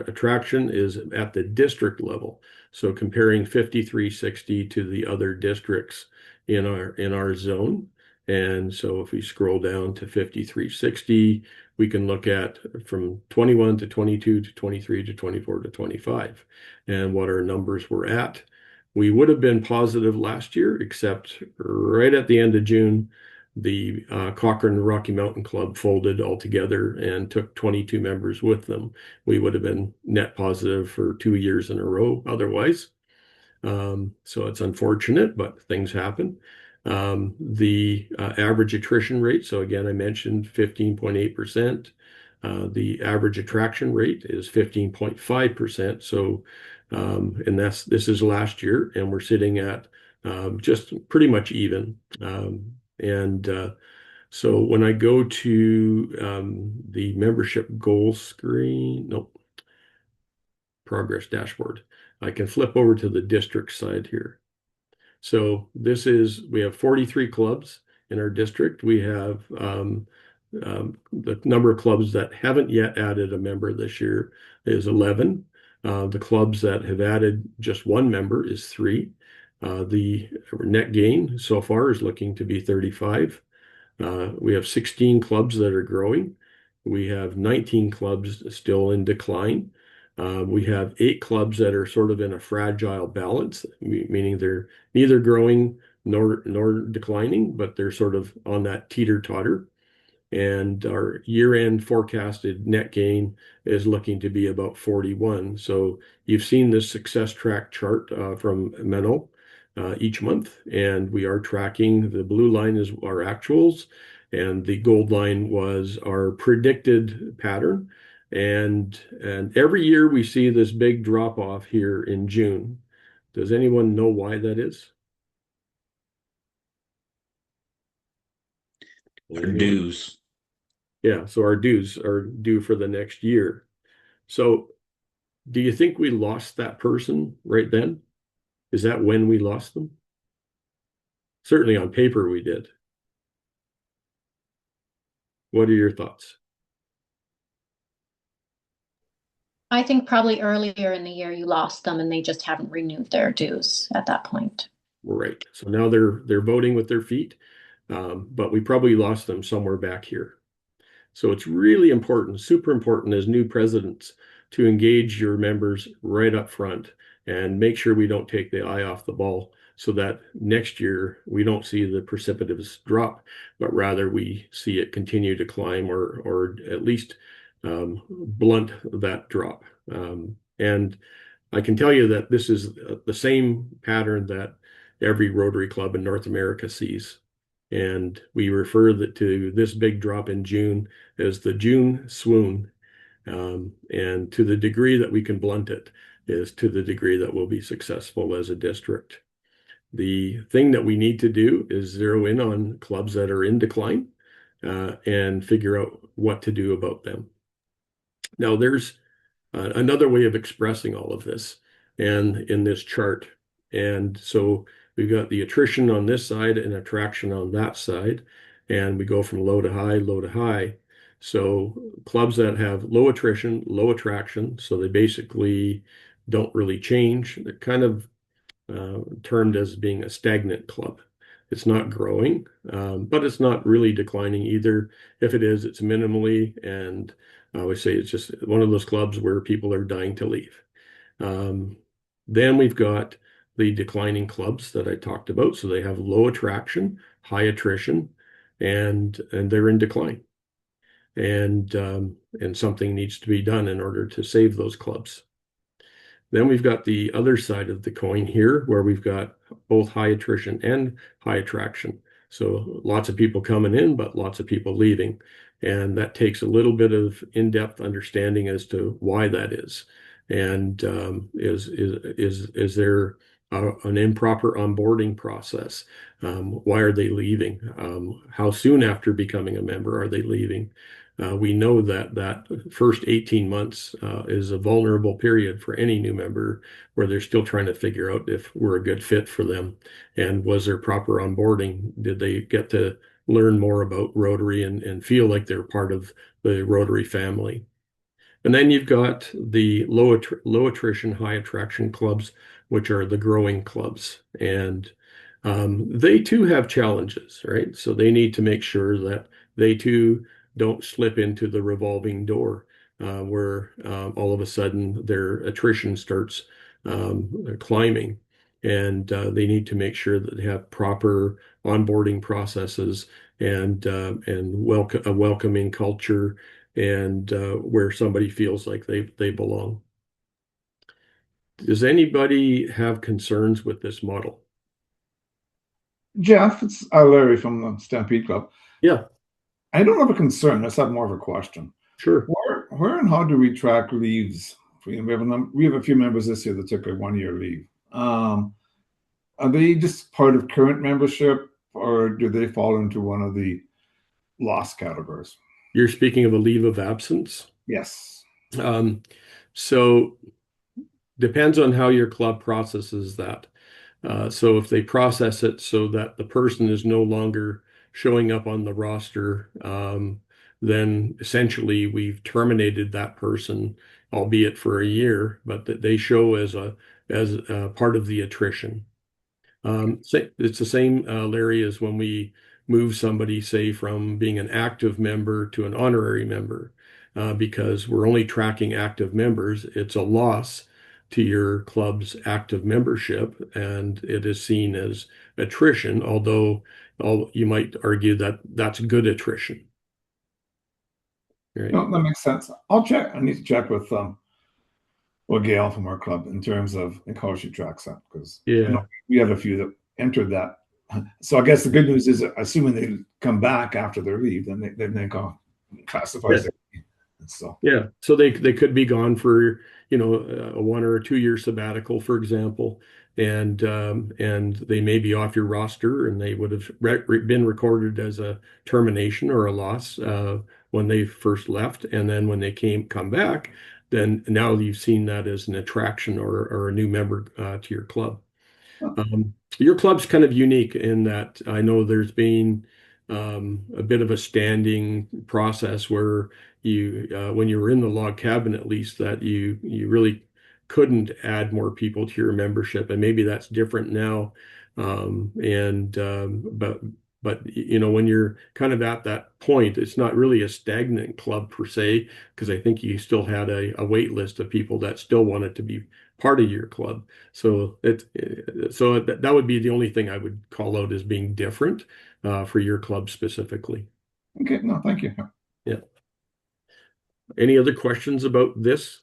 attraction is at the district level. So comparing 5360 to the other districts in our zone. And so if we scroll down to 5360, we can look at from 21 to 22 to 23 to 24 to 25 and what our numbers were at. We would have been positive last year, except right at the end of June, the Cochrane Rocky Mountain Club folded altogether and took 22 members with them. We would have been net positive for 2 years in a row otherwise. So it's unfortunate, but things happen. The average attrition rate, so again, I mentioned 15.8%. The average attraction rate is 15.5%. So, and this is last year, and we're sitting at just pretty much even. So when I go to the membership goal screen, nope, progress dashboard, I can flip over to the district side here. So we have 43 clubs in our district. We have the number of clubs that haven't yet added a member this year is 11. The clubs that have added just one member is 3. The net gain so far is looking to be 35. We have 16 clubs that are growing. We have 19 clubs still in decline. We have 8 clubs that are sort of in a fragile balance, meaning they're neither growing nor declining, but they're sort of on that teeter-totter. And our year-end forecasted net gain is looking to be about 41. So you've seen this success track chart from Menno each month, and we are tracking. The blue line is our actuals, and the gold line was our predicted pattern. And every year we see this big drop off here in June. Does anyone know why that is? Our dues. Yeah, so our dues are due for the next year. So do you think we lost that person right then? Is that when we lost them? Certainly on paper we did. What are your thoughts? I think probably earlier in the year you lost them and they just haven't renewed their dues at that point. Right. So now they're voting with their feet, but we probably lost them somewhere back here. So it's really important, super important as new presidents to engage your members right up front and make sure we don't take the eye off the ball so that next year we don't see the precipitous drop, but rather we see it continue to climb or at least blunt that drop. And I can tell you that this is the same pattern that every Rotary Club in North America sees. And we refer to this big drop in June as the June swoon. And to the degree that we can blunt it is to the degree that we'll be successful as a district. The thing that we need to do is zero in on clubs that are in decline and figure out what to do about them. Now, there's another way of expressing all of this and in this chart. And so we've got the attrition on this side and attraction on that side. And we go from low to high, low to high. So clubs that have low attrition, low attraction, so they basically don't really change. They're kind of termed as being a stagnant club. It's not growing, but it's not really declining either. If it is, it's minimally, and I always say it's just one of those clubs where people are dying to leave. Then we've got the declining clubs that I talked about. So they have low attraction, high attrition, and they're in decline. And something needs to be done in order to save those clubs. Then we've got the other side of the coin here, where we've got both high attrition and high attraction. So lots of people coming in, but lots of people leaving. And that takes a little bit of in-depth understanding as to why that is. And is there an improper onboarding process? Why are they leaving? How soon after becoming a member are they leaving? We know that first 18 months is a vulnerable period for any new member where they're still trying to figure out if we're a good fit for them. And was there proper onboarding? Did they get to learn more about Rotary and feel like they're part of the Rotary family? And then you've got the low attrition, high attraction clubs, which are the growing clubs. And they too have challenges, right? So they need to make sure that they too don't slip into the revolving door where all of a sudden their attrition starts climbing. And they need to make sure that they have proper onboarding processes and a welcoming culture and where somebody feels like they belong. Does anybody have concerns with this model? Jeff, it's Larry from the Stampede Club. Yeah. I don't have a concern. Let's have more of a question. Sure. Where and how do we track leaves? We have a few members this year that took a 1-year leave. Are they just part of current membership, or do they fall into one of the lost categories? You're speaking of a leave of absence? Yes. So depends on how your club processes that. So if they process it so that the person is no longer showing up on the roster, then essentially we've terminated that person, albeit for a year, but that they show as part of the attrition. It's the same, Larry, as when we move somebody, say, from being an active member to an honorary member, because we're only tracking active members. It's a loss to your club's active membership, and it is seen as attrition, although you might argue that that's good attrition. Right? No, that makes sense. I'll check. I need to check with Gail from our club in terms of how she tracks that, because we have a few that entered that. So I guess the good news is, assuming they come back after their leave, then they classify. So so they could be gone for a 1 or 2 year sabbatical, for example, and they may be off your roster, and they would have been recorded as a termination or a loss when they first left, and then when they come back, then now you've seen that as an attraction or a new member to your club. Your club's kind of unique in that I know there's been a bit of a standing process where when you were in the log cabin, at least, that you really couldn't add more people to your membership, and maybe that's different now. But when you're kind of at that point, it's not really a stagnant club per se, because I think you still had a wait list of people that still wanted to be part of your club. So that would be the only thing I would call out as being different for your club specifically. Okay, no, thank you. Yeah. Any other questions about this?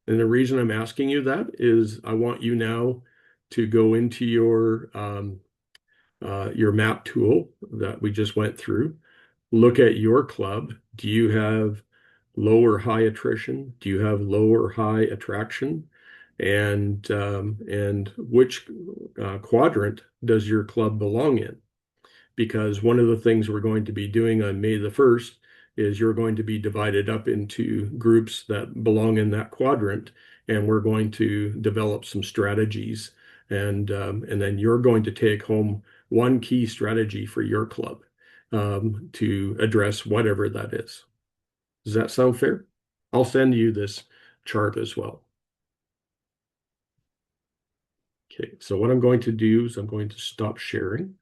And the reason I'm asking you that is I want you now to go into your your map tool that we just went through. Look at your club. Do you have low or high attrition? Do you have low or high attraction? And which quadrant does your club belong in? Because one of the things we're going to be doing on May the 1st is you're going to be divided up into groups that belong in that quadrant, and we're going to develop some strategies, and then you're going to take home one key strategy for your club to address whatever that is. Does that sound fair? I'll send you this chart as well. Okay, so what I'm going to do is I'm going to stop sharing.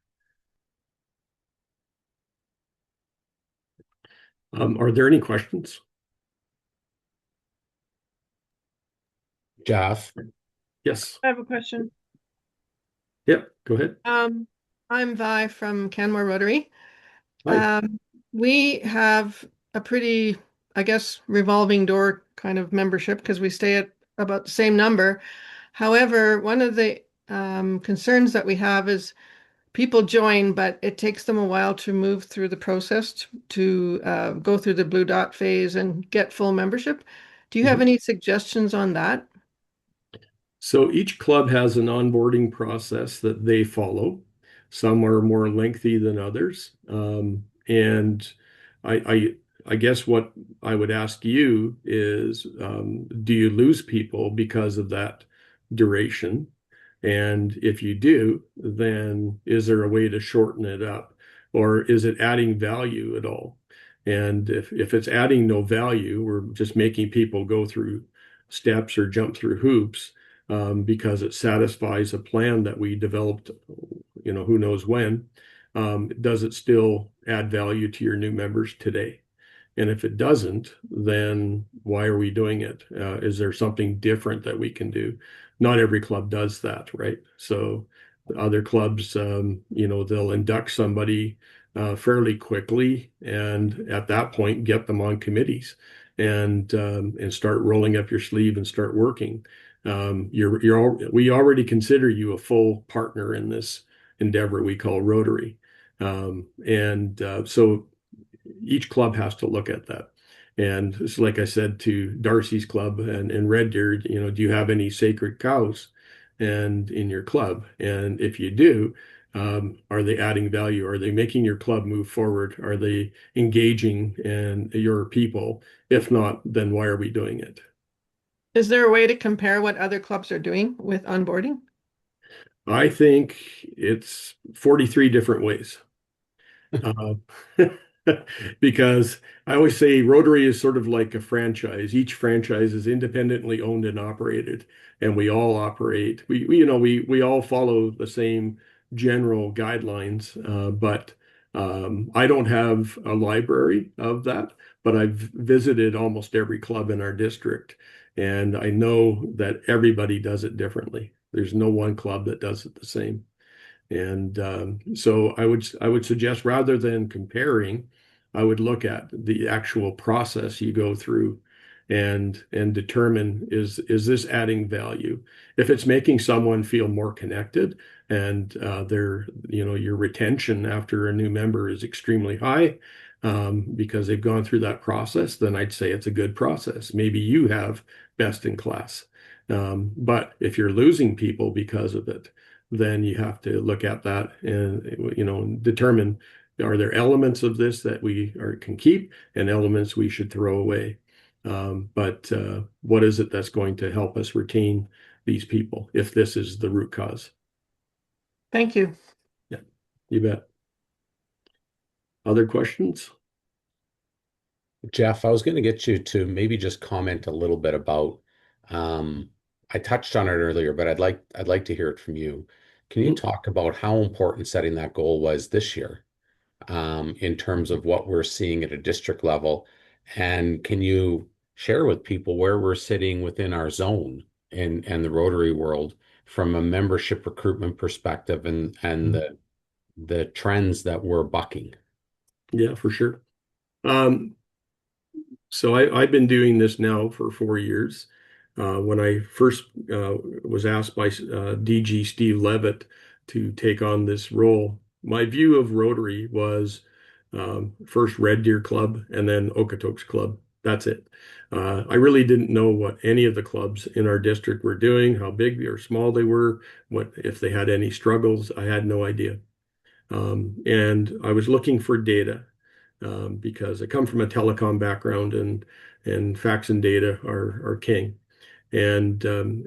Are there any questions? Jeff? Yes. I have a question. Yep, go ahead. I'm Vi from Canmore Rotary. Hi. We have a pretty, I guess, revolving door kind of membership because we stay at about the same number. However, one of the concerns that we have is people join, but it takes them a while to move through the process to go through the blue dot phase and get full membership. Do you have any suggestions on that? So each club has an onboarding process that they follow. Some are more lengthy than others. And I guess what I would ask you is, do you lose people because of that duration? And if you do, then is there a way to shorten it up? Or is it adding value at all? And if it's adding no value, we're just making people go through steps or jump through hoops, because it satisfies a plan that we developed, who knows when, does it still add value to your new members today? And if it doesn't, then why are we doing it? Is there something different that we can do? Not every club does that, right? So other clubs, they'll induct somebody fairly quickly, and at that point, get them on committees and start rolling up your sleeve and start working. We already consider you a full partner in this endeavor we call Rotary. So each club has to look at that. And it's like I said to Darcy's club and Red Deer, do you have any sacred cows and in your club? And if you do, are they adding value? Are they making your club move forward? Are they engaging in your people? If not, then why are we doing it? Is there a way to compare what other clubs are doing with onboarding? I think it's 43 different ways. Because I always say Rotary is sort of like a franchise. Each franchise is independently owned and operated, and we all operate. We all follow the same general guidelines, but I don't have a library of that, but I've visited almost every club in our district, and I know that everybody does it differently. There's no one club that does it the same. And so I would suggest, rather than comparing, I would look at the actual process you go through and determine, is this adding value? If it's making someone feel more connected and your retention after a new member is extremely high, because they've gone through that process, then I'd say it's a good process. Maybe you have best in class. But if you're losing people because of it, then you have to look at that and determine, are there elements of this that can keep and elements we should throw away. But what is it that's going to help us retain these people if this is the root cause? Thank you. Yeah, you bet. Other questions? Jeff, I was going to get you to maybe just comment a little bit about, I touched on it earlier, but I'd like to hear it from you. Can you talk about how important setting that goal was this year, in terms of what we're seeing at a district level? And can you share with people where we're sitting within our zone and the Rotary world from a membership recruitment perspective and the trends that we're bucking? Yeah, for sure. So I've been doing this now for 4 years. When I first was asked by DG Steve Levitt to take on this role, my view of Rotary was first Red Deer Club and then Okotoks Club. That's it. I really didn't know what any of the clubs in our district were doing, how big or small they were, what if they had any struggles. I had no idea. And I was looking for data because I come from a telecom background and facts and data are king. And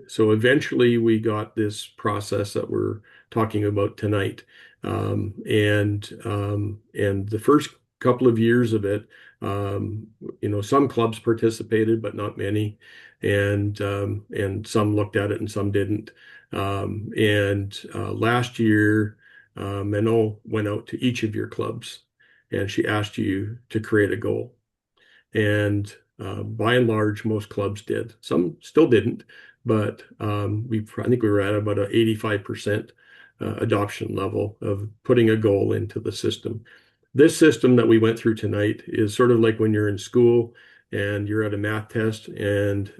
so eventually we got this process that we're talking about tonight. And the first couple of years of it, some clubs participated, but not many. And some looked at it and some didn't. Last year, Manon went out to each of your clubs and she asked you to create a goal. And by and large, most clubs did. Some still didn't, but I think we were at about an 85% adoption level of putting a goal into the system. This system that we went through tonight is sort of like when you're in school and you're at a math test, and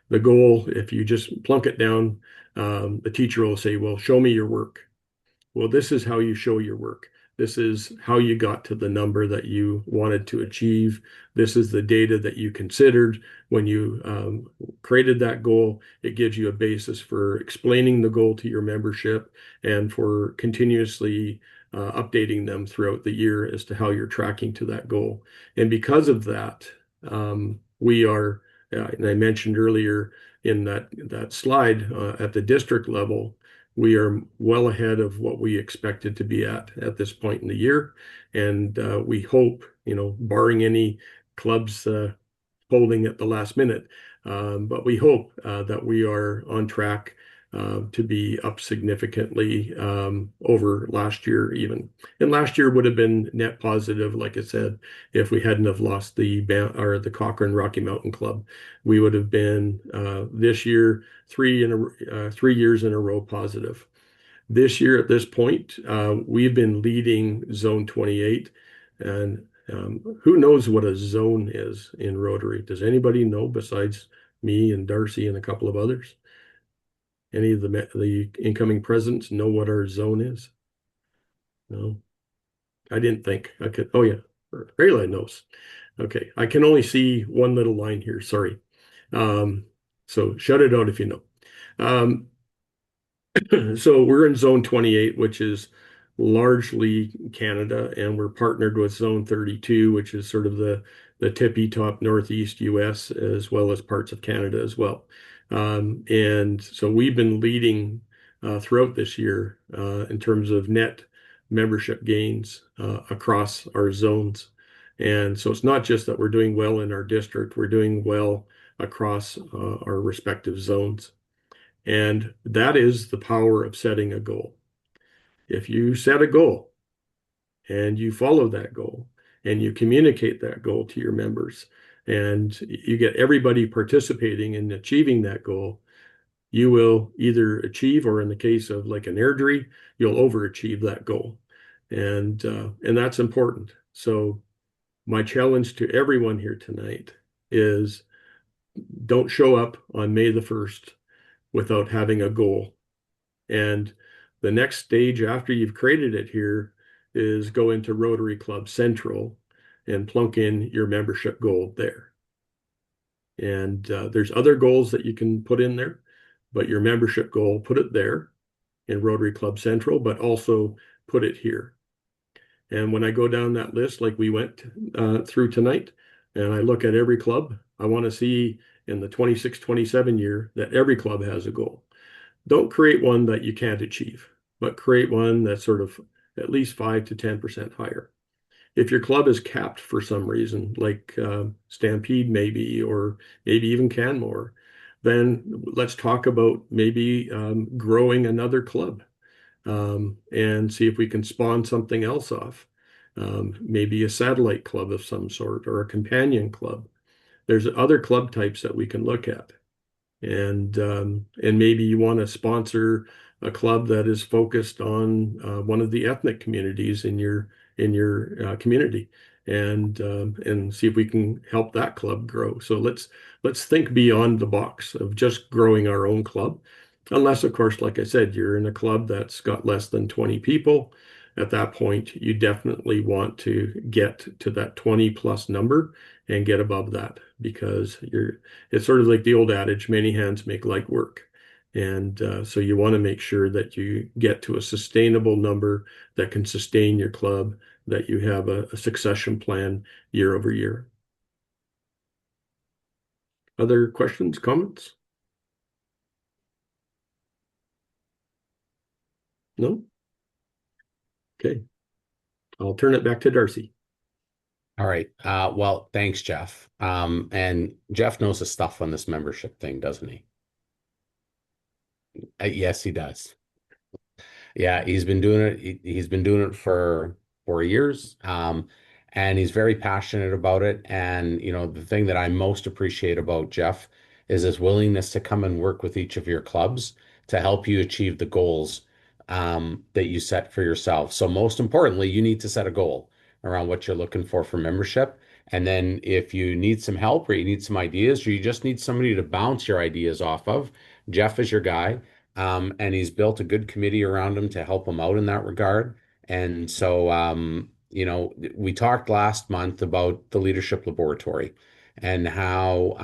the goal, if you just plunk it down, the teacher will say, well, show me your work. Well, this is how you show your work. This is how you got to the number that you wanted to achieve. This is the data that you considered when you created that goal. It gives you a basis for explaining the goal to your membership and for continuously updating them throughout the year as to how you're tracking to that goal. And because of that, we are, and I mentioned earlier in that slide at the district level, we are well ahead of what we expected to be at this point in the year. And we hope, barring any clubs folding at the last minute, but we hope that we are on track to be up significantly over last year even. And last year would have been net positive, like I said, if we hadn't have lost the Cochrane Rocky Mountain Club. We would have been this year 3 years in a row positive. This year at this point, we've been leading Zone 28, and who knows what a zone is in Rotary? Does anybody know besides me and Darcy and a couple of others? Any of the incoming presidents know what our zone is? No, I didn't think I could. Oh yeah, Rayla knows. Okay, I can only see one little line here. Sorry. So shut it out if you know. So we're in Zone 28, which is largely Canada, and we're partnered with Zone 32, which is sort of the tippy top Northeast US, as well as parts of Canada as well. And so we've been leading throughout this year in terms of net membership gains across our zones. And so it's not just that we're doing well in our district, we're doing well across our respective zones. And that is the power of setting a goal. If you set a goal and you follow that goal and you communicate that goal to your members and you get everybody participating in achieving that goal, you will either achieve, or in the case of like an Airdrie, you'll overachieve that goal. And that's important. So my challenge to everyone here tonight is don't show up on May the 1st without having a goal. And the next stage after you've created it here is go into Rotary Club Central and plunk in your membership goal there. And there's other goals that you can put in there, but your membership goal, put it there in Rotary Club Central, but also put it here. And when I go down that list, like we went through tonight, and I look at every club, I want to see in the 26-27 year that every club has a goal. Don't create one that you can't achieve, but create one that's sort of at least 5 to 10% higher. If your club is capped for some reason, like Stampede maybe, or maybe even Canmore, then let's talk about maybe growing another club and see if we can spawn something else off. Maybe a satellite club of some sort or a companion club. There's other club types that we can look at. And maybe you want to sponsor a club that is focused on one of the ethnic communities in your community, and see if we can help that club grow. So let's think beyond the box of just growing our own club, unless of course, like I said, you're in a club that's got less than 20 people. at that point, you definitely want to get to that 20 plus number and get above that, because it's sort of like the old adage, many hands make light work. And so you want to make sure that you get to a sustainable number that can sustain your club, that you have a succession plan year over year. Other questions, comments? No? Okay. I'll turn it back to Darcy. All right. Well, thanks, Jeff. And Jeff knows his stuff on this membership thing, doesn't he? Yes, he does. Yeah, he's been doing it. He's been doing it for 4 years, and he's very passionate about it. And the thing that I most appreciate about Jeff is his willingness to come and work with each of your clubs to help you achieve the goals that you set for yourself. So most importantly, you need to set a goal around what you're looking for membership. And then if you need some help or you need some ideas or you just need somebody to bounce your ideas off of, Jeff is your guy. And he's built a good committee around him to help him out in that regard. And so, we talked last month about the leadership laboratory and how,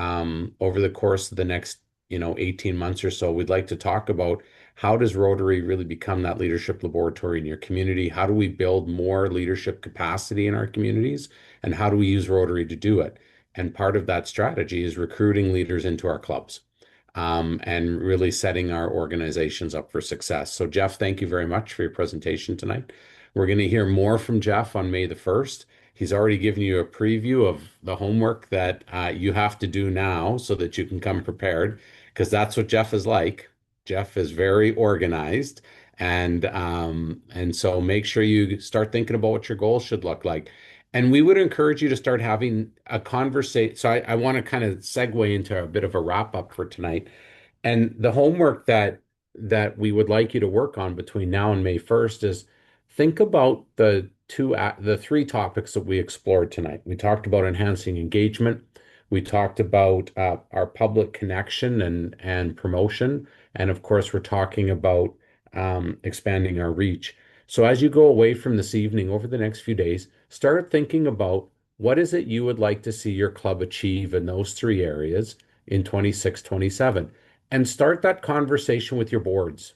over the course of the next, 18 months or so, we'd like to talk about how does Rotary really become that leadership laboratory in your community? How do we build more leadership capacity in our communities? And how do we use Rotary to do it? And part of that strategy is recruiting leaders into our clubs, and really setting our organizations up for success. So, Jeff, thank you very much for your presentation tonight. We're going to hear more from Jeff on May the 1st. He's already given you a preview of the homework that you have to do now so that you can come prepared, because that's what Jeff is like. Jeff is very organized. And so make sure you start thinking about what your goals should look like. And we would encourage you to start having a conversation. So I want to kind of segue into a bit of a wrap up for tonight. And the homework that we would like you to work on between now and May 1st is think about the three topics that we explored tonight. We talked about enhancing engagement. We talked about our public connection and promotion. And of course, we're talking about expanding our reach. So as you go away from this evening over the next few days, start thinking about what is it you would like to see your club achieve in those three areas in 26, 27, and start that conversation with your boards.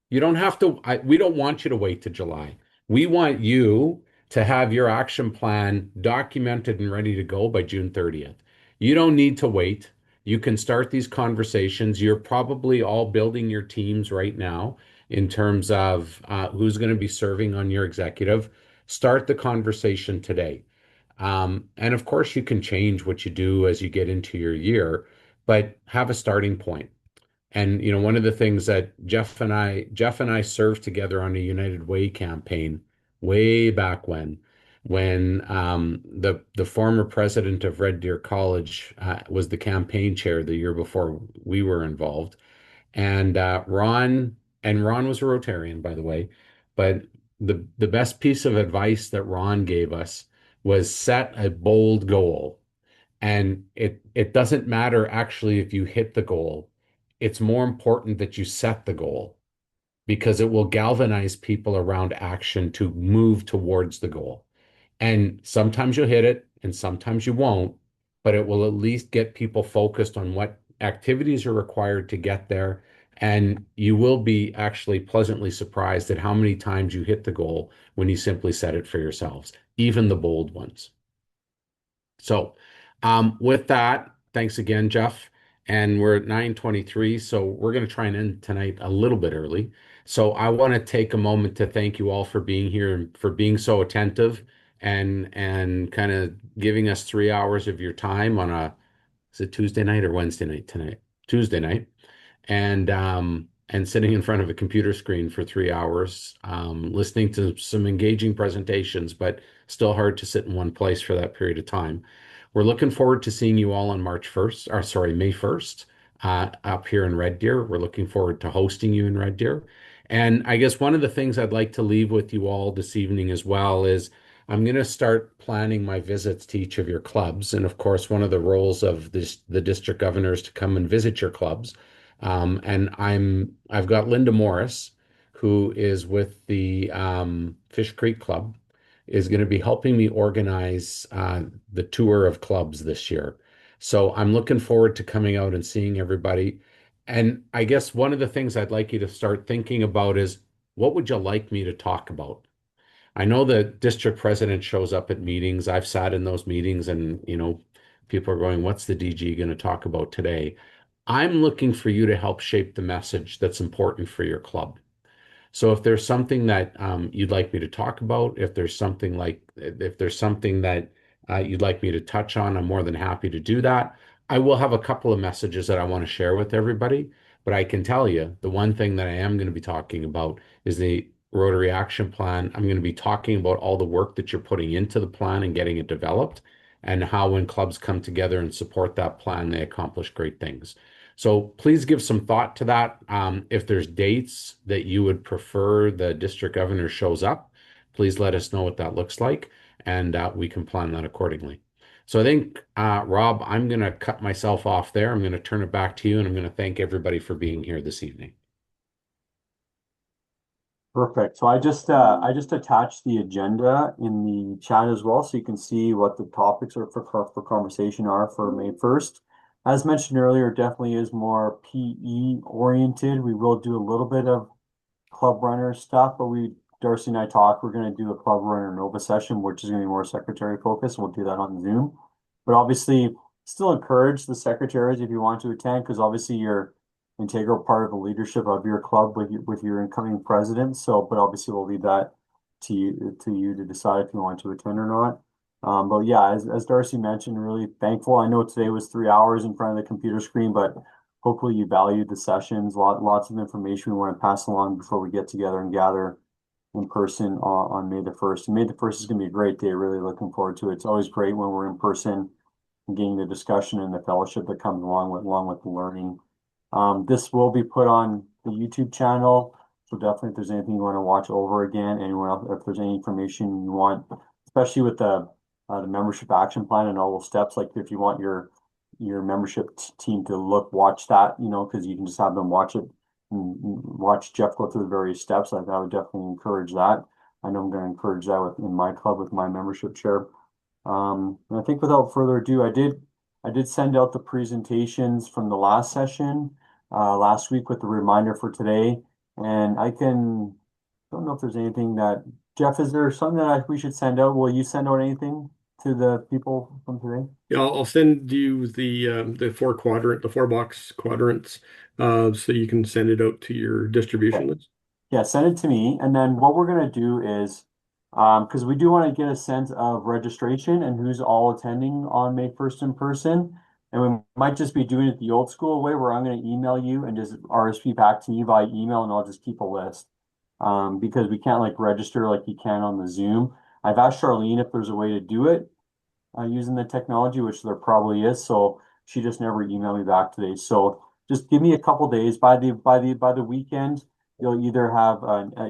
You don't have to, we don't want you to wait to July. We want you to have your action plan documented and ready to go by June 30th. You don't need to wait. You can start these conversations. You're probably all building your teams right now in terms of who's going to be serving on your executive. Start the conversation today. And of course, you can change what you do as you get into your year, but have a starting point. And one of the things that Jeff and I served together on a United Way campaign way back when the former president of Red Deer College was the campaign chair the year before we were involved, and Ron was a Rotarian, by the way, but the best piece of advice that Ron gave us was set a bold goal. And it doesn't matter actually if you hit the goal. It's more important that you set the goal, because it will galvanize people around action to move towards the goal. And sometimes you'll hit it and sometimes you won't, but it will at least get people focused on what activities are required to get there. And you will be actually pleasantly surprised at how many times you hit the goal when you simply set it for yourselves, even the bold ones. So, with that, thanks again, Jeff. And we're at 9:23, so we're going to try and end tonight a little bit early. So I want to take a moment to thank you all for being here and for being so attentive and kind of giving us 3 hours of your time on is it Tuesday night or Wednesday night tonight? Tuesday night. And sitting in front of a computer screen for 3 hours, listening to some engaging presentations, but still hard to sit in one place for that period of time. We're looking forward to seeing you all on May 1st, up here in Red Deer. We're looking forward to hosting you in Red Deer. And I guess one of the things I'd like to leave with you all this evening as well is I'm going to start planning my visits to each of your clubs. And of course, one of the roles of the district governor is to come and visit your clubs. And I've got Linda Morris, who is with the Fish Creek Club, is going to be helping me organize the tour of clubs this year. So I'm looking forward to coming out and seeing everybody. And I guess one of the things I'd like you to start thinking about is, what would you like me to talk about? I know the district president shows up at meetings. I've sat in those meetings and, people are going, what's the DG going to talk about today? I'm looking for you to help shape the message that's important for your club. So if there's something that you'd like me to talk about, if there's something that you'd like me to touch on, I'm more than happy to do that. I will have a couple of messages that I want to share with everybody, but I can tell you the one thing that I am going to be talking about is the Rotary Action Plan. I'm going to be talking about all the work that you're putting into the plan and getting it developed, and how when clubs come together and support that plan, they accomplish great things. So please give some thought to that. If there's dates that you would prefer the district governor shows up, please let us know what that looks like, and we can plan that accordingly. So I think, Rob, I'm going to cut myself off there. I'm going to turn it back to you, and I'm going to thank everybody for being here this evening. Perfect. So I just attached the agenda in the chat as well, so you can see what the topics are for conversation are for May 1st. As mentioned earlier, it definitely is more PE oriented. We will do a little bit of club runner stuff, but Darcy and I talked, we're going to do a club runner Nova session, which is going to be more secretary focused. We'll do that on Zoom, but obviously still encourage the secretaries if you want to attend, because obviously you're integral part of the leadership of your club with your incoming president. So, but obviously we'll leave that to you to decide if you want to attend or not. But yeah, as Darcy mentioned, really thankful. I know today was 3 hours in front of the computer screen, but hopefully you valued the sessions. Lots of information we want to pass along before we get together and gather in person on May the 1st. And May the 1st is going to be a great day. Really looking forward to it. It's always great when we're in person and getting the discussion and the fellowship that comes along with the learning. This will be put on the YouTube channel. So definitely if there's anything you want to watch over again, anyone else, if there's any information you want, especially with the membership action plan and all those steps, like if you want your membership team to watch that, because you can just have them watch it and watch Jeff go through the various steps. I would definitely encourage that. I know I'm going to encourage that in my club with my membership share. And I think without further ado, I did send out the presentations from the last session last week with the reminder for today. And don't know if there's anything that, Jeff, is there something that we should send out? Will you send out anything to the people from today? Yeah, I'll send you the four box quadrants, so you can send it out to your distribution list. Yeah, send it to me. And then what we're going to do is, because we do want to get a sense of registration and who's all attending on May 1st in person. And we might just be doing it the old school way, where I'm going to email you and just RSV back to me via email, and I'll just keep a list. Because we can't register like you can on the Zoom. I've asked Charlene if there's a way to do it using the technology, which there probably is. So she just never emailed me back today. So just give me a couple days. By the weekend, you'll either have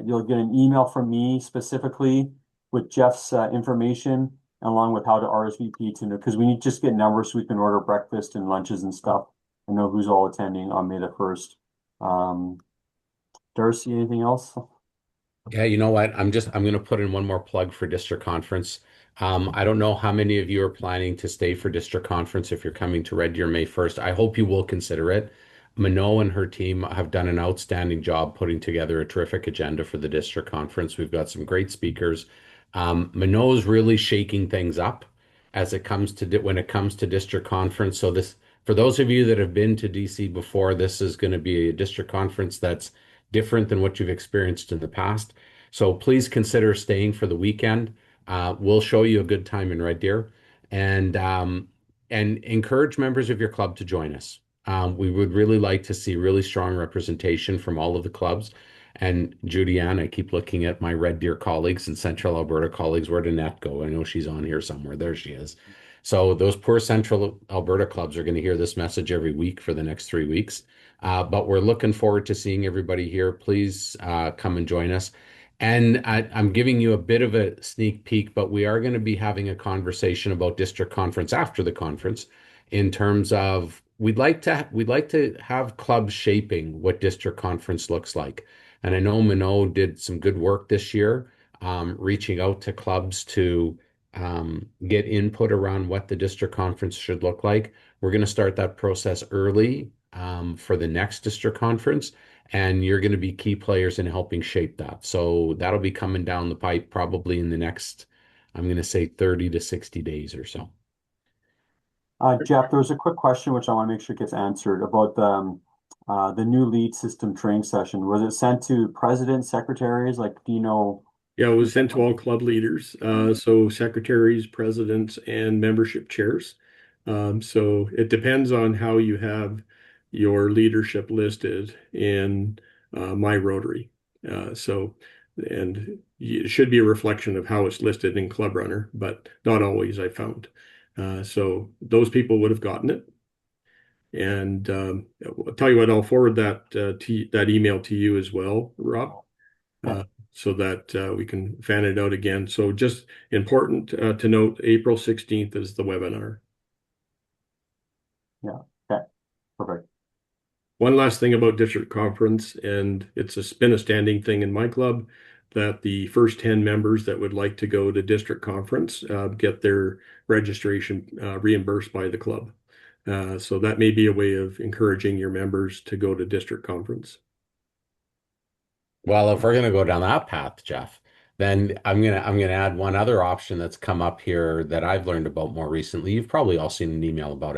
you'll get an email from me specifically with Jeff's information, along with how to RSVP to know, because we need to just get numbers so we can order breakfast and lunches and stuff and know who's all attending on May the 1st. Darcy, anything else? Yeah, you know what? I'm going to put in one more plug for district conference. I don't know how many of you are planning to stay for district conference if you're coming to Red Deer May 1st. I hope you will consider it. Minot and her team have done an outstanding job putting together a terrific agenda for the district conference. We've got some great speakers. Minot's really shaking things up when it comes to district conference. So for those of you that have been to DC before, this is going to be a district conference that's different than what you've experienced in the past. So please consider staying for the weekend. We'll show you a good time in Red Deer, and encourage members of your club to join us. We would really like to see really strong representation from all of the clubs. And Judy Ann, I keep looking at my Red Deer colleagues and Central Alberta colleagues. Where did Annette go? I know she's on here somewhere. There she is. So those poor Central Alberta clubs are going to hear this message every week for the next 3 weeks. But we're looking forward to seeing everybody here. Please come and join us. And I'm giving you a bit of a sneak peek, but we are going to be having a conversation about district conference after the conference, in terms of we'd like to have clubs shaping what district conference looks like. And I know Minot did some good work this year, reaching out to clubs to get input around what the district conference should look like. We're going to start that process early for the next district conference, and you're going to be key players in helping shape that. So that'll be coming down the pipe probably in the next, I'm going to say 30 to 60 days or so. Jeff, there was a quick question which I want to make sure gets answered about the new lead system training session. Was it sent to presidents, secretaries? Like, do you know? Yeah, it was sent to all club leaders, so secretaries, presidents, and membership chairs. So it depends on how you have your leadership listed in my Rotary. And it should be a reflection of how it's listed in Club Runner, but not always, I found. So those people would have gotten it. And I'll tell you what, I'll forward that email to you as well, Rob. So that we can fan it out again. So just important to note, April 16th is the webinar. Yeah, okay, perfect. One last thing about district conference, and it's been a standing thing in my club, that the first 10 members that would like to go to district conference get their registration reimbursed by the club. So that may be a way of encouraging your members to go to district conference. Well, if we're going to go down that path, Jeff, then I'm gonna add one other option that's come up here that I've learned about more recently. You've probably all seen an email about